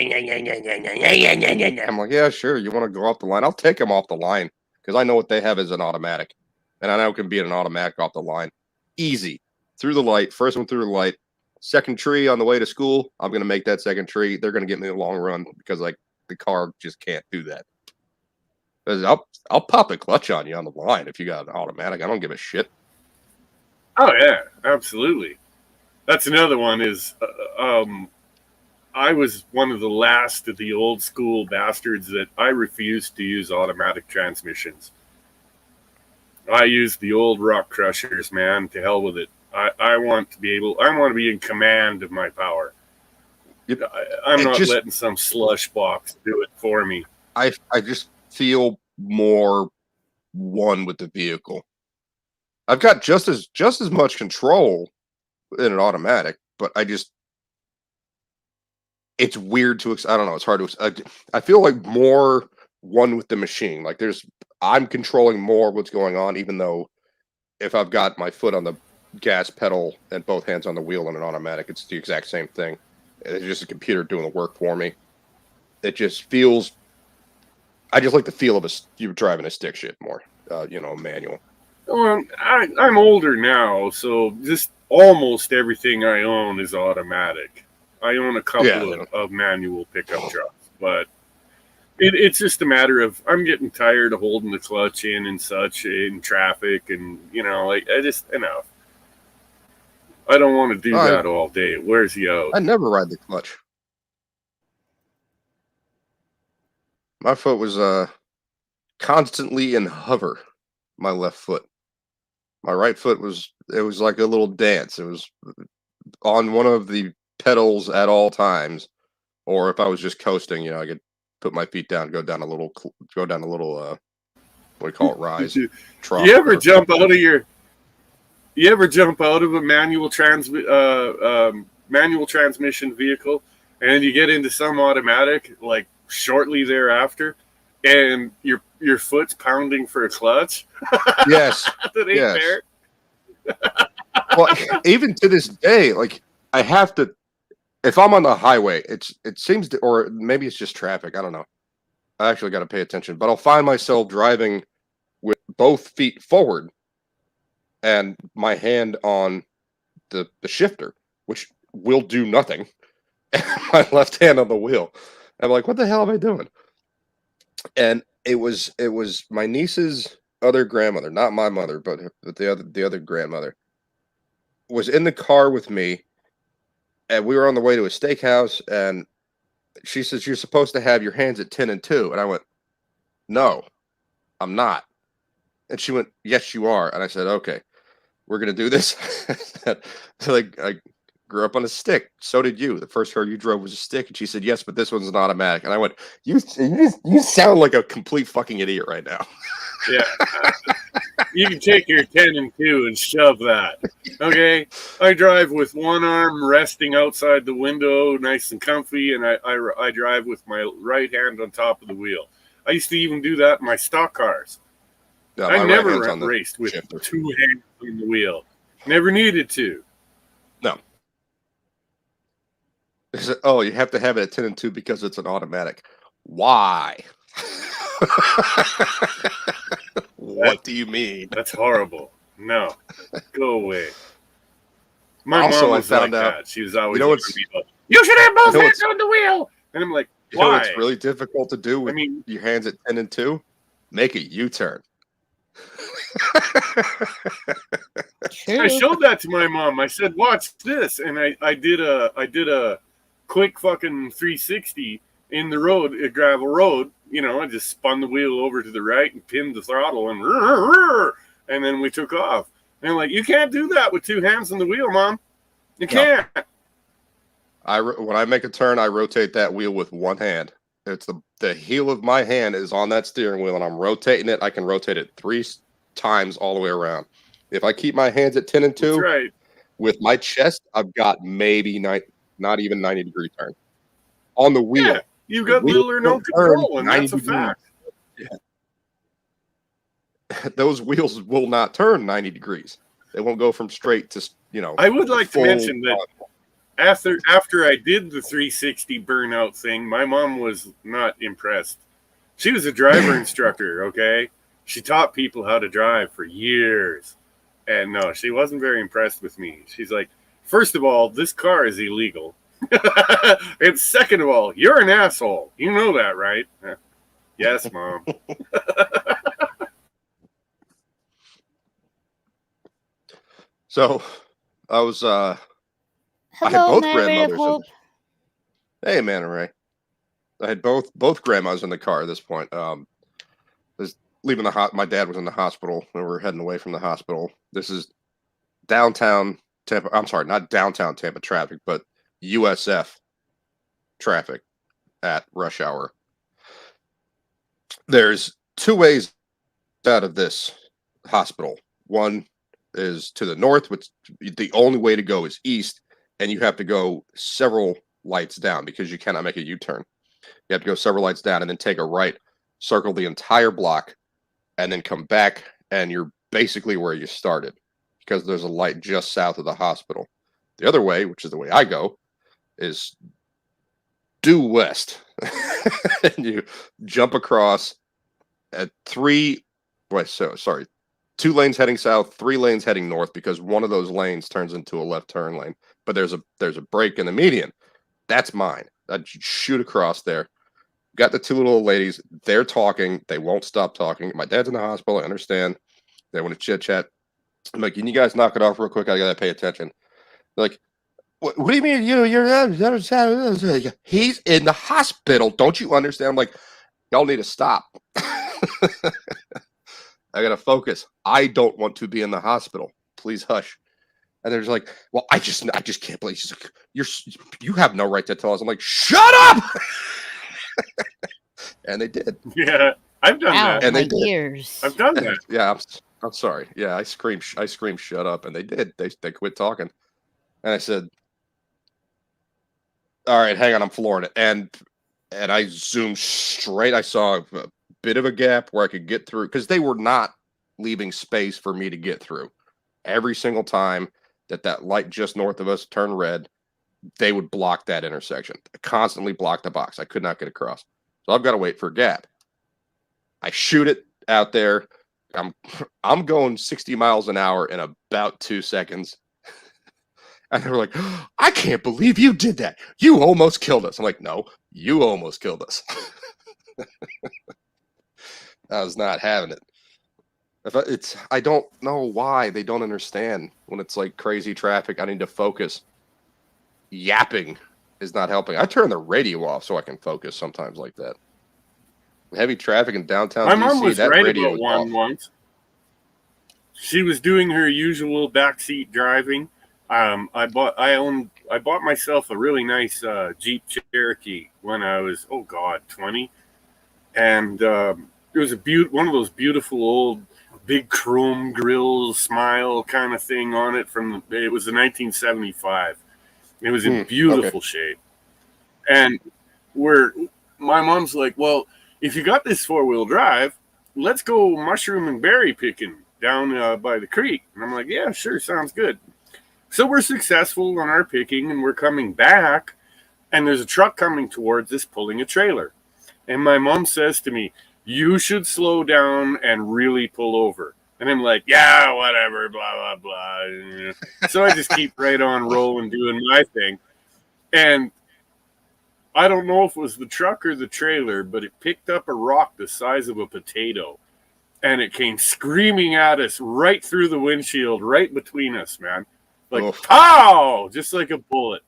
like, yeah, sure. You want to go off the line? I'll take them off the line because I know what they have is an automatic. And I know it can be an automatic off the line. Easy. Through the light. First one through the light. Second tree on the way to school. I'm going to make that second tree. They're going to get me a long run because the car just can't do that. I'll pop a clutch on you on the line if you got an automatic. I don't give a shit. Oh yeah, absolutely. That's another one. Is I was one of the last of the old school bastards that I refused to use automatic transmissions. I used the old rock crushers, man. To hell with it. I want to be in command of my power. I'm not letting some slush box do it for me. I just feel more one with the vehicle. I've got just as much control in an automatic, but it's weird to I don't know, it's hard to I feel like more one with the machine. Like I'm controlling more of what's going on, even though if I've got my foot on the gas pedal and both hands on the wheel in an automatic, it's the exact same thing. It's just a computer doing the work for me. It just feels. I just like the feel of you driving a stick shift more, manual. Well, I'm older now, so just almost everything I own is automatic. I own a couple of manual pickup trucks, but it's just a matter of I'm getting tired of holding the clutch in and such in traffic, and I just enough. I don't want to do that all day. It wears you out. I never ride the clutch. My foot was constantly in hover. My left foot. My right foot was like a little dance. It was on one of the pedals at all times, or if I was just coasting, I could put my feet down, go down a little what do you call it, rise. You ever jump out of a manual transmission vehicle and you get into some automatic like shortly thereafter, and your foot's pounding for a clutch? Yes. That ain't fair. Well, even to this day, like I have to, if I'm on the highway, it seems to, or maybe it's just traffic. I don't know. I actually got to pay attention, but I'll find myself driving with both feet forward and my hand on the shifter, which will do nothing, and my left hand on the wheel. I'm like, what the hell am I doing? And it was my niece's other grandmother, not my mother, but the other grandmother, was in the car with me, and we were on the way to a steakhouse, and she says, you're supposed to have your hands at 10 and 2. And I went, no, I'm not. And she went, yes, you are. And I said, okay, we're going to do this. Like, I grew up on a stick. So did you. The first car you drove was a stick. And she said, yes, but this one's an automatic. And I went, you sound like a complete fucking idiot right now. Yeah. You can take your 10 and 2 and shove that. Okay? I drive with one arm resting outside the window, nice and comfy, and I drive with my right hand on top of the wheel. I used to even do that in my stock cars. Yeah, I my never right hand's on the raced with shifter. 2 hands on the wheel. Never needed to. No. They said, oh, you have to have it at 10 and 2 because it's an automatic. Why? What do you mean? That's horrible. No. Go away. My Also, mom I was found like out- that. She was always you know like, what's- you should have both you know hands on the wheel. And I'm like, You know why? what's really difficult to do with your hands at 10 and 2? Make a U-turn. I showed that to my mom. I said, watch this. And I did a quick fucking 360 in the road, a gravel road. You know, I just spun the wheel over to the right and pinned the throttle and then we took off. And I'm like, you can't do that with 2 hands on the wheel, Mom. You can't. When I make a turn, I rotate that wheel with one hand. It's the heel of my hand is on that steering wheel, and I'm rotating it. I can rotate it 3 times all the way around. If I keep my hands at 10 and 2, That's right. with my chest, I've got maybe not even 90-degree turn on the wheel. Yeah, you've got little or no control, and that's a fact. Yeah. Those wheels will not turn 90 degrees. They won't go from straight to, I would like to mention that after I did the 360 burnout thing, my mom was not impressed. She was a driver instructor, okay? She taught people how to drive for years. And no, she wasn't very impressed with me. She's like, first of all, this car is illegal. And second of all, you're an asshole. You know that, right? Yes, Mom. So I was I had Hello, both Mary of grandmothers. Hope. Hey, man, Ray. I had both grandmas in the car at this point. Was leaving my dad was in the hospital, and we were heading away from the hospital. This is downtown Tampa. I'm sorry, not downtown Tampa traffic, but USF traffic at rush hour. There's 2 ways out of this hospital. One is to the north, which the only way to go is east, and you have to go several lights down because you cannot make a U-turn. You have to go several lights down and then take a right, circle the entire block, and then come back, and you're basically where you started because there's a light just south of the hospital. The other way, which is the way I go, is due west. And you jump across at 2 lanes heading south, 3 lanes heading north, because one of those lanes turns into a left turn lane. But there's a break in the median. That's mine. I'd shoot across there. Got the 2 little ladies. They're talking. They won't stop talking. My dad's in the hospital. I understand. They want to chit chat. I'm like, can you guys knock it off real quick? I gotta pay attention. They're like, what do you mean? He's in the hospital. Don't you understand? I'm like, y'all need to stop. I gotta focus. I don't want to be in the hospital. Please hush. And they're just like, well, I just can't believe. She's like, you have no right to tell us. I'm like, shut up. And they did. Yeah, I've done Ow, that. And my they did. ears. I've done that. Yeah, I'm sorry. Yeah, I screamed, shut up, and they did. They quit talking. And I said, all right, hang on, I'm flooring it. And I zoomed straight. I saw a bit of a gap where I could get through because they were not leaving space for me to get through. Every single time that light just north of us turned red, they would block that intersection. I constantly blocked the box. I could not get across. So I've got to wait for a gap. I shoot it out there, I'm going 60 miles an hour in about 2 seconds. And they were like, I can't believe you did that. You almost killed us. I'm like, no, you almost killed us. I was not having it. I don't know why they don't understand when it's like crazy traffic. I need to focus. Yapping is not helping. I turn the radio off so I can focus sometimes like that. Heavy traffic in downtown My DC, mom was that right radio about is one off. once. She was doing her usual backseat driving. I bought myself a really nice Jeep Cherokee when I was 20, and it was one of those beautiful old big chrome grill smile kind of thing on it. It was a 1975. It was in Okay. beautiful shape, and my mom's like, well, if you got this 4-wheel drive, let's go mushroom and berry picking down by the creek. And I'm like, yeah, sure, sounds good. So we're successful in our picking, and we're coming back, and there's a truck coming towards us pulling a trailer. And my mom says to me, you should slow down and really pull over. And I'm like, yeah, whatever, blah, blah, blah. So I just keep right on rolling, doing my thing. And I don't know if it was the truck or the trailer, but it picked up a rock the size of a potato. And it came screaming at us right through the windshield, right between us, man. Like, pow! Just like a bullet.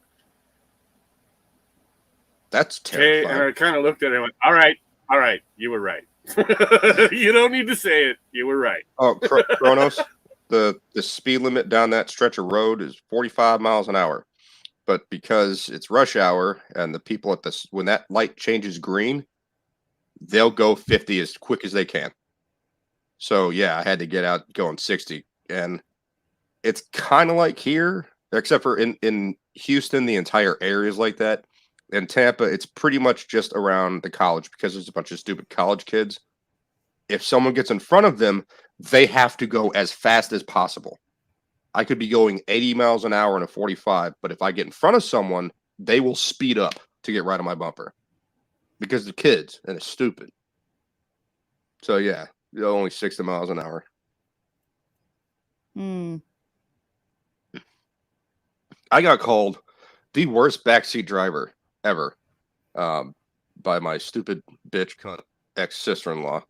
That's Okay, terrifying. and I kind of looked at it and went, all right, you were right. You don't need to say it. You were right. Oh, Kronos, the speed limit down that stretch of road is 45 miles an hour. But because it's rush hour and the people when that light changes green, they'll go 50 as quick as they can. So yeah, I had to get out going 60. And it's kind of like here, except for in Houston, the entire area is like that. In Tampa, it's pretty much just around the college because there's a bunch of stupid college kids. If someone gets in front of them, they have to go as fast as possible. I could be going 80 miles an hour in a 45, but if I get in front of someone, they will speed up to get right on my bumper because they're kids and it's stupid. So yeah, only 60 miles an hour. I got called the worst backseat driver ever by my stupid bitch cunt ex-sister-in-law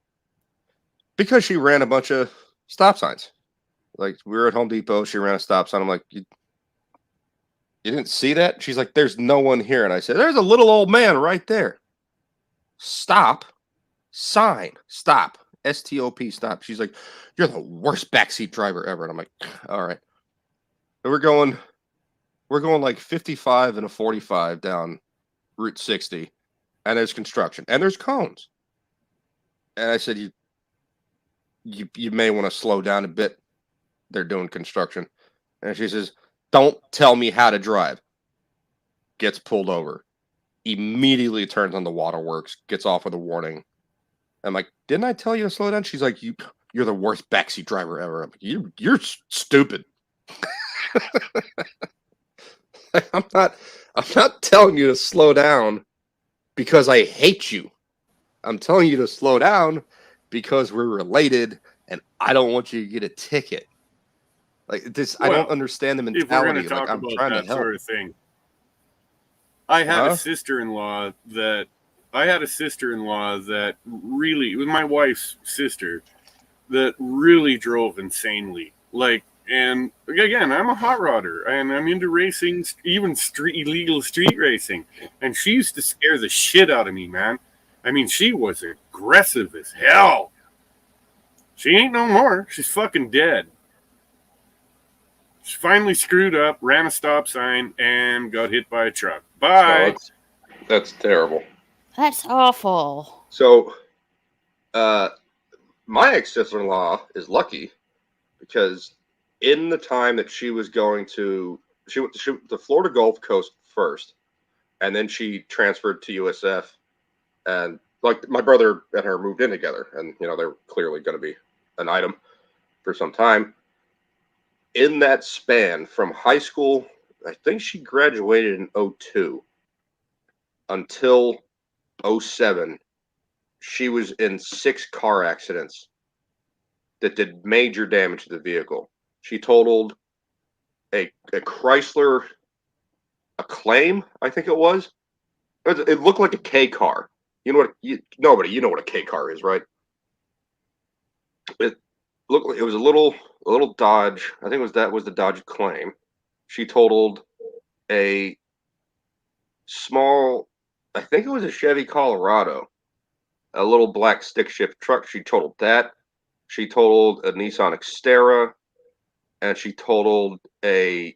because she ran a bunch of stop signs. Like, we were at Home Depot, she ran a stop sign. I'm like, you didn't see that? She's like, there's no one here. And I said, there's a little old man right there. Stop. Sign. Stop. STOP. Stop. She's like, you're the worst backseat driver ever. And I'm like, all right. So we're going like 55 and a 45 down Route 60. And there's construction. And there's cones. And I said, you may want to slow down a bit. They're doing construction. And she says, don't tell me how to drive. Gets pulled over. Immediately turns on the waterworks. Gets off with a warning. I'm like, didn't I tell you to slow down? She's like, you're the worst backseat driver ever. I'm like, you're stupid. I'm not telling you to slow down because I hate you. I'm telling you to slow down because we're related and I don't want you to get a ticket. Like this, I don't understand the mentality. If we're going to talk like, I'm about trying that to help. sort of thing, I had a sister-in-law that really, it was my wife's sister, that really drove insanely. Like, and again, I'm a hot rodder and I'm into racing, even illegal street racing. And she used to scare the shit out of me, man. I mean, she was aggressive as hell. She ain't no more. She's fucking dead. She finally screwed up, ran a stop sign, and got hit by a truck. Bye. No, that's terrible. That's awful. So, my ex-sister-in-law is lucky because in the time that she was going to, she went to the Florida Gulf Coast first, and then she transferred to USF, and like my brother and her moved in together, and they're clearly going to be an item for some time. In that span from high school, I think she graduated in 2002 until 2007. She was in 6 car accidents that did major damage to the vehicle. She totaled a Chrysler Acclaim, I think it was. It looked like a K car. You know what? You know what a K car is, right? It looked like it was a little Dodge. I think that was the Dodge Acclaim. She totaled a small, I think it was a Chevy Colorado, a little black stick shift truck. She totaled that. She totaled a Nissan Xterra, and she totaled a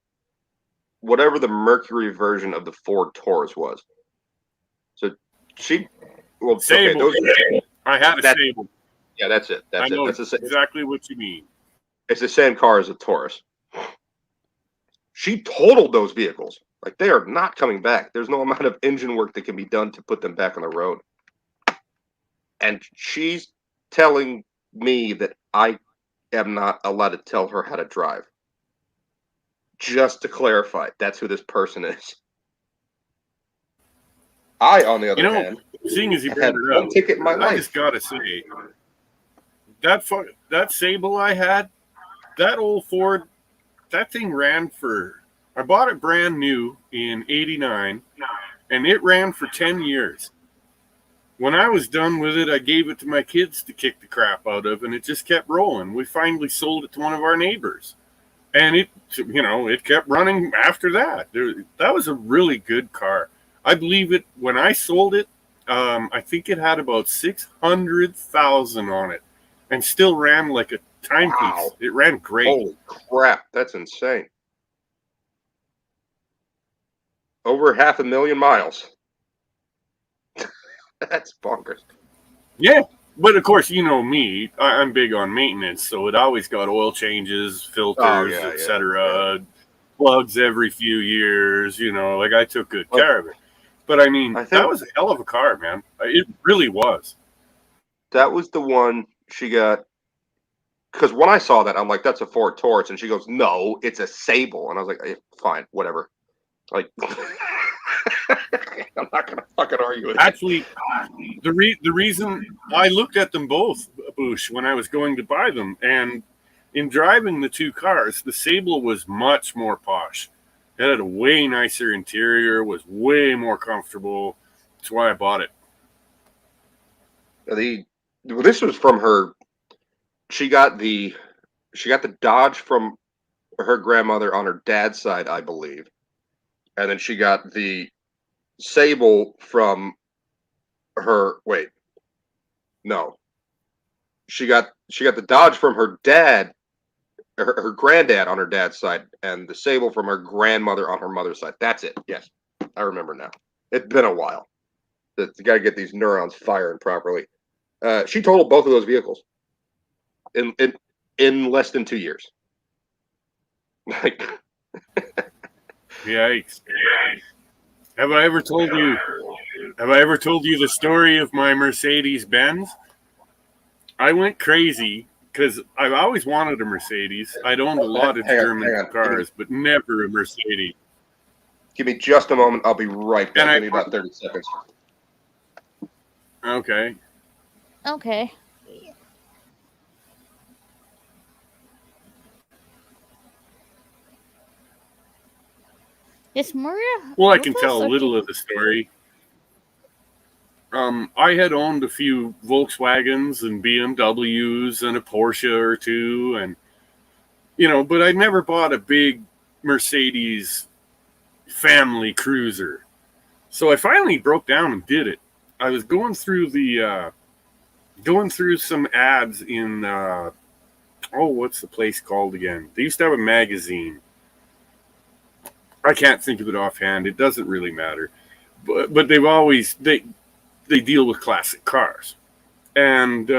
whatever the Mercury version of the Ford Taurus was. So Sable. Okay, I had a Sable. Yeah, that's it. I know That's exactly what you mean. It's the same car as a Taurus. She totaled those vehicles. Like, they are not coming back. There's no amount of engine work that can be done to put them back on the road. And she's telling me that I am not allowed to tell her how to drive. Just to clarify, that's who this person is. I, on the other hand, seeing as you had brought it one up, ticket in my life. I just gotta say, that Sable I had, that old Ford, that thing ran for. I bought it brand new in '89, and it ran for 10 years. When I was done with it, I gave it to my kids to kick the crap out of, and it just kept rolling. We finally sold it to one of our neighbors, and it kept running after that. That was a really good car. I believe it when I sold it. I think it had about 600,000 on it, and still ran like a timepiece. Wow. It ran great. Holy crap, that's insane. Over 500,000 miles. That's bonkers. Yeah, but of course, you know me. I'm big on maintenance, so it always got oil changes, filters, etc. Yeah. Plugs every few years. Like I took good care of it. But I mean, that was a hell of a car, man. It really was. That was the one she got. Because when I saw that, I'm like, that's a Ford Taurus. And she goes, no, it's a Sable. And I was like, hey, fine, whatever. Like, I'm not going to fucking argue with it. Actually, the reason I looked at them both, Boosh, when I was going to buy them, and in driving the two cars, the Sable was much more posh. It had a way nicer interior, was way more comfortable. That's why I bought it. This was from her. She got the Dodge from her grandmother on her dad's side, I believe, and then she got the Sable from her. Wait, no. She got the Dodge from her dad. Her granddad on her dad's side, and the Sable from her grandmother on her mother's side. That's it. Yes, I remember now. It's been a while. You got to get these neurons firing properly. She totaled both of those vehicles in less than 2 years. Like, yikes! Have I ever told you the story of my Mercedes Benz? I went crazy. Because I've always wanted a Mercedes. I'd owned a lot of German cars, but never a Mercedes. Give me just a moment. I'll be right back. Give me about 30 seconds. Okay. Okay. Yes, Maria? Well, I can tell a little of the story. I had owned a few Volkswagens and BMWs and a Porsche or two, and but I never bought a big Mercedes family cruiser. So I finally broke down and did it. I was going through some ads in what's the place called again? They used to have a magazine. I can't think of it offhand. It doesn't really matter, but they've always they deal with classic cars. And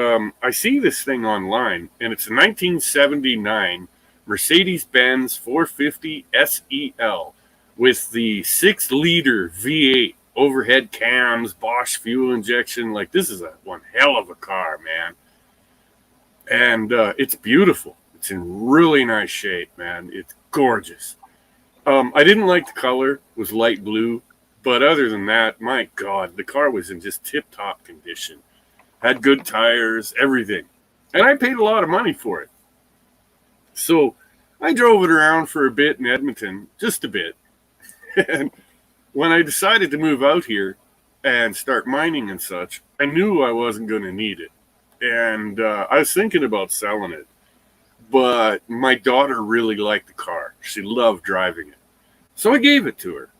I see this thing online, and it's a 1979 Mercedes-Benz 450 SEL with the 6-liter V8 overhead cams, Bosch fuel injection. Like, this is one hell of a car, man. And it's beautiful. It's in really nice shape, man. It's gorgeous. I didn't like the color. It was light blue. But other than that, my God, the car was in just tip-top condition. Had good tires, everything. And I paid a lot of money for it. So I drove it around for a bit in Edmonton, just a bit. And when I decided to move out here and start mining and such, I knew I wasn't going to need it. And I was thinking about selling it. But my daughter really liked the car. She loved driving it. So I gave it to her.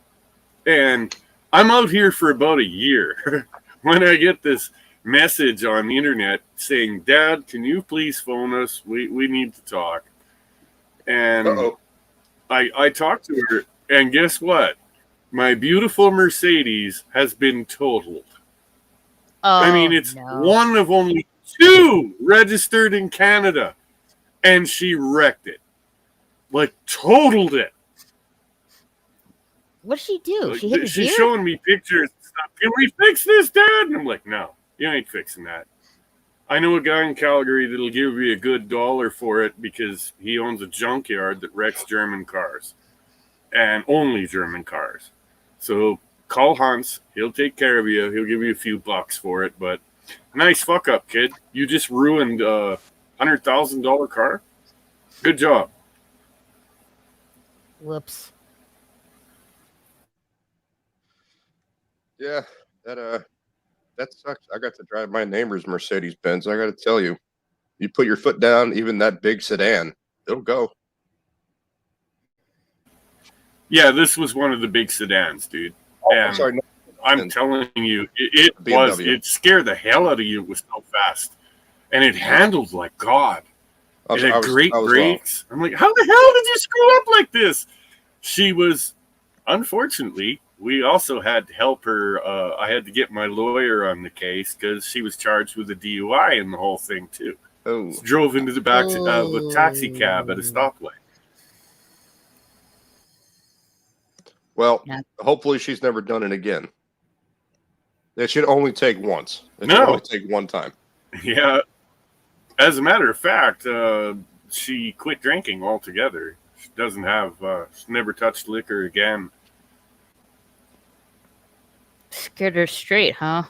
And I'm out here for about a year when I get this message on the internet saying, Dad, can you please phone us? We need to talk. And I talked to her, and guess what? My beautiful Mercedes has been totaled. I mean, it's one of only 2 registered in Canada, and she wrecked it. Like, totaled it. What did she do? Like, She hit a she's deer? showing me pictures and stuff. Can we fix this, Dad? And I'm like, no, you ain't fixing that. I know a guy in Calgary that'll give you a good $1 for it because he owns a junkyard that wrecks German cars. And only German cars. So call Hans. He'll take care of you. He'll give you a few bucks for it. But nice fuck up, kid. You just ruined a $100,000 car. Good job. Whoops. Yeah, that sucks. I got to drive my neighbor's Mercedes Benz. I got to tell you, you put your foot down, even that big sedan, it'll go. Yeah, this was one of the big sedans, dude. Oh, And sorry, no, I'm telling you, it scared the hell out of you. It was so fast. And it handled like God. It had great brakes. I'm like, how the hell did you screw up like this? She was, unfortunately, we also had to help her. I had to get my lawyer on the case because she was charged with a DUI and the whole thing, too. Oh. She drove into the back of a taxi cab at a stoplight. Well, hopefully she's never done it again. It should only take once. It should only take one time. Yeah. As a matter of fact, she quit drinking altogether. She doesn't have, she's never touched liquor again. Scared her straight, huh?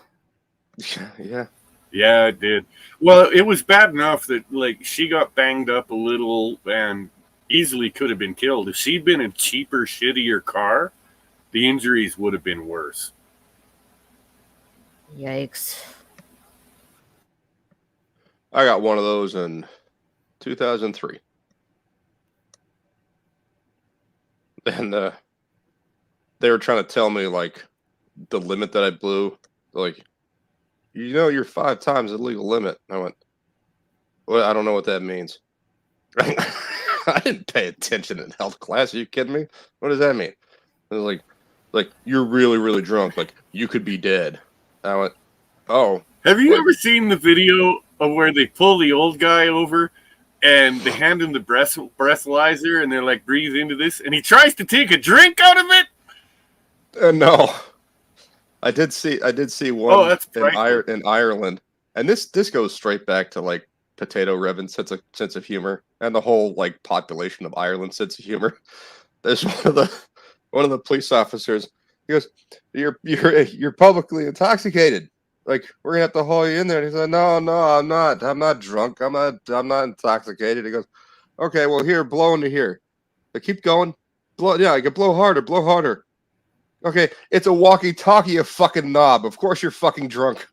Yeah. Yeah, it did. Well, it was bad enough that, like, she got banged up a little and easily could have been killed. If she'd been in a cheaper, shittier car, the injuries would have been worse. Yikes. I got one of those in 2003. And they were trying to tell me, like, the limit that I blew. Like, you know, you're 5 times the legal limit. I went, well, I don't know what that means. I didn't pay attention in health class. Are you kidding me? What does that mean? It was like you're really, really drunk. Like, you could be dead. I went, oh. Have you ever seen the video of where they pull the old guy over and they hand him the breathalyzer and they're like, breathe into this, and he tries to take a drink out of it? No. I did see one in Ireland, and this goes straight back to like Potato Revan's sense of humor and the whole like population of Ireland sense of humor. There's one of the police officers. He goes, "You're publicly intoxicated. Like, we're gonna have to haul you in there." And he said, "No, I'm not. I'm not drunk. I'm not intoxicated." He goes, "Okay, well, here, blow into here. But keep going. Blow. Yeah, you can blow harder. Blow harder." Okay, it's a walkie-talkie, you fucking knob. Of course you're fucking drunk.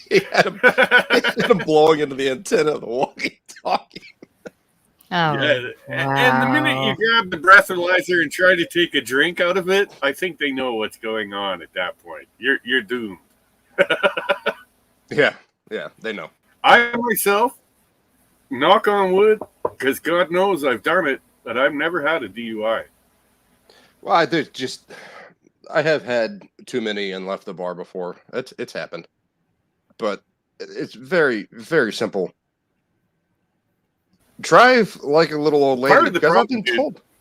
He had him blowing into the antenna of the walkie-talkie. Oh, yeah. Wow. And the minute you grab the breathalyzer and try to take a drink out of it, I think they know what's going on at that point. You're doomed. Yeah, they know. I myself, knock on wood, because God knows I've done it, but I've never had a DUI. Well, I have had too many and left the bar before. It's happened, but it's very, very simple. Drive like a little old lady. Part of the because problem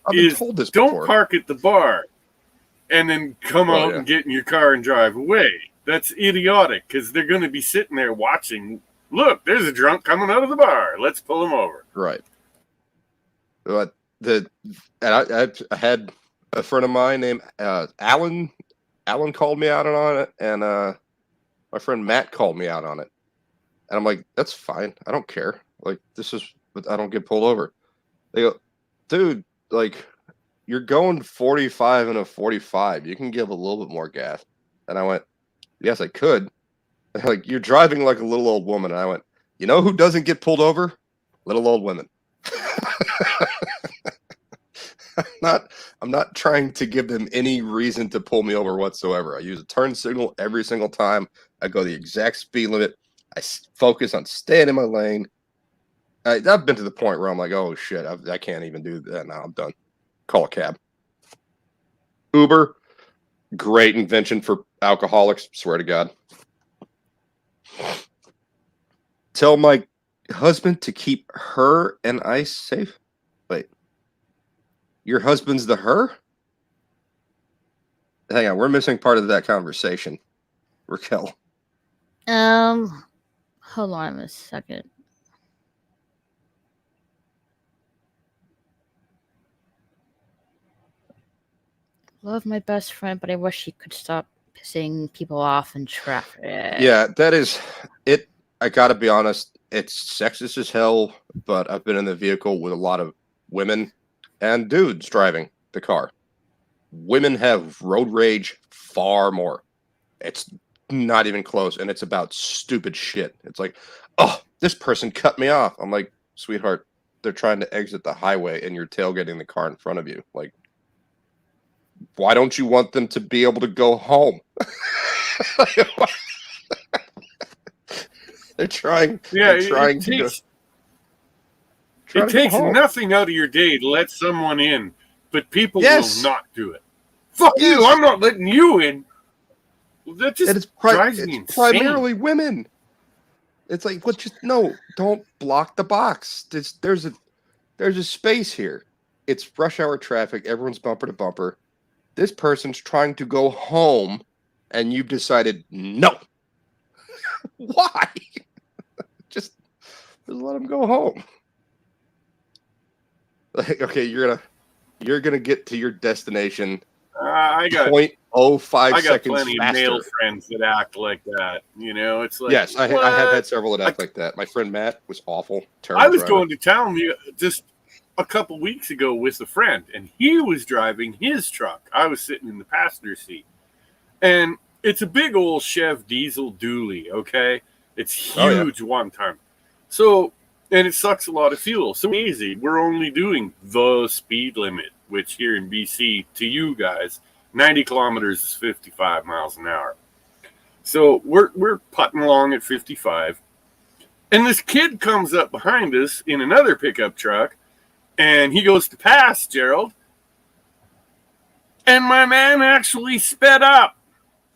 I've been told this don't before. park at the bar and then come out and get in your car and drive away. That's idiotic because they're going to be sitting there watching. Look, there's a drunk coming out of the bar. Let's pull him over. Right. But I had a friend of mine named Alan. Alan called me out on it, and my friend Matt called me out on it. And I'm like, that's fine. I don't care. Like, I don't get pulled over. They go, dude, like, you're going 45 in a 45. You can give a little bit more gas. And I went, yes, I could. And like, you're driving like a little old woman. And I went, you know who doesn't get pulled over? Little old women. I'm not trying to give them any reason to pull me over whatsoever. I use a turn signal every single time. I go the exact speed limit. I focus on staying in my lane. I've been to the point where I'm like, oh shit, I can't even do that now. I'm done. Call a cab. Uber, great invention for alcoholics. Swear to God. Tell my husband to keep her and I safe. Wait. Your husband's the her? Hang on, we're missing part of that conversation. Raquel. Hold on a second. Love my best friend, but I wish he could stop pissing people off in traffic. Yeah, that is it. I gotta be honest, it's sexist as hell, but I've been in the vehicle with a lot of women and dudes driving the car. Women have road rage far more. It's not even close, and it's about stupid shit. It's like, oh, this person cut me off. I'm like, sweetheart, they're trying to exit the highway, and you're tailgating the car in front of you. Like, why don't you want them to be able to go home? They're trying. Yeah, they're trying it to takes, go, it takes nothing out of your day to let someone in, but people Yes. will not do it. Fuck you! I'm not letting you in. That just drives me insane. Primarily women. It's like, what? Just no. Don't block the box. There's a space here. It's rush hour traffic. Everyone's bumper to bumper. This person's trying to go home, and you've decided no. Why? just let them go home. Like, okay, you're gonna get to your destination. I got 0.05 seconds plenty faster. of male friends that act like that. You know, it's like, Yes, I have had several that act like that. My friend Matt was awful. Terrible I was driver. going to town just a couple weeks ago with a friend, and he was driving his truck. I was sitting in the passenger seat, and it's a big old Chev diesel dually. Okay, it's huge one time. So, and it sucks a lot of fuel. So easy. We're only doing the speed limit, which here in BC to you guys, 90 kilometers is 55 miles an hour. So we're putting along at 55, and this kid comes up behind us in another pickup truck. And he goes to pass Gerald. And my man actually sped up.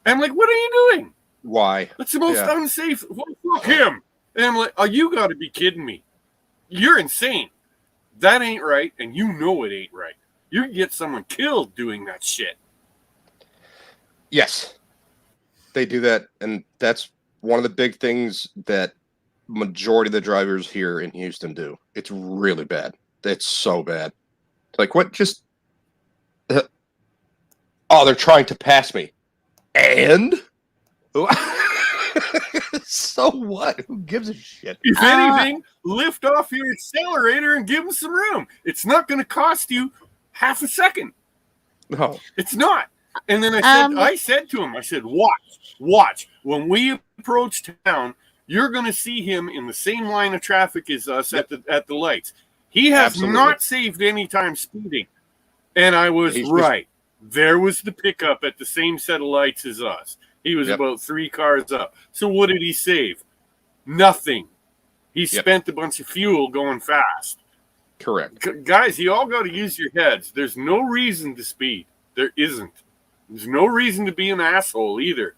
I'm like, what are you doing? Why? That's the most unsafe. Fuck him. And I'm like, oh, you got to be kidding me. You're insane. That ain't right. And you know it ain't right. You can get someone killed doing that shit. Yes. They do that. And that's one of the big things that majority of the drivers here in Houston do. It's really bad. It's so bad. Like, what? Just oh, they're trying to pass me, and so what? Who gives a shit? If anything, lift off your accelerator and give them some room. It's not going to cost you half a second. No, it's not. And then I said to him, I said, watch. When we approach town, you're going to see him in the same line of traffic as us at the lights. He has not saved any time speeding. And I was right. There was the pickup at the same set of lights as us. He was about 3 cars up. So what did he save? Nothing. He spent a bunch of fuel going fast. Correct. Guys, you all got to use your heads. There's no reason to speed. There isn't. There's no reason to be an asshole either.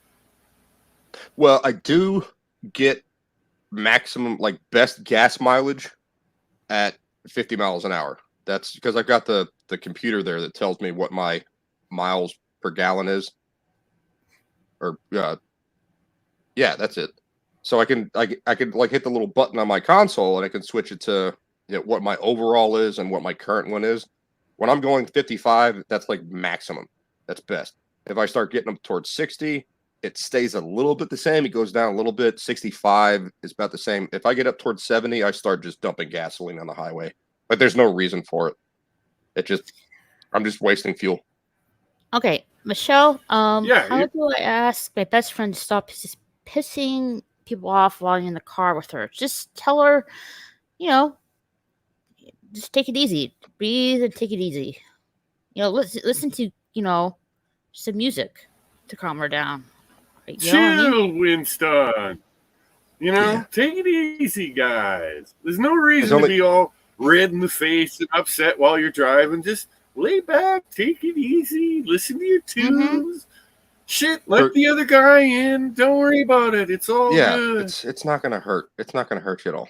Well, I do get maximum, like, best gas mileage at 50 miles an hour. That's because I've got the computer there that tells me what my miles per gallon is. Or yeah, that's it. So I can like hit the little button on my console and I can switch it to what my overall is and what my current one is. When I'm going 55, that's like maximum. That's best. If I start getting up towards 60, it stays a little bit the same. It goes down a little bit. 65 is about the same. If I get up towards 70, I start just dumping gasoline on the highway. But there's no reason for it. I'm just wasting fuel. Okay, Michelle. Yeah, How do I ask my best friend to stop pissing people off while I'm in the car with her? Just tell her, just take it easy. Breathe and take it easy. Listen to some music to calm her down. You know what I mean? chill, Winston. Take it easy, guys. There's no reason only- to be all red in the face and upset while you're driving. Just lay back, take it easy, listen to your tunes. Shit, let the other guy in. Don't worry about it. It's all good. It's not gonna hurt. It's not gonna hurt you at all.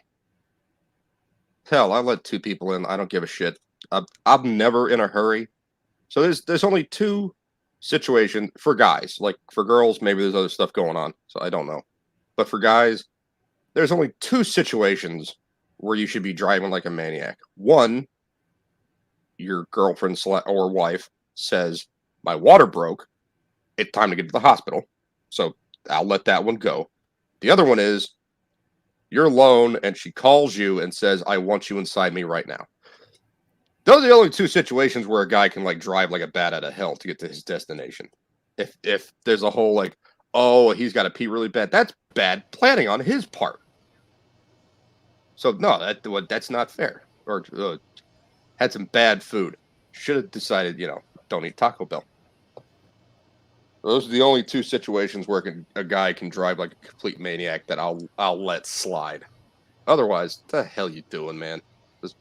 Hell, I let 2 people in. I don't give a shit. I'm never in a hurry. So there's only 2 situations for guys. Like for girls, maybe there's other stuff going on. So I don't know. But for guys, there's only 2 situations where you should be driving like a maniac. One, your girlfriend or wife says, "My water broke. It's time to get to the hospital." So I'll let that one go. The other one is you're alone and she calls you and says, "I want you inside me right now." Those are the only 2 situations where a guy can like drive like a bat out of hell to get to his destination. If there's a whole like, oh, he's got to pee really bad, that's bad planning on his part. So no, that's not fair. Or had some bad food. Should have decided, don't eat Taco Bell. Those are the only 2 situations where a guy can drive like a complete maniac that I'll let slide. Otherwise, what the hell you doing, man? Just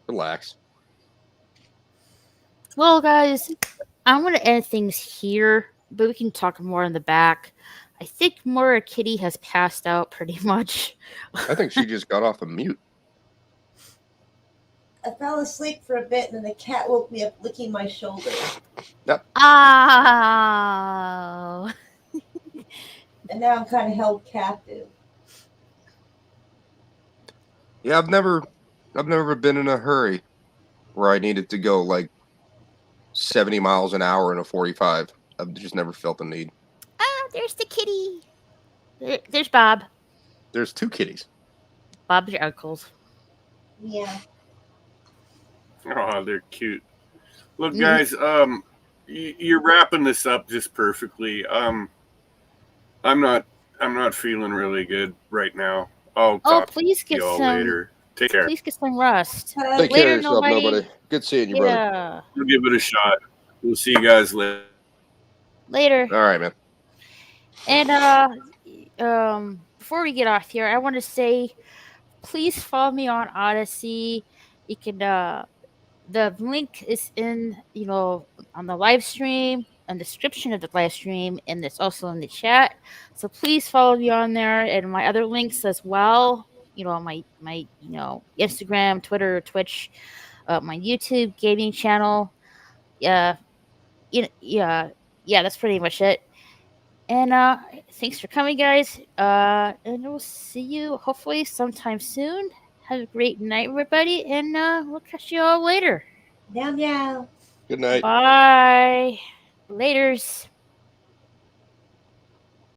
relax. Well, guys, I'm going to end things here, but we can talk more in the back. I think Mora Kitty has passed out pretty much. I think she just got off of mute. I fell asleep for a bit, and then the cat woke me up licking my shoulder. Oh. And now I'm kind of held captive. Yeah, I've never been in a hurry where I needed to go like 70 miles an hour in a 45. I've just never felt the need. There's the kitty. There's Bob. There's 2 kitties. Bob's your uncles. Yeah. Oh, they're cute. Look, guys, you're wrapping this up just perfectly. I'm not feeling really good right now. I'll talk please to get y'all some. later. Take care. Please get some rest. Take care of yourself, nobody. Good seeing you, brother. Yeah. We'll give it a shot. We'll see you guys later. Later. All right, man. And before we get off here, I want to say, please follow me on Odyssey. You can the link is in on the live stream and description of the live stream, and it's also in the chat. So please follow me on there and my other links as well. My Instagram, Twitter, Twitch, my YouTube gaming channel. Yeah, that's pretty much it. And thanks for coming, guys. And we'll see you hopefully sometime soon. Have a great night, everybody, and we'll catch you all later. Meow meow. Good night. Bye. Laters.